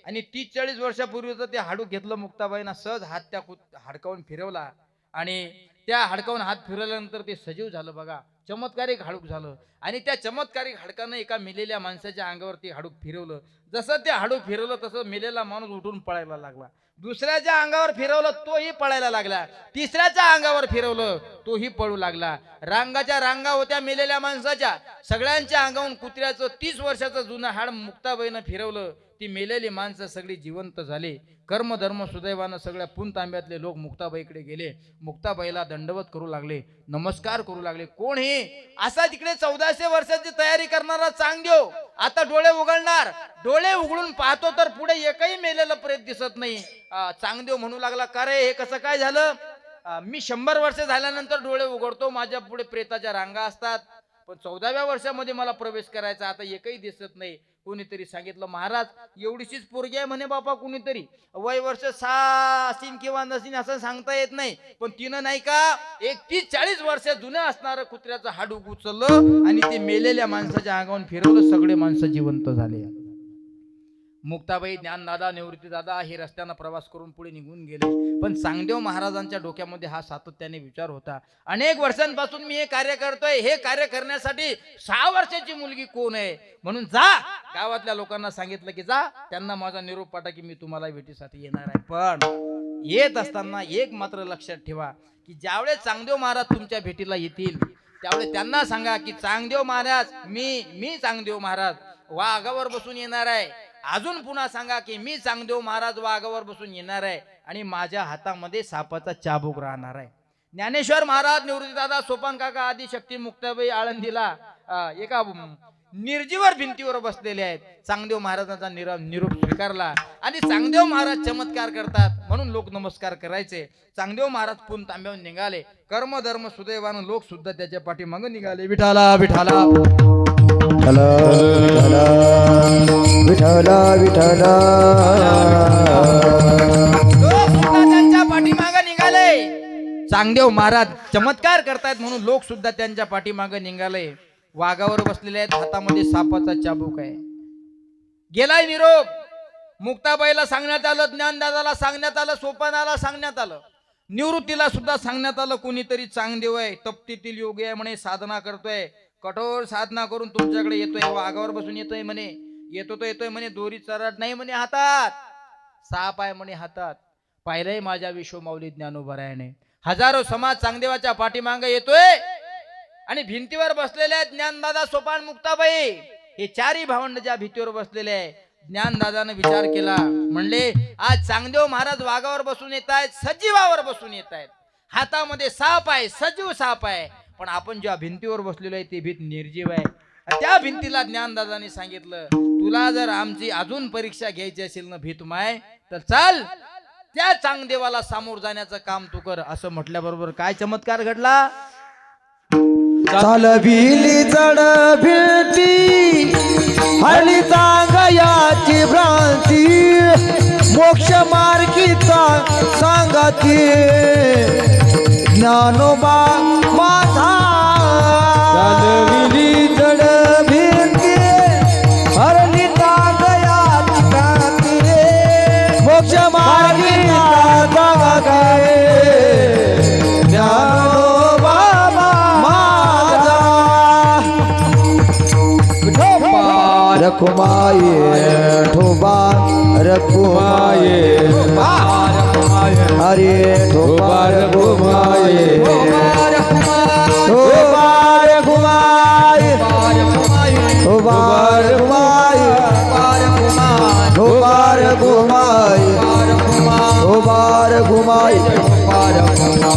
आणि 30-40 वर्षापूर्वीचं ते हाडूक घेतलं. मुक्ताबाईंना सहज हात त्या हाडकावून फिरवला, आणि त्या हाडकावून हात फिरवल्यानंतर ते सजीव झालं. बघा, चमत्कारिक हाडूक झालं. आणि त्या चमत्कारिक हाडकानं एका मेलेल्या माणसाच्या अंगावर ते हाडूक फिरवलं. जसं ते हाडूक फिरवलं तसं मेलेला माणूस उठून पळायला लागला. दुसऱ्याच्या अंगावर फिरवलं तोही पळायला लागला. तिसऱ्याच्या अंगावर फिरवलं तोही पळू लागला. रांगाच्या रांगा होत्या मेलेल्या माणसाच्या. सगळ्यांच्या अंगावरून कुत्र्याचं 30 वर्षाचं जुनं हाड मुक्ताबाईनं फिरवलं. ती मेलेली माणसं सगळी जिवंत झाली. कर्म धर्म सुदैवानं सगळ्या पुन तांब्यातले लोक मुक्ताबाईकडे गेले. मुक्ताबाईला दंडवत करू लागले, नमस्कार करू लागले. कोण हे? असा तिकडे 1400 वर्षाची तयारी करणारा चांगदेव आता डोळे उघडणार. डोळे उघडून पाहतो तर पुढे एकही मेलेलं प्रेत दिसत नाही. चांगदेव म्हणू लागला, का रे हे कसं काय झालं? मी 100 वर्ष झाल्यानंतर डोळे उघडतो, माझ्या पुढे प्रेताच्या रांगा असतात, पण 14व्या वर्षामध्ये मला प्रवेश करायचा, आता एकही दिसत नाही. कोणीतरी सांगितलं, महाराज एवढीशीच पोरगी आहे म्हणे बापा. कोणीतरी वय वर्ष 6 असीन किंवा नसीन असं सांगता येत नाही, पण तिनं नाही का 30-40 वर्ष जुनं असणारं कुत्र्याचं हाडूक उचललं आणि ते मेलेल्या माणसाच्या अंगावरून फिरवलं. सगळे माणसं जिवंत झाले. मुक्ताबाई, ज्ञानदादा, निवृत्तीदादा हे रस्त्यानं प्रवास करून पुढे निघून गेले. पण चांगदेव महाराजांच्या डोक्यामध्ये हा सातत्याने विचार होता, अनेक वर्षांपासून मी हे कार्य करतोय. हे कार्य करण्यासाठी 6 वर्षाची मुलगी कोण आहे? म्हणून जा, गावातल्या लोकांना सांगितलं की जा, त्यांना माझा निरोप पाठवा की मी तुम्हाला भेटीसाठी येणार आहे. पण येत असताना एक मात्र लक्षात ठेवा की ज्यावेळेस चांगदेव महाराज तुमच्या भेटीला येतील त्यावेळेस त्यांना सांगा की चांगदेव महाराज, मी चांगदेव महाराज वाघावर बसून येणार आहे. अजून पुन्हा सांगा की मी चांगदेव महाराज वाघावर बसून येणार आहे आणि माझ्या हातामध्ये सापाचा चाबूक राहणार आहे. ज्ञानेश्वर महाराज, निवृत्तीदादा, सोपान काका आदी शक्ती मुक्ताबाई आळंदीला एका निर्जीवर भिंतीवर बसलेले आहेत. चांगदेव महाराजांचा निरोप स्वीकारला आणि चांगदेव महाराज चमत्कार करतात म्हणून लोक नमस्कार करायचे. चांगदेव महाराज पुन तांब्यावर निघाले. कर्म धर्म सुदैवानं लोक सुद्धा त्याच्या पाठीमागे निघाले. विठाला विठाला विठ्ठला विठ्ठला त्यांच्या पाठीमागे निघाले. चांगदेव महाराज चमत्कार करतायत म्हणून लोक सुद्धा त्यांच्या पाठीमागे निघाले. वाघावर बसलेले आहेत, हातामध्ये सापाचा चाबूक आहे. गेलाय निरोप. मुक्ताबाईला सांगण्यात आलं, ज्ञानदादाला सांगण्यात आलं, सोपानाला सांगण्यात आलं, निवृत्तीला सुद्धा सांगण्यात आलं. कोणीतरी चांगदेव आहे, तप्तीतील योगी आहे म्हणे, साधना करतोय, कठोर साधना करून तुमच्याकडे येतोय, वाघावर बसून येतोय म्हणे. येतोय म्हणे, दोरी चराट नाही म्हणे हातात, साप आहे म्हणे हातात. पाहिलंय माझ्या विश्वमाऊली ज्ञानोबरायाने. हजारो समाज चांगदेवाच्या पाठीमागे येतोय आणि भिंतीवर बसलेले आहेत ज्ञानदादा, सोपान, मुक्ताबाई. हे चारही भावंड ज्या भिंतीवर बसलेले आहे. ज्ञानदादाने विचार केला, म्हणले आज चांगदेव महाराज वाघावर बसून येत आहेत, सजीवावर बसून येत आहेत, हातामध्ये साप आहे, सजीव साप आहे. पण आपण ज्या भिंतीवर बसलेलो आहे ती भीत निर्जीव आहे. त्या भिंतीला ज्ञानदादाने सांगितलं, तुला जर आमची अजून परीक्षा घ्यायची असेल ना भीतमाय, तर चाल त्या चांगदेवाला सामोर जाण्याचं काम तू कर. असं म्हटल्याबरोबर काय चमत्कार घडला? चालविली चढ भिंती हळली चांगयाची भ्रांती मोक्ष मार्गीचा सांगती ज्ञानोबा माझा चालविली जड भिंती हरली तागयाची क्रांती मोक्ष मार्गीचा सांगती ज्ञानोबा माझा रखुमाये ठोबा रखुमाये हरे ठोबा रखुमाये ठोबा रखुमाये ठोबा रखुमाये ठोबा रखुमाये ठोबा रखुमाये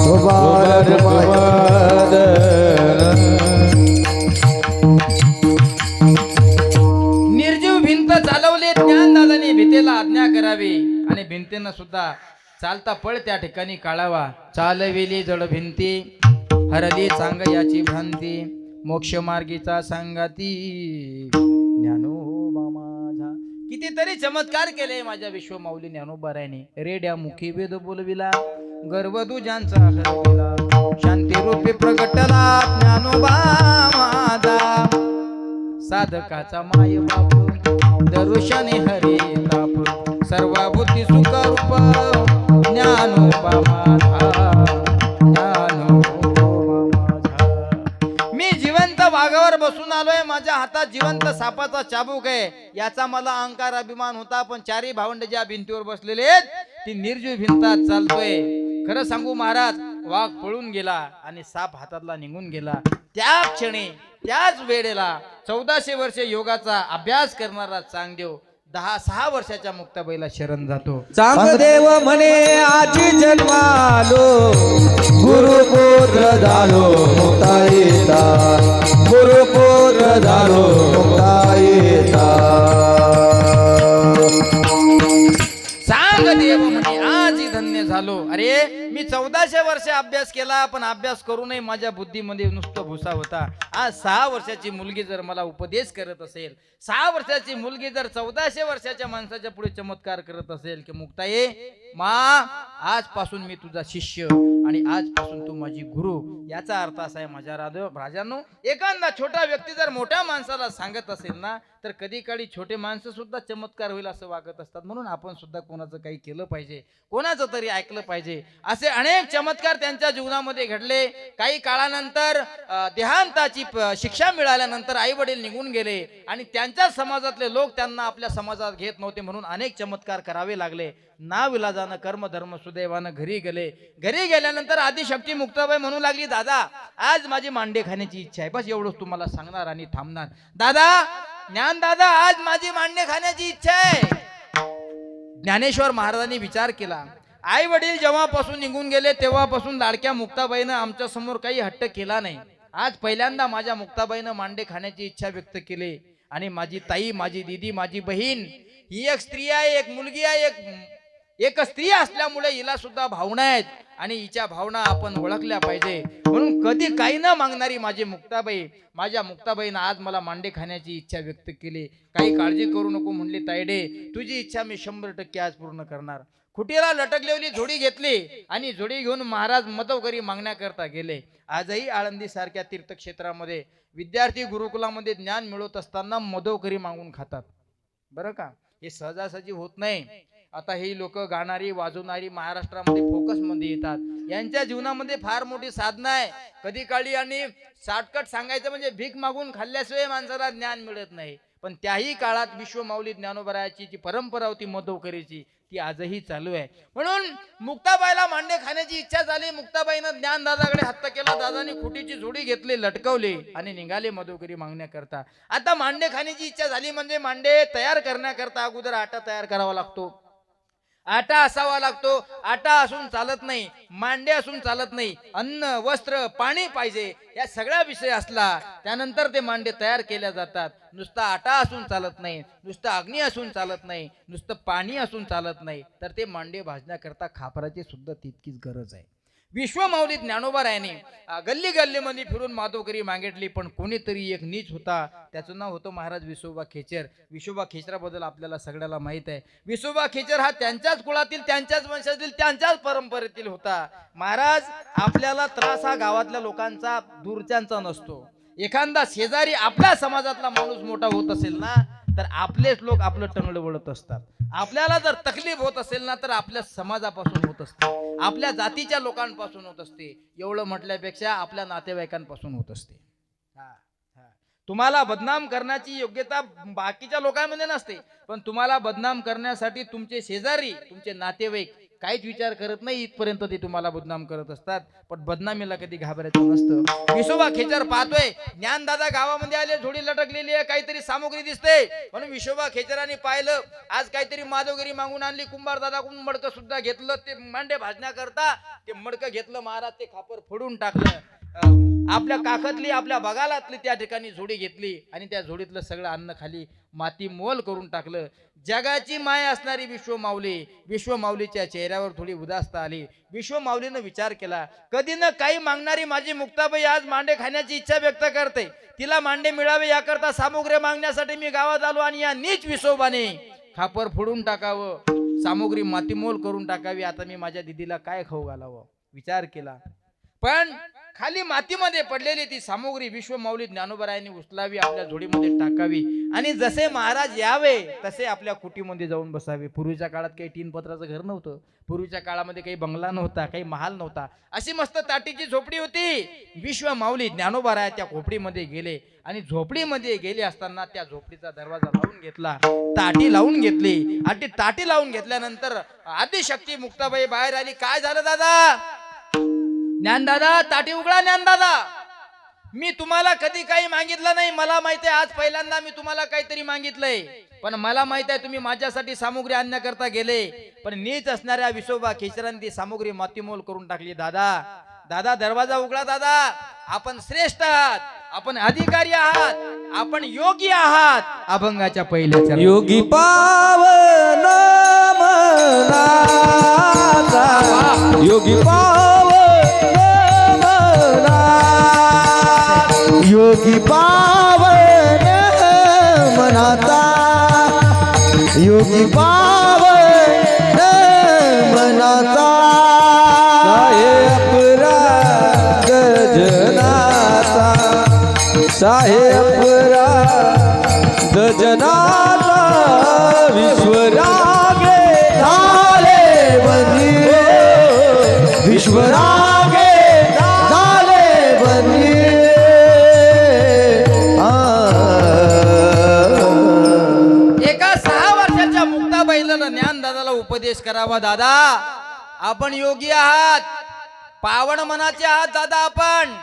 ठोबा रखुमाये निर्जीव भिंत चालवले ज्ञानदादाने भिंतीला आज्ञा करावी आणि भिंतीनं सुद्धा चालता पळ त्या ठिकाणी काढावा चालविली जड भिंती हरली चांगयाची भ्रांती मोक्ष मार्गीचा सांगाती ज्ञानोबा माझा. कितीतरी चमत्कार केले माझ्या विश्वमाऊली ज्ञानोबारायाने. रेड्या मुखी वेद बोलविला गर्वदू ज्यांचा हरविला शांती रूपी प्रगटला ज्ञानोबा माझा. साधकाचा माय बाप दरुषाने हरे ताप सर्वभूती सुख रूप ज्ञानोबा माझा ज्ञानोबा माझा. मी जिवंत वाघावर बसून आलोय माझ्या हातात जिवंत सापाचा चाबूक आहे याचा मला अहंकार अभिमान होता पण चारी भावंड ज्या भिंतीवर बसलेले आहेत ती निर्जीव भिंतात चालतोय. खरं सांगू महाराज वाघ पळून गेला आणि साप हातातला निघून गेला त्या क्षणी त्याच वेळेला 1400 वर्षे योगाचा अभ्यास करणारा चांगदेव 6 वर्षाच्या मुक्ताबाईला शरण जातो. चांगदेव म्हणे आजी जन्मालो गुरुपुत्र झालो मुक्ता येता गुरुपुत्र झालो मुक्ता येता. चांगदेव म्हणे आजी धन्य झालो. अरे मी 1400 वर्ष अभ्यास केला पण अभ्यास करूनही माझ्या बुद्धीमध्ये नुसतं भुसा होता. आज 6 वर्षाची मुलगी जर मला उपदेश करत असेल 6 वर्षाची मुलगी जर 1400 वर्षाच्या माणसाच्या पुढे चमत्कार करत असेल की मुक्ताई मा आजपासून मी तुझा शिष्य आणि आजपासून तू माझी गुरु याचा अर्थ असा आहे माझ्या राजांनो. एखादा छोटा व्यक्ती जर मोठ्या माणसाला सांगत असेल ना तर कधी काळी छोटे माणसं सुद्धा चमत्कार होईल असं वागत असतात. म्हणून आपण सुद्धा कोणाचं काही केलं पाहिजे कोणाचं तरी ऐकलं पाहिजे. असे अनेक चमत्कार त्यांच्या जीवनामध्ये घडले. काही काळानंतर देहांताची शिक्षा मिळाल्यानंतर आई वडील निघून गेले आणि त्यांच्या समाजातले लोक त्यांना आपल्या समाजात घेत नव्हते म्हणून अनेक चमत्कार करावे लागले. नाविलाजानं कर्मधर्म सुदैवानं घरी गेले. घरी गेल्यानंतर आदिशक्ती मुक्ताबाई म्हणू लागली दादा आज माझी मांडे खाण्याची इच्छा आहे. बस एवढंच तुम्हाला सांगणार आणि थांबणार. दादा ज्ञान दादा आज माझी मांडे खाण्याची इच्छा आहे. ज्ञानेश्वर महाराजांनी विचार केला. आई वडील जेव्हापासून निघून गेले तेव्हापासून लाडक्या मुक्ताबाईनं आमच्या समोर काही हट्ट केला नाही. आज पहिल्यांदा माझ्या मुक्ताबाईनं मांडे खाण्याची इच्छा व्यक्त केली आणि माझी ताई माझी दीदी माझी बहीण ही एक स्त्री आहे एक मुलगी आहे एक स्त्री असल्यामुळे हिला सुद्धा भावना आहेत आणि हिच्या भावना आपण ओळखल्या पाहिजे. म्हणून कधी काही न मागणारी माझी मुक्ताबाई माझ्या मुक्ताबाईनं आज मला मांडे खाण्याची इच्छा व्यक्त केली. काही काळजी करू नको म्हणली तायडे तुझी इच्छा मी 100% आज पूर्ण करणार. खुटीला लटकलेली जोडी घेतली आणि जोडी घेऊन महाराज मदवकरी मागण्याकरता गेले. आजही आळंदी सारख्या तीर्थक्षेत्रामध्ये विद्यार्थी गुरुकुलामध्ये ज्ञान मिळवत असताना मदवकरी मागून खातात. बरं का हे सहजासहजी होत नाही. आता ही लोक गाणारी वाजवणारी महाराष्ट्रामध्ये फोकस मध्ये येतात. यांच्या जीवनामध्ये फार मोठी साधना आहे. कधी काळी आणि शॉर्टकट सांगायचं म्हणजे भीक मागून खाल्ल्याशिवाय माणसाला ज्ञान मिळत नाही. पण त्याही काळात विश्वमाऊली ज्ञानोबारायाची जी परंपरा होती मदवकरीची ती आजही चालू आहे. म्हणून मुक्ताबाईला मांडे खाण्याची इच्छा झाली. मुक्ताबाईनं ज्ञान दादाकडे हट्ट केला. दादाने खुटीची जोडी घेतली लटकवली आणि निघाले मदवकरी मागण्याकरता. आता मांडे खाण्याची इच्छा झाली म्हणजे मांडे तयार करण्याकरता अगोदर आटा तयार करावा लागतो. आटा असावा लागतो. आटा असून चालत नाही मांडे असून चालत नाही. अन्न वस्त्र पाणी पाहिजे या सगळा विषय असला त्यानंतर ते मांडे तयार केल्या जातात. नुसता आटा असून चालत नाही नुसता अग्नी असून चालत नाही नुसतं पाणी असून चालत नाही तर ते मांडे भाजण्याकरता खापराची सुद्धा तितकीच गरज आहे. विश्वमाऊली ज्ञानोबारायाने गल्ली गल्लीमध्ये फिरून माधवकरी मागितली, पण कोणीतरी एक नीच होता, त्याचं नाव होतं महाराज विसोबा खेचर. विसोबा खेचराबद्दल आपल्याला सगळ्याला माहित आहे. विसोबा खेचर हा त्यांच्याच कुळातील, त्यांच्याच वंशातील, त्यांच्याच परंपरेतील होता. महाराज, आपल्याला त्रास हा गावातल्या लोकांचा दूरच्यांचा नसतो. एखादा शेजारी आपल्या समाजातला माणूस मोठा होत असेल ना, तर आपलेच लोक आपलं टंगड वळत असतात. आपल्याला जर तकलीफ होत असेल ना, तर आपल्या समाजापासून होत असते, आपल्या जातीच्या लोकांपासून होत असते. एवढं म्हटल्यापेक्षा आपल्या नातेवाईकांपासून होत असते. तुम्हाला बदनाम करण्याची योग्यता बाकीच्या लोकांमध्ये नसते, पण तुम्हाला बदनाम करण्यासाठी तुमचे शेजारी, तुमचे नातेवाईक काहीच विचार करत नाही, इथपर्यंत ते तुम्हाला बदनाम करत असतात. पण बदनामीला कधी घाबरायचं नसतं. विसोबा खेचर पाहतोय, ज्ञानदादा गावामध्ये आले, झोडी लटकलेली आहे, काहीतरी सामग्री दिसते. म्हणून विसोबा खेचरांनी पाहिलं, आज काहीतरी माधवगिरी मागून आणली. कुंभार दादाकडून मडकं सुद्धा घेतलं, ते मांडे भाजण्याकरता ते मडकं घेतलं. महाराज ते खापर फोडून टाकलं. आपल्या काखतली, आपल्या बगालातली त्या ठिकाणी झोडी घेतली आणि त्या झोडीतलं सगळं अन्न खाली माती मोल करून टाकलं. जगाची माय असणारी विश्वमाऊली, विश्वमाऊलीच्या चेहऱ्यावर थोडी उदासता आली. विश्वमाऊलीनं विचार केला, कधी न काही मागणारी माझी मुक्ताबाई आज मांडे खाण्याची इच्छा व्यक्त करते. तिला मांडे मिळावे याकरता सामुग्री मागण्यासाठी मी गावात आलो, आणि या नीच विसोबाने खापर फोडून टाकावं, सामुग्री मातीमोल करून टाकावी. आता मी माझ्या दिदीला काय खाऊ घालावं विचार केला. पण खाली मातीमध्ये पडलेली ती सामुग्री विश्वमाऊली ज्ञानोबारायांनी उचलावी, आपल्या झोडीमध्ये टाकावी, आणि जसे महाराज यावे तसे आपल्या कुटीमध्ये जाऊन बसावे. पूर्वीच्या काळात काही तीन पत्राचं घर नव्हतं, पूर्वीच्या काळामध्ये काही बंगला नव्हता, काही महाल नव्हता, अशी मस्त ताटीची झोपडी होती. विश्वमाऊली ज्ञानोबाराया त्या झोपडीमध्ये गेले, आणि झोपडीमध्ये गेले असताना त्या झोपडीचा दरवाजा लावून घेतला, ताटी लावून घेतली, आणि ताटी लावून घेतल्यानंतर आदिशक्ती मुक्ताबाई बाहेर आली. काय झालं दादा? ज्ञानदादा, ताटी उघडा. ज्ञानदादा, मी तुम्हाला कधी काही मागितलं नाही. मला माहिती आहे आज पहिल्यांदा मी तुम्हाला काहीतरी मागितलंय, पण मला माहित आहे तुम्ही माझ्यासाठी सामुग्री आणण्याकरता गेले, पण नीच असणाऱ्या विसोबा खेचरांनी ती सामुग्री मातीमोल करून टाकली. दादा, दादा, दरवाजा उघडा. दादा, आपण श्रेष्ठ आहात, आपण अधिकारी आहात, आपण योगी आहात. अभंगाच्या पहिल्या योगी पावन मनाचा, योगी पावन मना, योगी पावन मनाचा, योगी पावन मनाचा, साहेब अपराध जनाचा, साहेब अपराध जनाचा, विश्वरागे झाले बंदी, विश्वरागे झाले बंदी. एका 6 वर्षाच्या मुक्ताबाईला ज्ञानदादाला उपदेश करावा. दादा, आपण योगी आहात, पावन मनाचे आहात. दादा, आपण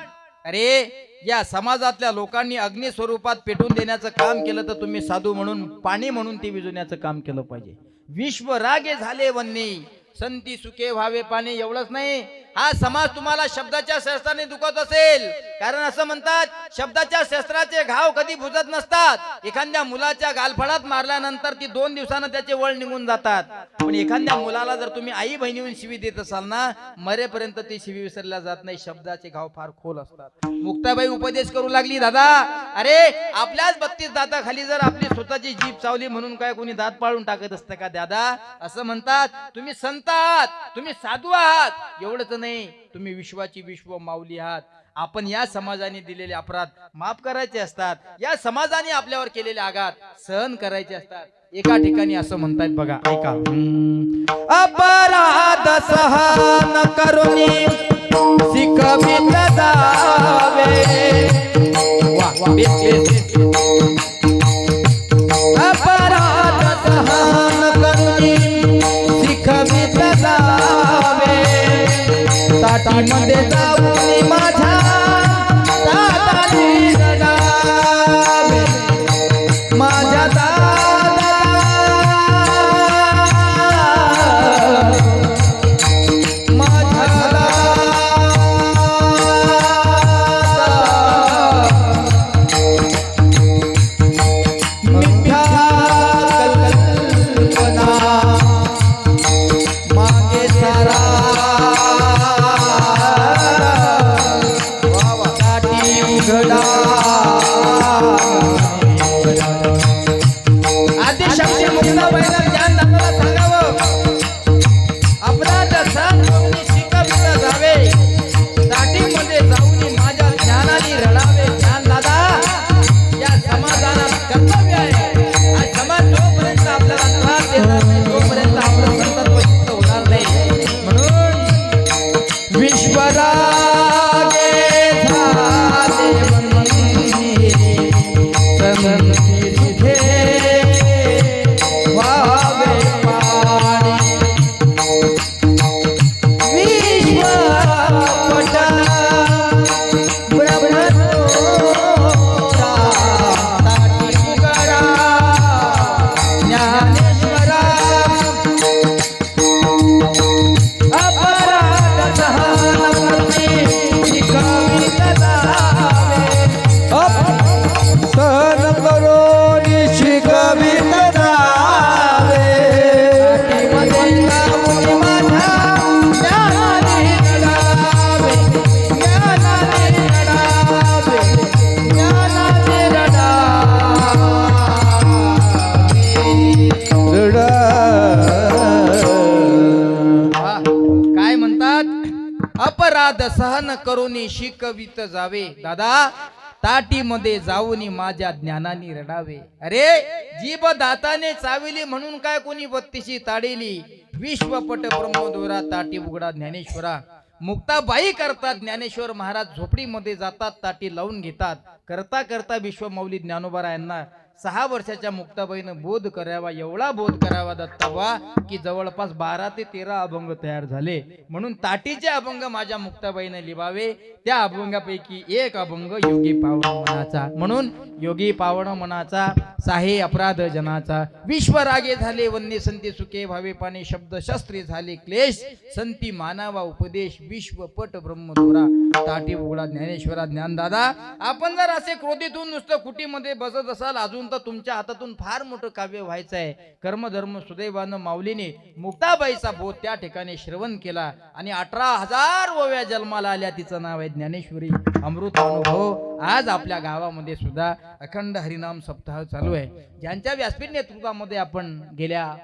अरे या समाजातल्या लोकांनी अग्नी स्वरूपात पेटून देण्याचं काम केलं, तर तुम्ही साधू म्हणून, पाणी म्हणून ते विजवण्याचं काम केलं पाहिजे. विश्वरागे झाले वन्नी, संती सुखे व्हावे पाणी. एवढंच नाही, हा समाज तुम्हाला शब्दाच्या शस्त्राने दुखत असेल, कारण असं म्हणतात शब्दाच्या शस्त्राचे घाव कधी बुजत नसतात. एखाद्या मुलाच्या गालफडात मारल्यानंतर ती 2 दिवसानं त्याचे वळ निघून जातात, पण एखाद्या मुलाला जर तुम्ही आई बहिणीहून शिवी देत असाल ना, मरेपर्यंत ती शिवी विसरल्या जात नाही. शब्दाचे घाव फार खोल असतात. मुक्ताबाई उपदेश करू लागली, दादा, अरे आपल्याच 32 दाताखाली जर आपली स्वतःची जीभ चावली म्हणून काय कोणी दात पाळून टाकत असतं का? दादा, असं म्हणतात तुम्ही संत आहात, तुम्ही साधू आहात, एवढंच नाही, तुम्ही विश्वाची विश्व माऊली आहात. आपण या समाजाने दिलेले अपराध माफ करायचे असतात, या समाजाने आपल्यावर केलेले आघात सहन करायचे असतात. एका ठिकाणी असं म्हणतात बघा, ऐका. अपराध सहन करुनी शिकवित जावे. अपराध सहन करुनी शिकवित जावे. ताटीमध्ये जाऊन माझ्या दादानी जगावे. माझ्या अपराध सहन करून शिकवित जावे दादा ताटीमध्ये जाऊन माझ्या ज्ञानाने रडावे. अरे जीभ दाताने चाविली म्हणून काय कोणी बत्तीशी ताडेली. विश्वपट ब्रह्मदोरा ताटी उघडा ज्ञानेश्वरा. मुक्ताबाई करतात ज्ञानेश्वर महाराज झोपडीमध्ये जातात ताटी लावून घेतात. करता करता विश्वमौली ज्ञानोबा यांना 6 वर्षाच्या मुक्ताबाईनं बोध करावा एवढा बोध करावा दत्ताबा की जवळपास 12 ते 13 अभंग तयार झाले. म्हणून ताटीचे अभंग माझ्या मुक्ताबाईने लिहावे. त्या अभंगापैकी एक अभंग योगी पावण मनाचा. म्हणून योगी पावण मनाचा साहे अपराध जनाचा. विश्वरागे झाले वन्य संती सुखे भावे पाने शब्द शस्त्रे झाले क्लेश. संती मानावा उपदेश विश्वपट ब्रह्मदोरा ताटी उघडा ज्ञानेश्वरा. ज्ञानदादा आपण जर असे क्रोधीतून नुसतं कुटीमध्ये बसत असाल अजून तर तुमच्या हातातून फार मोठं काव्य व्हायचं आहे. कर्मधर्म सुदैवानं माऊलीने मुक्ताबाईचा बोध त्या ठिकाणी श्रवण केला आणि 18,000 ओव्या जन्माला आल्या. तिचं नाव आहे ज्ञानेश्वरी अमृत अनुभव. आज आपल्या गावामध्ये सुद्धा अखंड हरिनाम सप्ताह चालू आहे. ज्यांच्या व्यासपीठ नेतृत्वामध्ये आपण गेल्या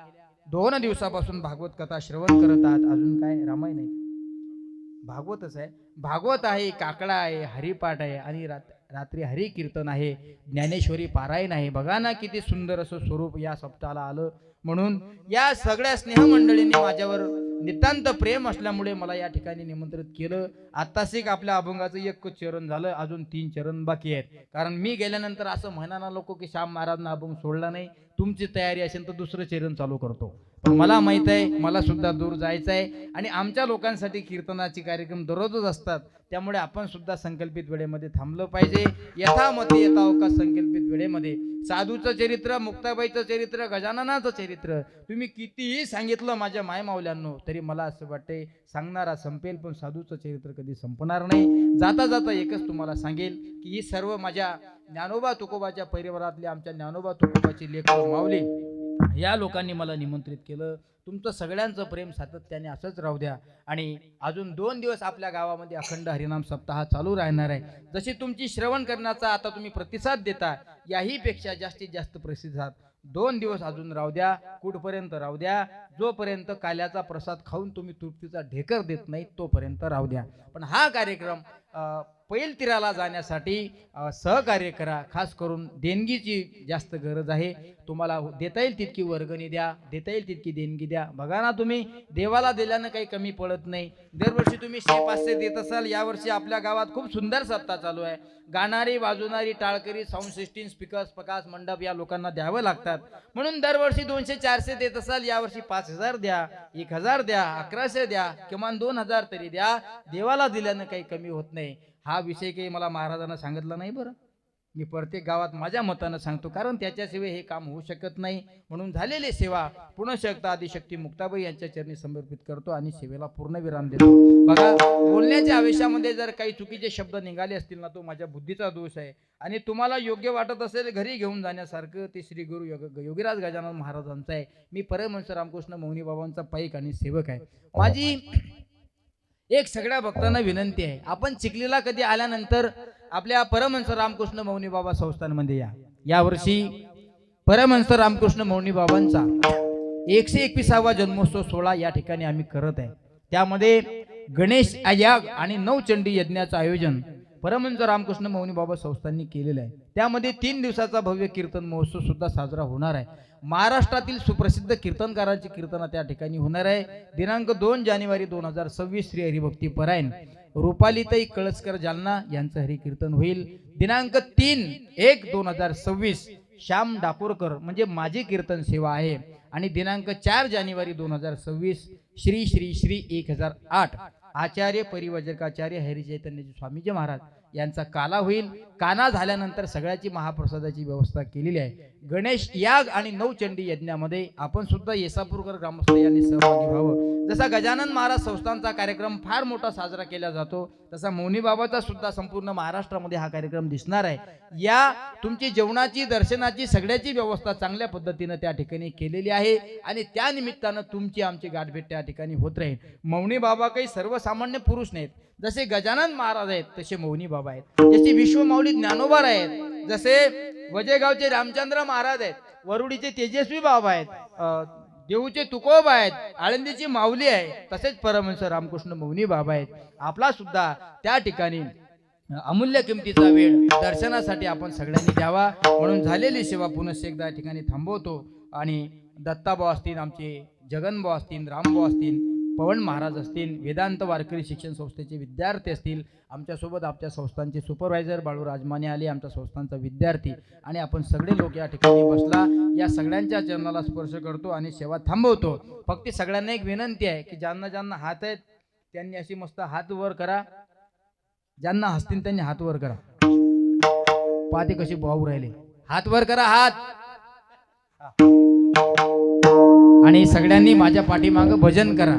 2 दिवसापासून भागवत कथा श्रवण करत आहात. अजून काय रामायण आहे भागवतच आहे. भागवत आहे, काकडा आहे, हरिपाठ आहे आणि रात्री हरी कीर्तन आहे, ज्ञानेश्वरी पारायण आहे. बघा ना किती सुंदर असं स्वरूप या सप्ताहाला आलं. म्हणून या सगळ्या स्नेहमंडळींनी माझ्यावर नितांत प्रेम असल्यामुळे मला या ठिकाणी निमंत्रित केलं. आत्ताच एक आपल्या अभंगाचं 1 चरण झालं, अजून 3 चरण बाकी आहेत. कारण मी गेल्यानंतर असं म्हणणार नको की श्याम महाराजनं अभंग सोडला नाही. तुमची तयारी असेल तर 2रं चरण चालू करतो. पण मला माहित आहे मला सुद्धा दूर जायचं आहे आणि आमच्या लोकांसाठी कीर्तनाचे कार्यक्रम दररोजच असतात. त्यामुळे आपण सुद्धा संकल्पित वेळेमध्ये थांबलं पाहिजे. यथामती यथावकाश संकल्पित वेळेमध्ये साधूचं चरित्र, मुक्ताबाईचं चरित्र, गजाननाचं चरित्र तुम्ही कितीही सांगितलं माझ्या मायमावल्यांनो तरी मला असं वाटते सांगणारा संपेल पण साधूचं चरित्र कधी संपणार नाही. जाता जाता एकच तुम्हाला सांगेल की ही सर्व माझ्या ज्ञानोबा तुकोबाच्या परिवारातले आमच्या ज्ञानोबा तुकोबाची लेकरं माऊली या लोकांनी मला निमंत्रित केलं. तुमचं सगळ्यांचं प्रेम सातत्याने असंच राहू द्या. आणि अजून 2 दिवस आपल्या गावामध्ये अखंड हरिनाम सप्ताह चालू राहणार आहे. जशी तुमची श्रवण करण्याचा आता तुम्ही प्रतिसाद देता याही पेक्षा जास्तीत जास्त प्रतिसाद 2 दिवस अजून राहू द्या. कुठपर्यंत राहू द्या जोपर्यंत काल्याचा प्रसाद खाऊन तुम्ही तृप्तीचा ढेकर देत नाही तोपर्यंत राहू द्या. पण हा कार्यक्रम पैल तीराला जाण्यासाठी सहकार्य करा. खास करून देणगीची जास्त गरज आहे. तुम्हाला देता येईल तितकी वर्गणी द्या, देता येईल तितकी देणगी द्या. बघा ना तुम्ही देवाला दिल्यानं काही कमी पडत नाही. दरवर्षी तुम्ही 100-500 देत असाल. यावर्षी आपल्या गावात खूप सुंदर सप्ताह चालू आहे. गाणारी वाजवणारी टाळकरी साऊंड सिस्टीम स्पीकर्स प्रकाश मंडप या लोकांना द्यावं लागतात. म्हणून दरवर्षी 200-400 देत असाल यावर्षी 5,000 द्या, 1,000 द्या, 1,100 द्या, किमान 2,000 तरी द्या. देवाला दिल्यानं काही कमी होत नाही. हा विषय काही मला महाराजांना सांगितला नाही. बरं मी प्रत्येक गावात माझ्या मतानं सांगतो कारण त्याच्याशिवाय हे काम होऊ शकत नाही. म्हणून झालेली सेवा पुनःशक्ता आदिशक्ती मुक्ताबाई यांच्या चरणी समर्पित करतो आणि सेवेला पूर्ण विराम देतो. बघा बोलण्याच्या आवेशामध्ये जर काही चुकीचे शब्द निघाले असतील ना तो माझ्या बुद्धीचा दोष आहे. आणि तुम्हाला योग्य वाटत असेल घरी घेऊन जाण्यासारखं ते श्री गुरु योगीराज गजानन महाराजांचं आहे. मी परमहंस रामकृष्ण मौनी बाबांचा पाईक आणि सेवक आहे. माझी एक सगळ्या भक्तांना विनंती आहे आपण चिखलीला कधी आल्यानंतर आपल्या परमहंस रामकृष्ण मौनी बाबा संस्थानमध्ये या. यावर्षी परमहंस रामकृष्ण मौनी बाबांचा 121वा जन्मोत्सव सोहळा या ठिकाणी आम्ही करत आहे. त्यामध्ये गणेश याग आणि नवचंडी यज्ञाचं आयोजन परमहंस रामकृष्ण मौनी बाबा संस्थांनी केलेलं आहे. त्यामध्ये 3 दिवसाचा भव्य कीर्तन महोत्सव सुद्धा साजरा होणार आहे. महाराष्ट्रातील सुप्रसिद्ध कीर्तनकारांची कीर्तन त्या ठिकाणी होणार आहे. दिनांक 2 जानेवारी 2026 श्री हरिभक्ती परायण रुपालीताई कळसकर जालना यांचं हरिकीर्तन होईल. दिनांक 3/1/2026 श्याम डाकोरकर म्हणजे माझी कीर्तन सेवा आहे. आणि दिनांक 4 जानेवारी 2026 श्री श्री श्री 1008 आचार्य परिवजकाचार्य हरिचैतन्यजी स्वामीजी महाराज यांचा काला होईल. काना झाल्यानंतर सगळ्याची महाप्रसादाची व्यवस्था केलेली आहे. गणेश याग आणि नवचंडी यज्ञामध्ये आपण सुद्धा येसापूरकर ग्रामस्थ यांनी सहभागी व्हावं. जसा गजानन महाराज संस्थांचा कार्यक्रम फार मोठा साजरा केला जातो तसा मौनी बाबाचा सुद्धा संपूर्ण महाराष्ट्रामध्ये हा कार्यक्रम दिसणार आहे. या तुमची जेवणाची दर्शनाची सगळ्याची व्यवस्था चांगल्या पद्धतीने त्या ठिकाणी केलेली आहे आणि त्या निमित्तानं तुमची आमची गाठभेट त्या ठिकाणी होत राहील. मौनी बाबा काही सर्वसामान्य पुरुष नाहीत. जसे गजानन महाराज आहेत तसे मौनी बाबा आहेत. जसे विश्वमाऊली ज्ञानोबा आहेत, जसे वजेगावचे रामचंद्र महाराज आहेत, वरुडीचे तेजस्वी बाबा आहेत, देऊचे तुकोब आहेत, आळंदीची माऊली आहे, तसेच परमहंस रामकृष्ण मौनी बाबा आहेत. आपला सुद्धा त्या ठिकाणी अमूल्य किमतीचा वेळ दर्शनासाठी आपण सगळ्यांनी द्यावा. म्हणून झालेली सेवा पुनश्च एकदा या ठिकाणी थांबवतो. आणि दत्ताभाऊ असतील, आमचे जगनभाऊ असतील, रामभाऊ असतील, पवन महाराज असतील, वेदांत वारकरी शिक्षण संस्थेचे विद्यार्थी असतील, आमच्यासोबत आमच्या संस्थांचे सुपरवायझर बाळू राजमाने आले, आमच्या संस्थांचा विद्यार्थी, आणि आपण सगळे लोक या ठिकाणी बसला. या सगळ्यांच्या चरणाला स्पर्श करतो आणि सेवा थांबवतो. फक्त सगळ्यांना एक विनंती आहे की ज्यांना ज्यांना हात आहेत त्यांनी अशी मस्त हात वर करा, ज्यांना हसतील त्यांनी हात वर करा. पाहते कशी भाऊ राहिले, हात वर करा, हात. आणि सगळ्यांनी माझ्या पाठीमाग भजन करा.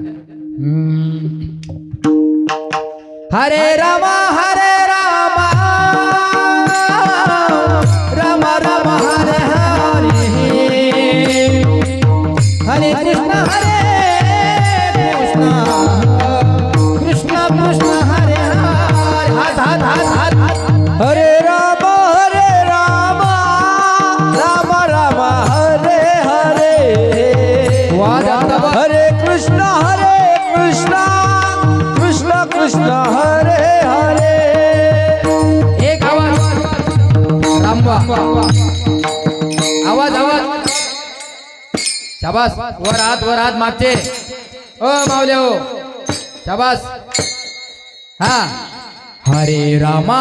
हरे रामा राम राम हरे हरे, हरे कृष्ण कृष्ण कृष्ण कृष्ण हरे हरे. हात हात हात हात. हरे राम राम राम हरे हरे, हरे कृष्ण कृष्ण कृष्ण हरे हरे. एक आवाज रामबा, आवाज आवाज. शाबास. वर हात मागचे. ओ माऊल्या हो, शाबास. हा. हरे रामा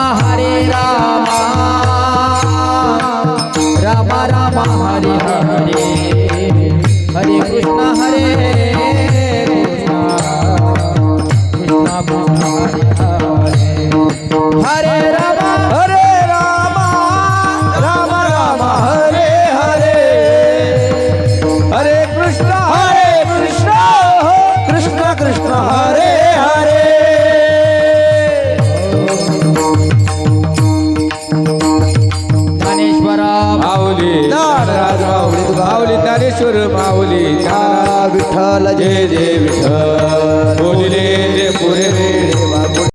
राम राम हरे हरे, हरे कृष्ण कृष्ण कृष्ण हरे हरे, हरे राम राम राम हरे हरे, हरे कृष्ण कृष्ण कृष्ण हरे हरे. ज्ञानेश्वर माऊली नाराज माऊली माऊली ज्ञानेश्वर माऊली विठ्ठल जय जय विठ्ठल बोलिले जे पुरे वेळे